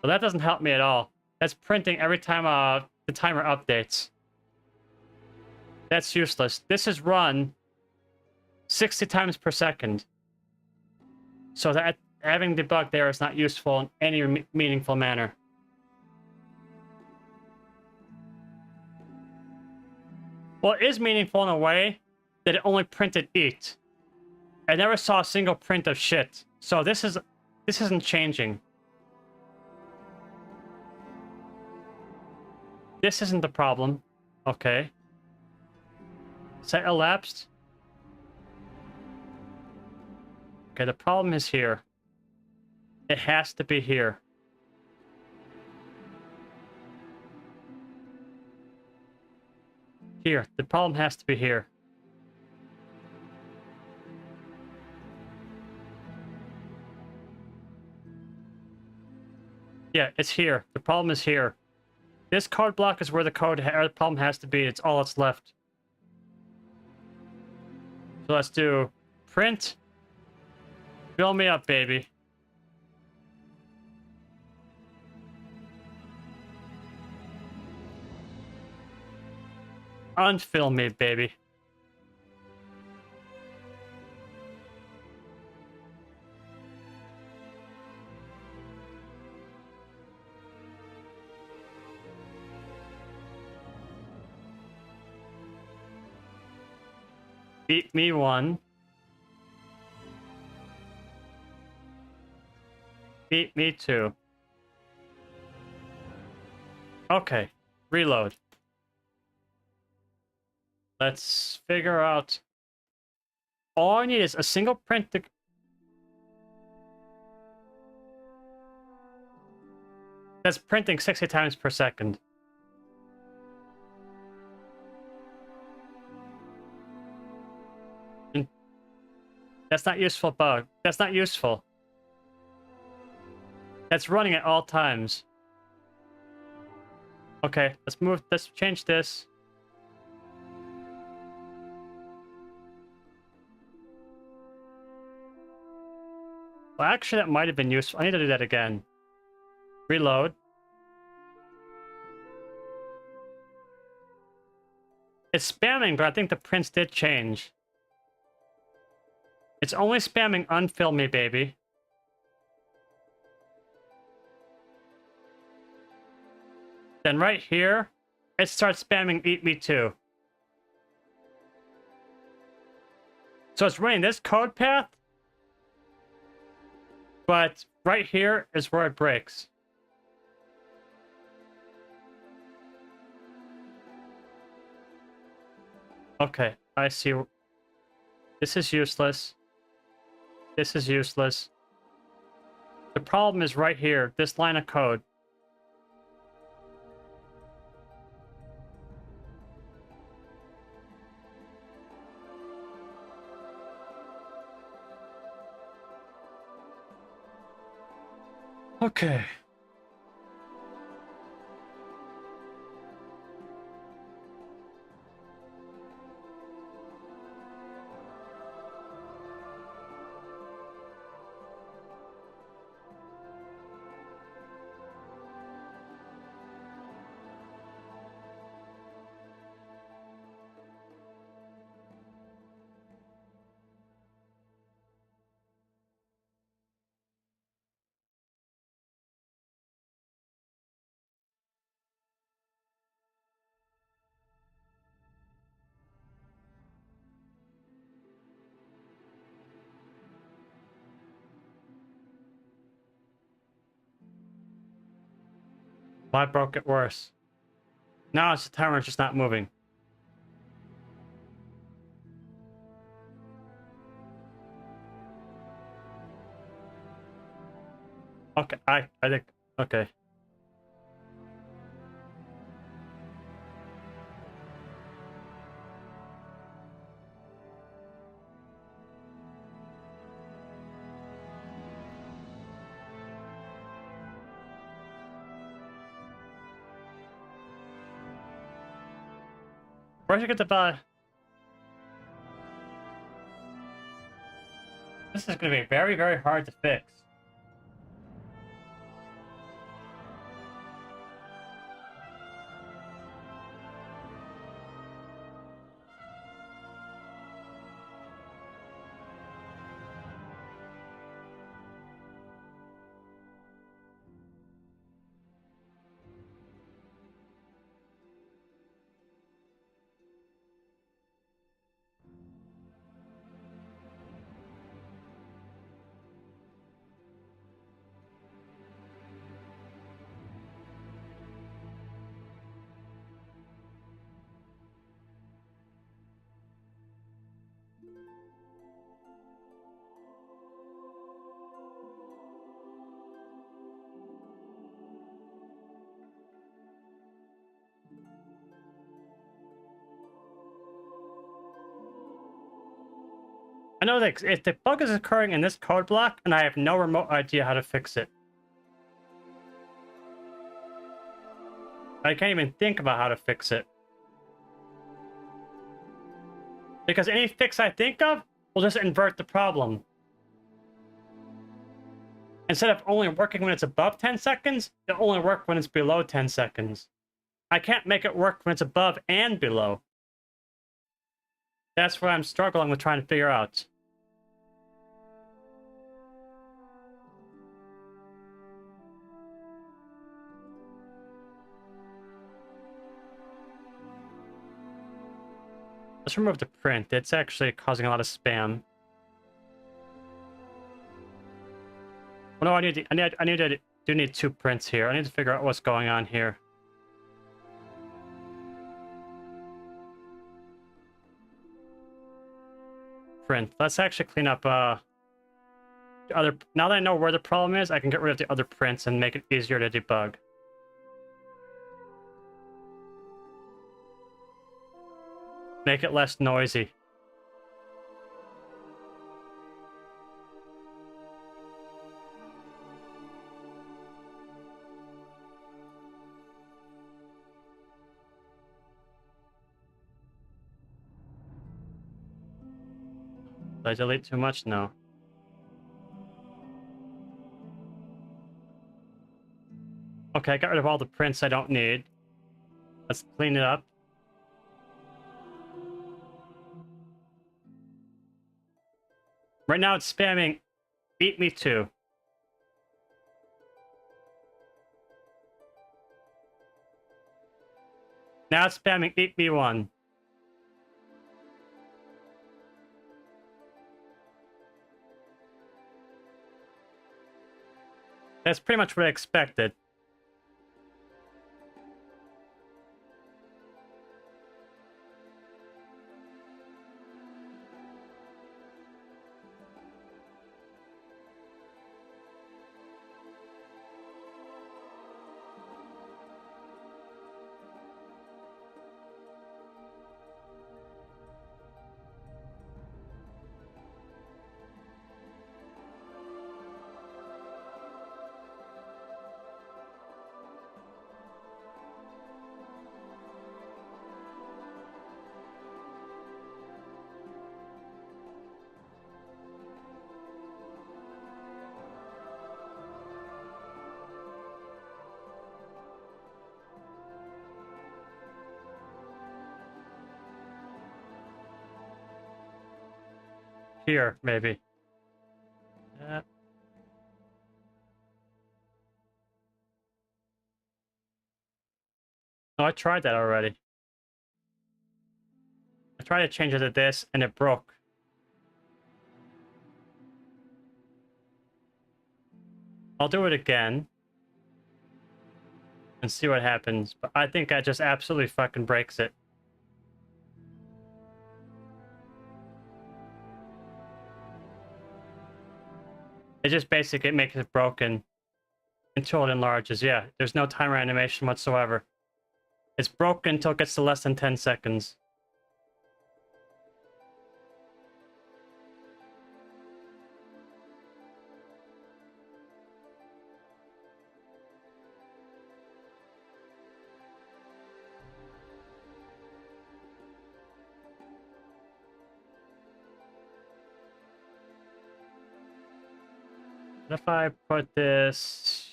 Well, that doesn't help me at all. That's printing every time, the timer updates. That's useless. This is run 60 times per second. So that having debug there is not useful in any meaningful manner. Well, it is meaningful in a way that it only printed eat. I never saw a single print of shit. So this isn't changing. This isn't the problem. Okay. Set elapsed. Okay, the problem is here. It has to be here. Here. The problem has to be here. Yeah, it's here. The problem is here. This code block is where the problem has to be. It's all that's left. So let's do print. Fill me up, baby. Unfill me, baby. Beat me one. Beat me two. Okay. Reload. Let's figure out. All I need is a single print to... That's printing 60 times per second. That's not useful bug. That's not useful. That's running at all times. Okay, let's change this. Well, actually, that might have been useful. I need to do that again. Reload. It's spamming, but I think the prints did change. It's only spamming unfill me, baby. Then right here, it starts spamming eat me too. So it's running this code path, but right here is where it breaks. Okay, I see. This is useless. This is useless. The problem is right here, this line of code. Okay. Why broke it worse? Now it's the timer's just not moving. Okay, I think okay. Where'd you get the buy? This is gonna be very, very hard to fix. I know that if the bug is occurring in this code block, and I have no remote idea how to fix it. I can't even think about how to fix it. Because any fix I think of will just invert the problem. Instead of only working when it's above 10 seconds, it'll only work when it's below 10 seconds. I can't make it work when it's above and below. That's what I'm struggling with trying to figure out. Let's remove the print. It's actually causing a lot of spam. Well, no, I do need 2 prints here. I need to figure out what's going on here. Print. Let's actually clean up the other. Now that I know where the problem is, I can get rid of the other prints and make it easier to debug. Make it less noisy. Did I delete too much? No. Okay, I got rid of all the prints I don't need. Let's clean it up. Right now it's spamming Eat Me Too. Now it's spamming Eat Me One. That's pretty much what I expected. Here, maybe. No, I tried that already. I tried to change it to this, and it broke. I'll do it again. and see what happens. But I think that just absolutely fucking breaks it. It just basically makes it broken until it enlarges. Yeah, there's no timer animation whatsoever. It's broken until it gets to less than 10 seconds. What if I put this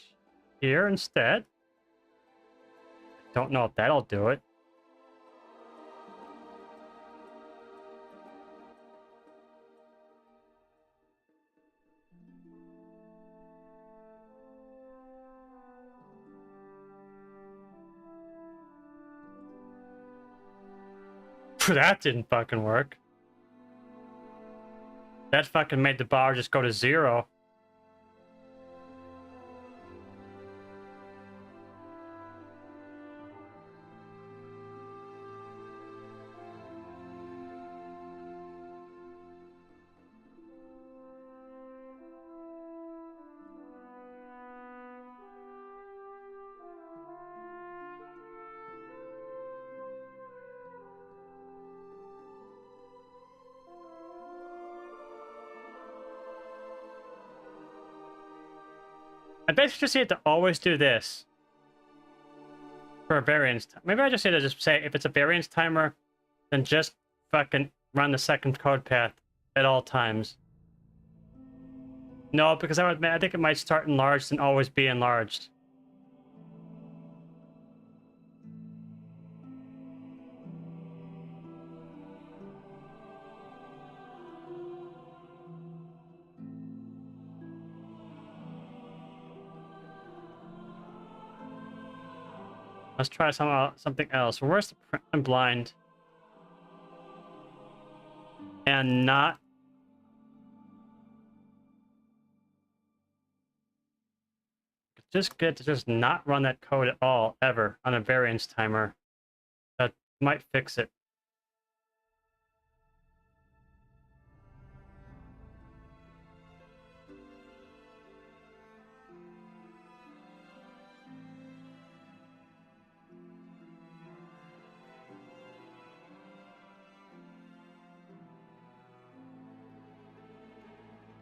here instead? Don't know if that'll do it. That didn't fucking work. That fucking made the bar just go to 0. I basically just need to always do this for a variance. Maybe I just need to just say if it's a variance timer, then just fucking run the second code path at all times. No, because I think it might start enlarged and always be enlarged. Let's try something else. Where's the I'm blind? And not... Just good to just not run that code at all, ever, on a variance timer. That might fix it.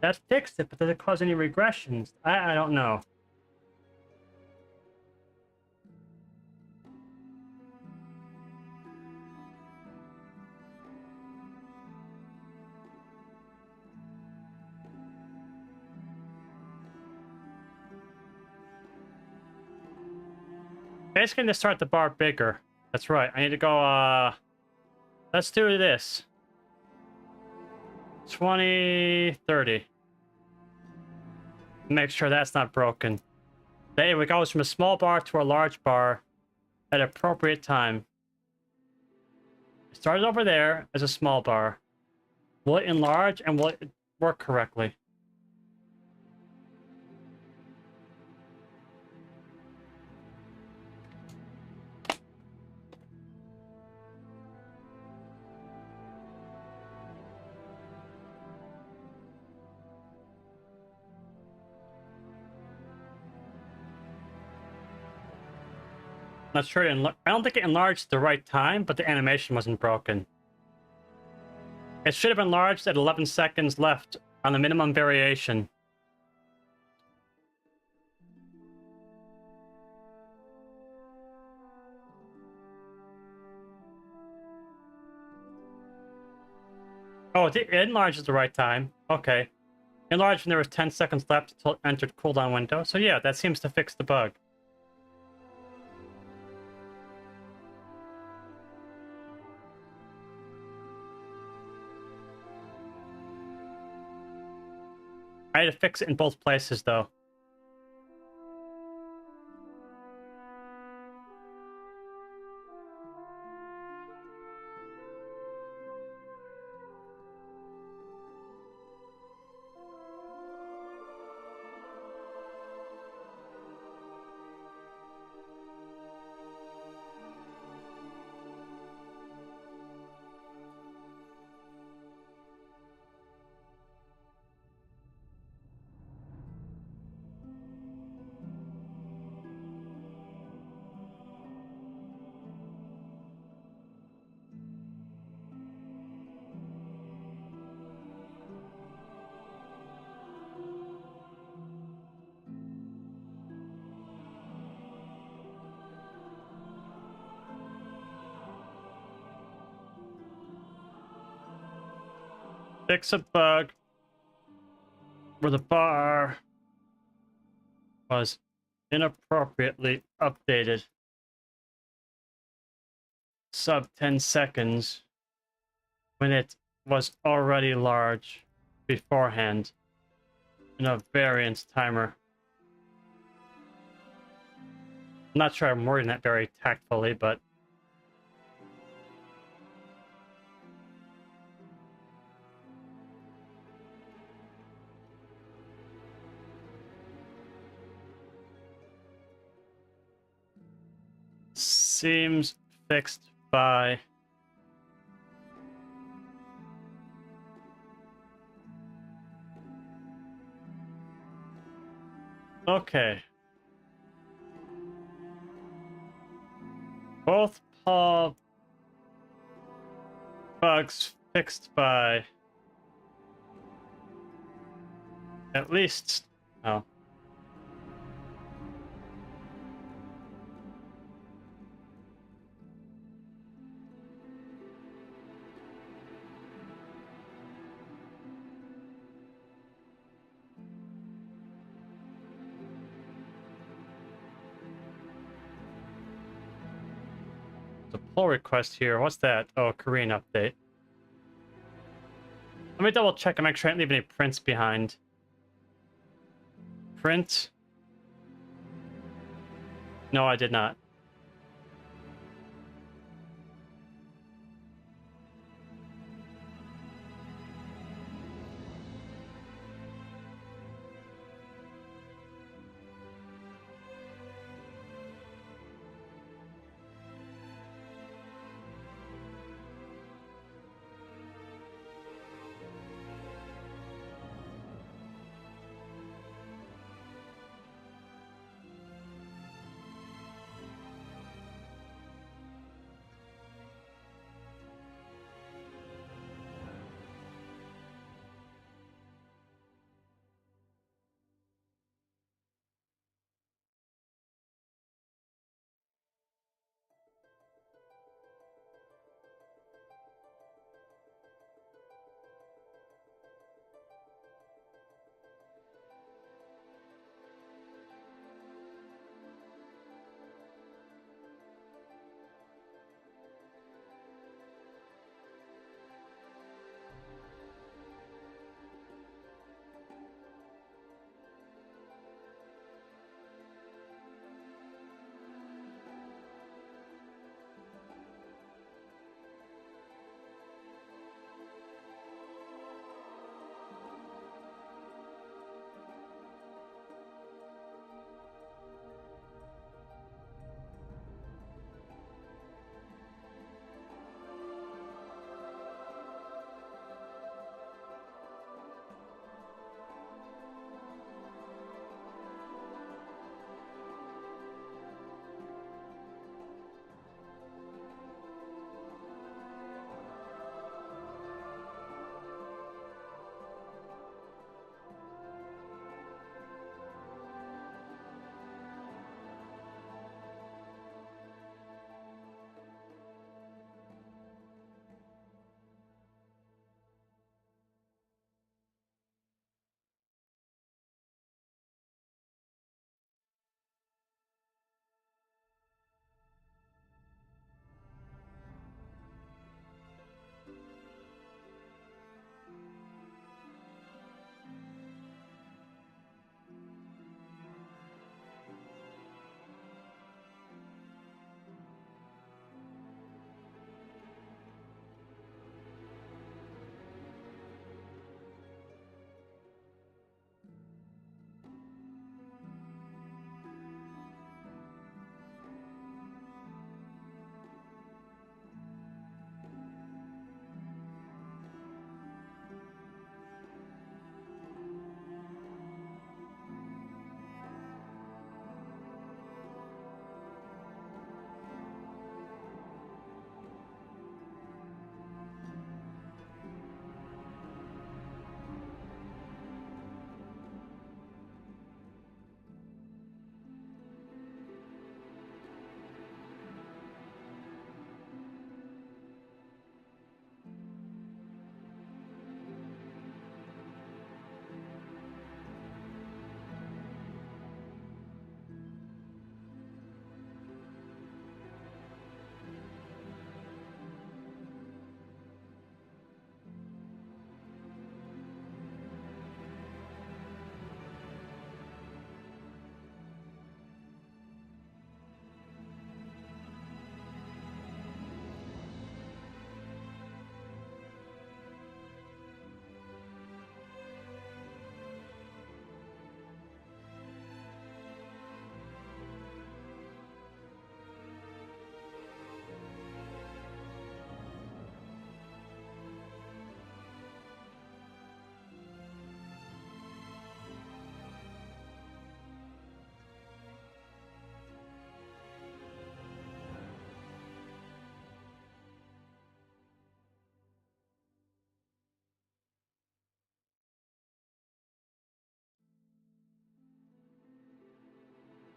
That fixed it, but does it cause any regressions? I don't know. Basically, to start the bar bigger. That's right. I need to go, let's do this. 20, 30. Make sure that's not broken. There it goes from a small bar to a large bar at an appropriate time. It started over there as a small bar. Will it enlarge and will it work correctly? Not sure. I don't think it enlarged at the right time, but the animation wasn't broken. It should have enlarged at 11 seconds left on the minimum variation. Oh, it enlarged at the right time. Okay. Enlarged when there was 10 seconds left until it entered cooldown window. So yeah, that seems to fix the bug. I had to fix it in both places, though. Fix a bug where the bar was inappropriately updated. Sub 10 seconds when it was already large beforehand in a variance timer. I'm not sure I'm wording that very tactfully, but seems fixed by okay. Both Paul bugs fixed by at least oh. The pull request here. What's that? Oh, Korean update. Let me double check and make sure I didn't leave any prints behind. Print? No, I did not.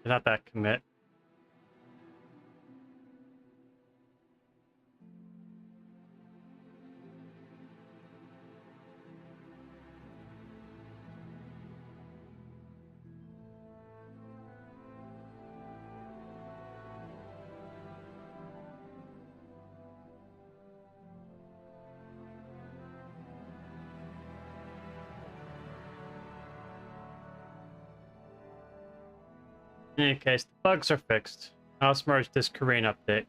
Not that commit. In any case, the bugs are fixed. I'll merge this Korean update.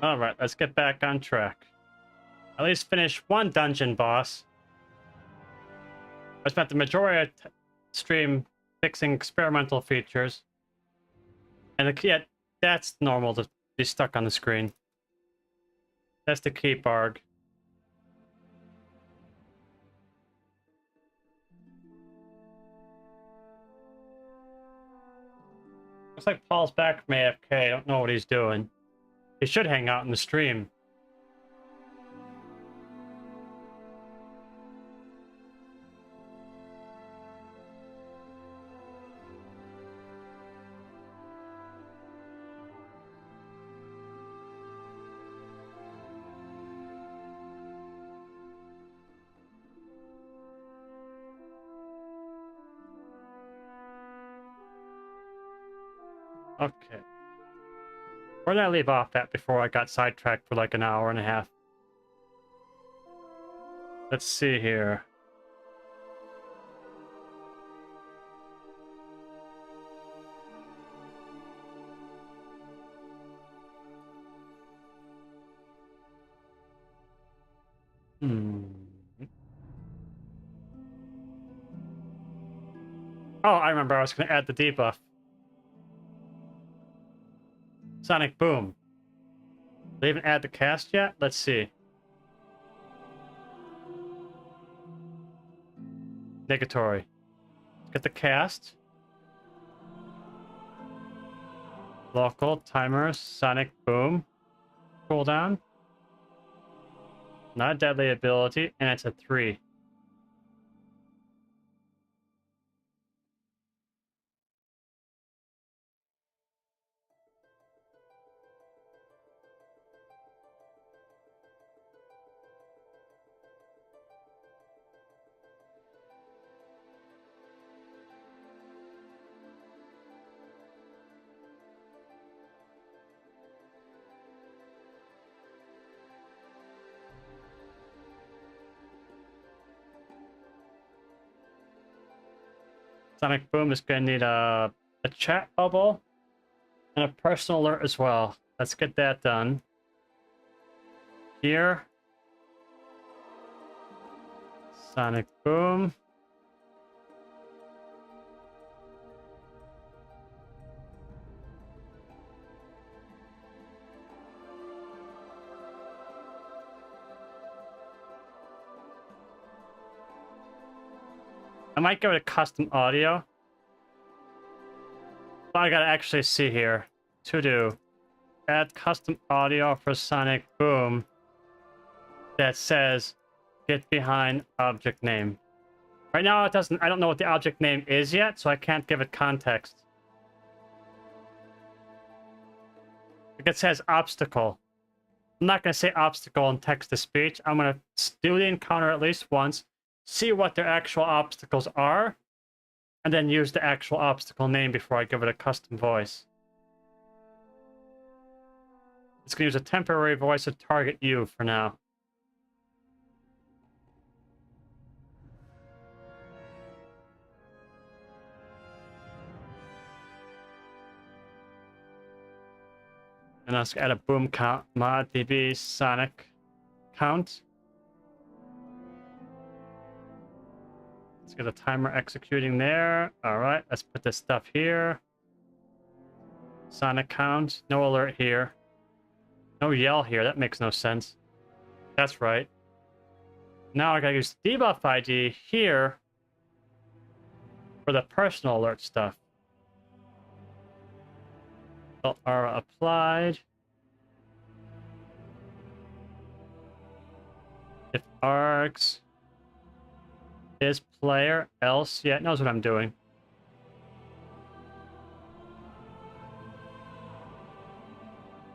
Alright, let's get back on track. At least finish one dungeon boss. I spent the majority of stream fixing experimental features. And yet, that's normal to be stuck on the screen. That's the key barg. Looks like Paul's back from AFK. I don't know what he's doing. He should hang out in the stream. Okay. Where did I leave off at before I got sidetracked for like an hour and a half? Let's see here. Oh, I remember I was going to add the debuff. Sonic Boom. Did they even add the cast yet? Let's see. Negatory. Let's get the cast. Local, timer, Sonic Boom. Cooldown. Not a deadly ability, and it's a 3. Sonic Boom is going to need a chat bubble and a personal alert as well. Let's get that done. Here. Sonic Boom. I might go to custom audio. But I gotta actually see here. To do. Add custom audio for Sonic Boom that says get behind object name. Right now it doesn't, I don't know what the object name is yet, so I can't give it context. Like it says obstacle. I'm not gonna say obstacle in text to speech. I'm gonna do the encounter at least once, see what their actual obstacles are, and then use the actual obstacle name before I give it a custom voice. It's going to use a temporary voice to target you for now. And let's add a boom count mod DB Sonic count. Let's get a timer executing there. All right, let's put this stuff here. Sonic count, no alert here. No yell here, that makes no sense. That's right. Now I gotta use debuff ID here for the personal alert stuff. So are applied. If args is player, else, yeah, it knows what I'm doing.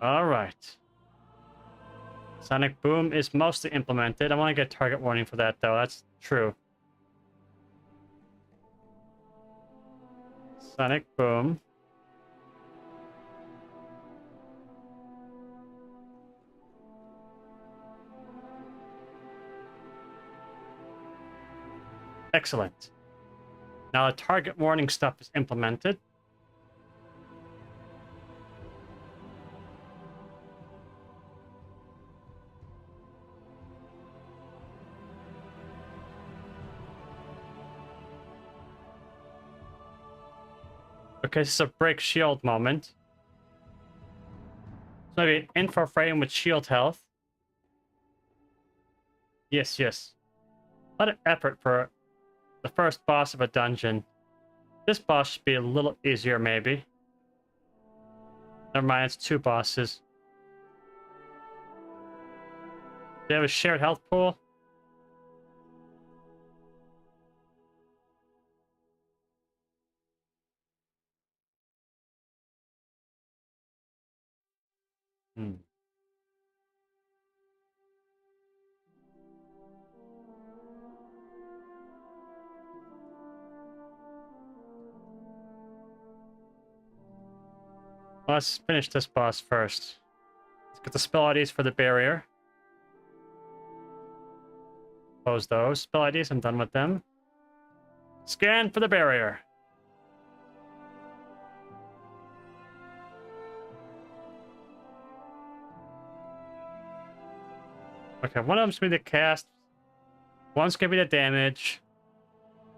All right. Sonic Boom is mostly implemented. I want to get target warning for that, though. That's true. Sonic Boom. Excellent. Now the target warning stuff is implemented. Okay, this is a break shield moment. So maybe info frame with shield health. Yes, yes. A lot of effort for the first boss of a dungeon. This boss should be a little easier, maybe. Never mind, it's 2 bosses. They have a shared health pool. Hmm. Let's finish this boss first. Let's get the spell IDs for the barrier. Close those. Spell IDs, I'm done with them. Scan for the barrier. Okay, one of them's gonna be the cast. One's gonna be the damage.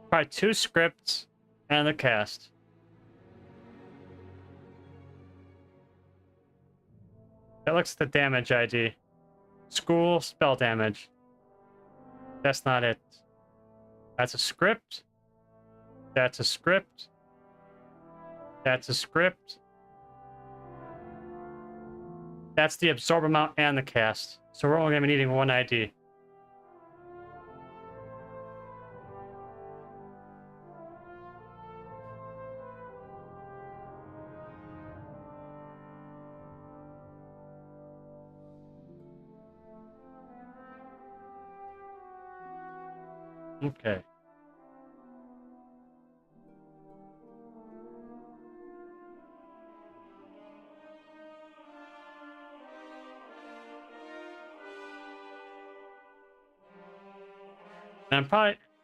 Probably 2 scripts and the cast. That looks at the damage ID. School spell damage. That's not it. That's a script. That's a script. That's a script. That's the absorb amount and the cast. So we're only going to be needing 1 ID. Okay. And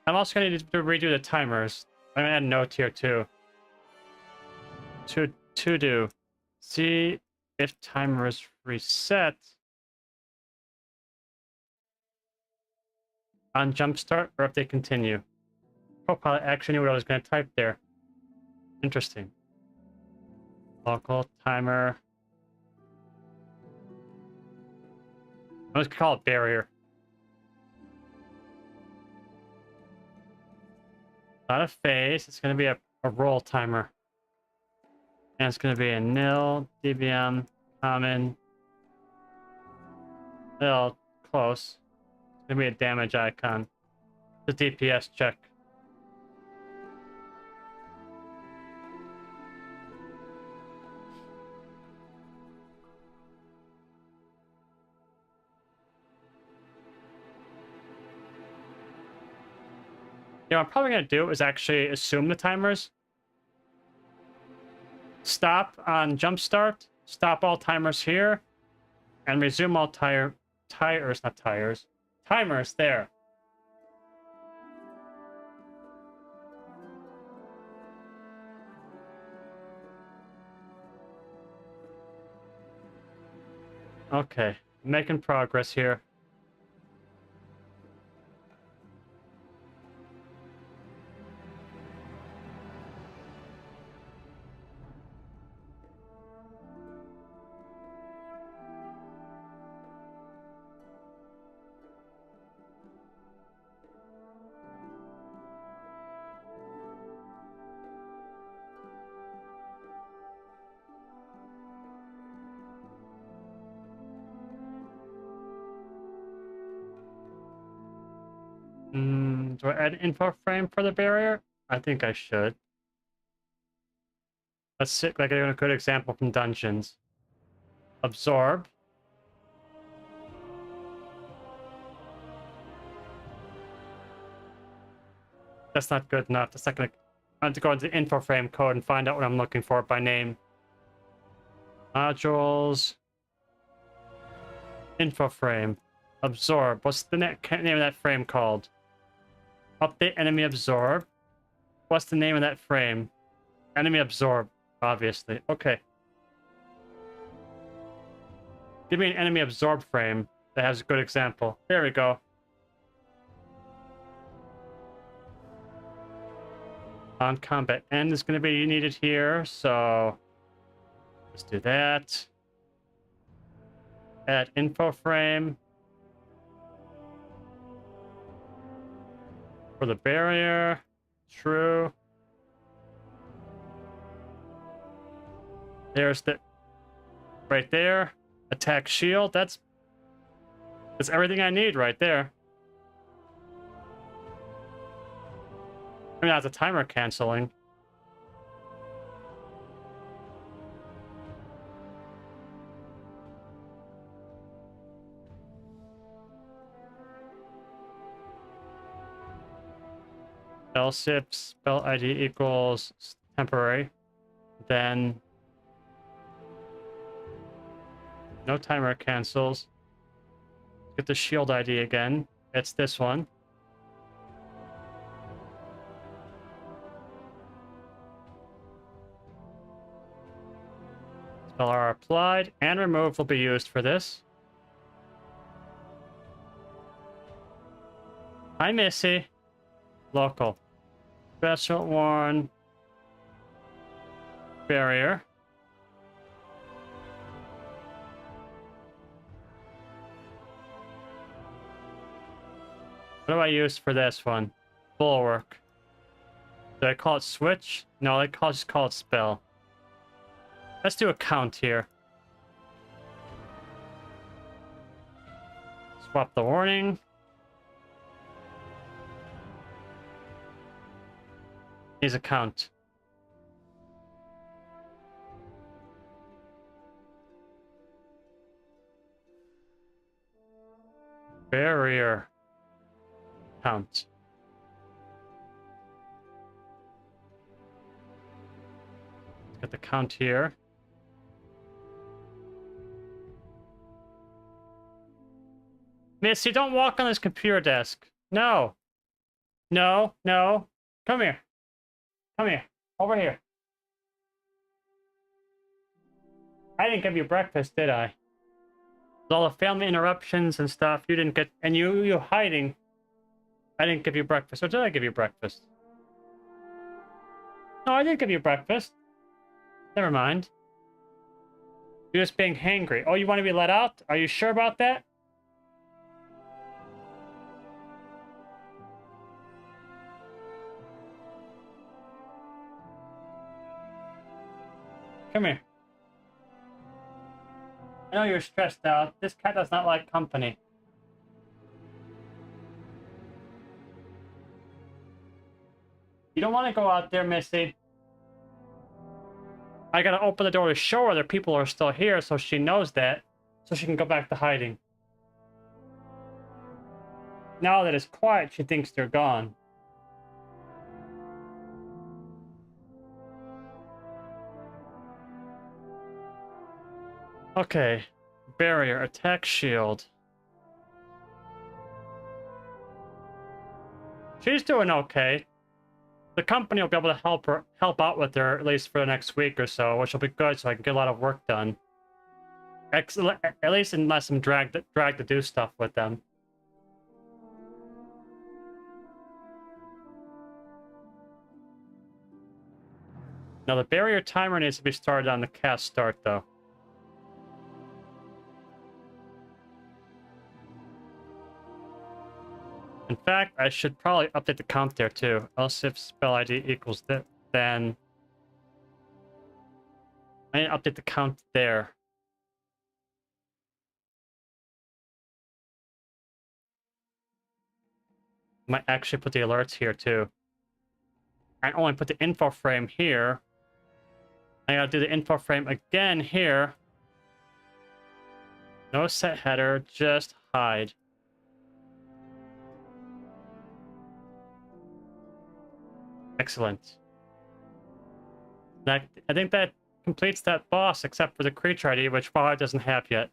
I'm also going to need to redo the timers. I'm going to add a note here too. To do. See if timer is reset on jumpstart or if they continue. Copilot actually knew what I was going to type there. Interesting. Local timer. I'm just going to call it barrier. Not a phase, it's going to be a roll timer. And it's going to be a nil, DBM, common, nil, close. It's going to be a damage icon. The DPS check. You know, what I'm probably going to do is actually assume the timers. Stop on jump start, stop all timers here, and resume all timers there. Okay, making progress here. Do I add info frame for the barrier? I think I should. Let's see, like a good example from Dungeons. Absorb. That's not good enough. That's not gonna... I have to go into the info frame code and find out what I'm looking for by name. Modules. Info frame. Absorb. What's the name of that frame called? Update enemy absorb. What's the name of that frame? Enemy absorb, obviously. Okay. Give me an enemy absorb frame that has a good example. There we go. On combat end is going to be needed here, so let's do that. Add info frame for the barrier. True. There's the right there. Attack shield. That's everything I need right there. I mean, that's a timer canceling. Else spell ID equals temporary. Then no timer cancels. Get the shield ID again. It's this one. Spell are applied and remove will be used for this. Hi, Missy. Local. Special one. Barrier. What do I use for this one? Bulwark. Do I call it switch? No, I just call it spell. Let's do a count here. Swap the warning. Here's a count. Barrier. Count. Let's get the count here. Missy, don't walk on this computer desk. No. No, no. Come here. Come here. Over here. I didn't give you breakfast, did I? With all the family interruptions and stuff, you didn't get... And you hiding. I didn't give you breakfast. Or did I give you breakfast? No, I didn't give you breakfast. Never mind. You're just being hangry. Oh, you want to be let out? Are you sure about that? Come here. I know you're stressed out. This cat does not like company. You don't want to go out there, Missy. I gotta open the door to show her that people are still here so she knows that, so she can go back to hiding. Now that it's quiet, she thinks they're gone. Okay. Barrier, attack shield. She's doing okay. The company will be able to help out with her at least for the next week or so, which will be good, so I can get a lot of work done. At least unless I'm dragged to do stuff with them. Now the barrier timer needs to be started on the cast start, though. In fact, I should probably update the count there too. Else if spell ID equals that, then I need to update the count there. might actually put the alerts here too. I only put the info frame here. I gotta do the info frame again here. No set header, just hide. Excellent. I think that completes that boss, except for the creature ID, which Fallout doesn't have yet.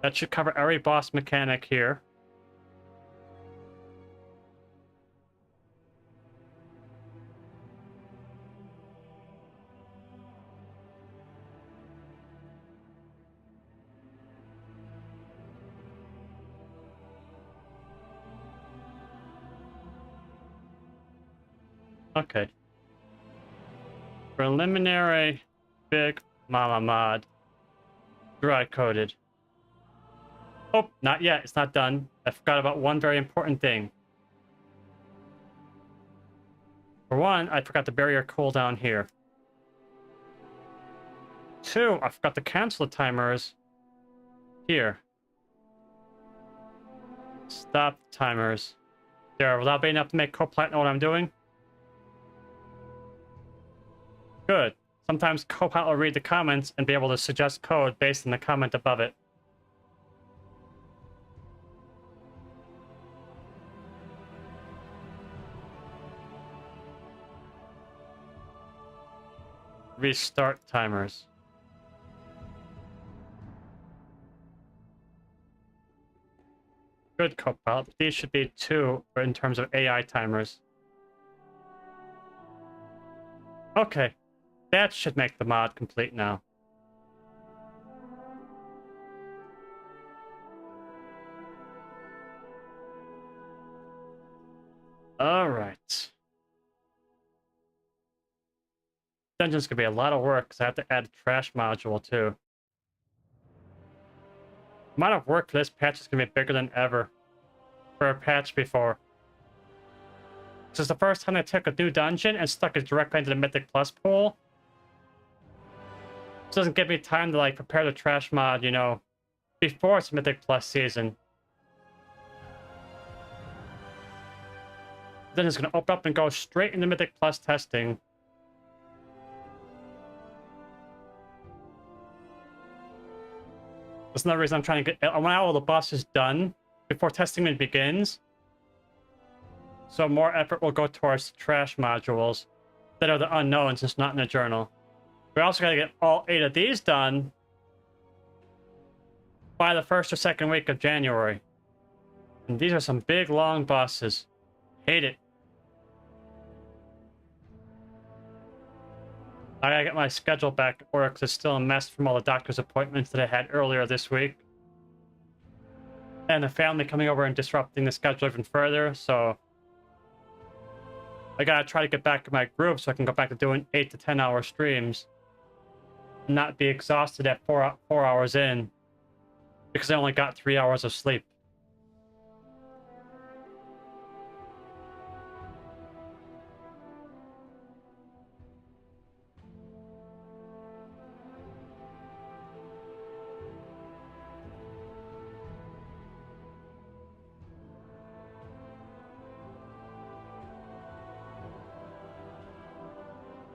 That should cover every boss mechanic here. Okay. Preliminary Big Mama mod. Dry coded. Oh, not yet. It's not done. I forgot about one very important thing. For one, I forgot the barrier cooldown here. Two, I forgot to cancel the timers here. Stop timers. There, will that be enough to make Copilot know what I'm doing? Good. Sometimes Copilot will read the comments and be able to suggest code based on the comment above it. Restart timers. Good, Copilot. These should be 2 in terms of AI timers. Okay. That should make the mod complete now. Alright. Dungeon's gonna be a lot of work because I have to add a trash module too. The amount of work for this patch is gonna be bigger than ever for a patch before. This is the first time I took a new dungeon and stuck it directly into the Mythic Plus pool. This doesn't give me time to like prepare the trash mod, you know, before it's Mythic Plus season. Then it's gonna open up and go straight into Mythic Plus testing. That's another reason I'm trying to get... I want all the bosses done before testing begins. So more effort will go towards the trash modules that are the unknowns. It's not in the journal. We also got to get all 8 of these done by the 1st or 2nd week of January. And these are some big, long bosses. Hate it. I gotta get my schedule back in order because it's still a mess from all the doctor's appointments that I had earlier this week. And the family coming over and disrupting the schedule even further, so... I gotta try to get back in my groove so I can go back to doing 8 to 10 hour streams. And not be exhausted at 4 hours in. Because I only got 3 hours of sleep.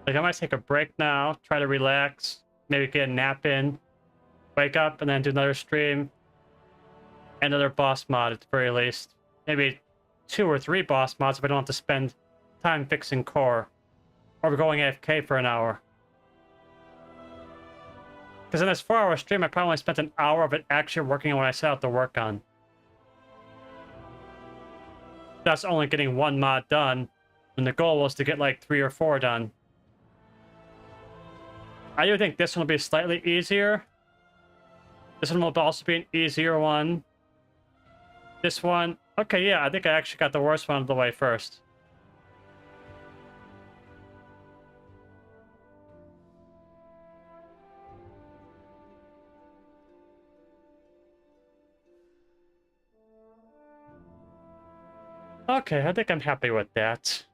Like, I might take a break now, try to relax, maybe get a nap in, wake up, and then do another stream. Another boss mod at the very least. Maybe 2 or 3 boss mods if I don't have to spend time fixing core. Or going AFK for an hour. Because in this 4-hour stream, I probably only spent an hour of it actually working on what I set out to work on. That's only getting 1 mod done, when the goal was to get like 3 or 4 done. I do think this one will be slightly easier. This one will also be an easier one. This one... Okay, yeah, I think I actually got the worst one out of the way first. Okay, I think I'm happy with that.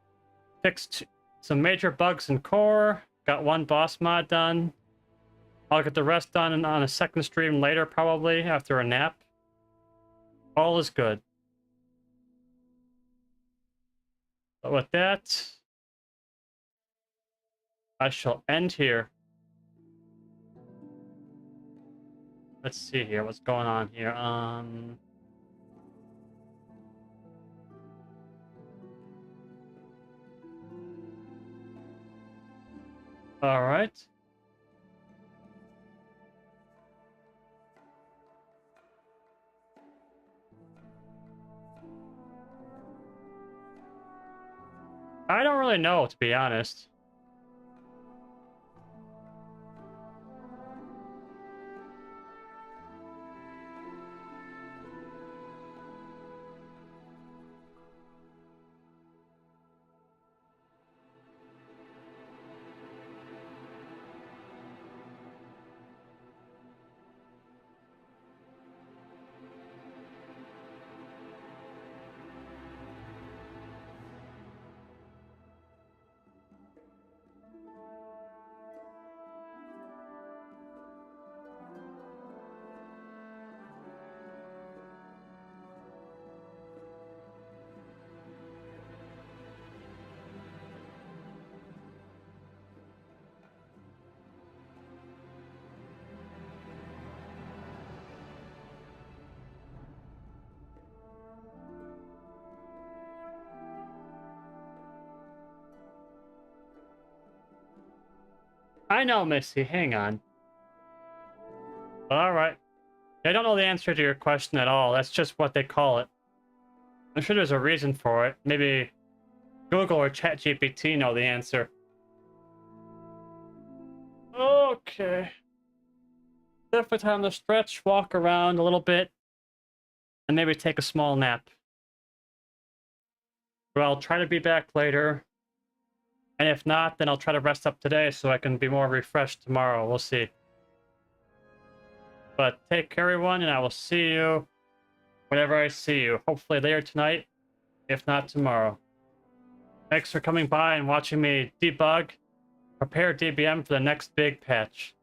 Fixed some major bugs in core. Got 1 boss mod done. I'll get the rest done on a 2nd stream later, probably, after a nap. All is good. But with that, I shall end here. Let's see here. What's going on here? All right. I don't really know, to be honest. I know, Missy. Hang on. All right. I don't know the answer to your question at all. That's just what they call it. I'm sure there's a reason for it. Maybe Google or ChatGPT know the answer. Okay. Definitely time to stretch, walk around a little bit, and maybe take a small nap. But I'll try to be back later. And if not, then I'll try to rest up today so I can be more refreshed tomorrow. We'll see. But take care, everyone, and I will see you whenever I see you. Hopefully later tonight, if not tomorrow. Thanks for coming by and watching me debug, prepare DBM for the next big patch.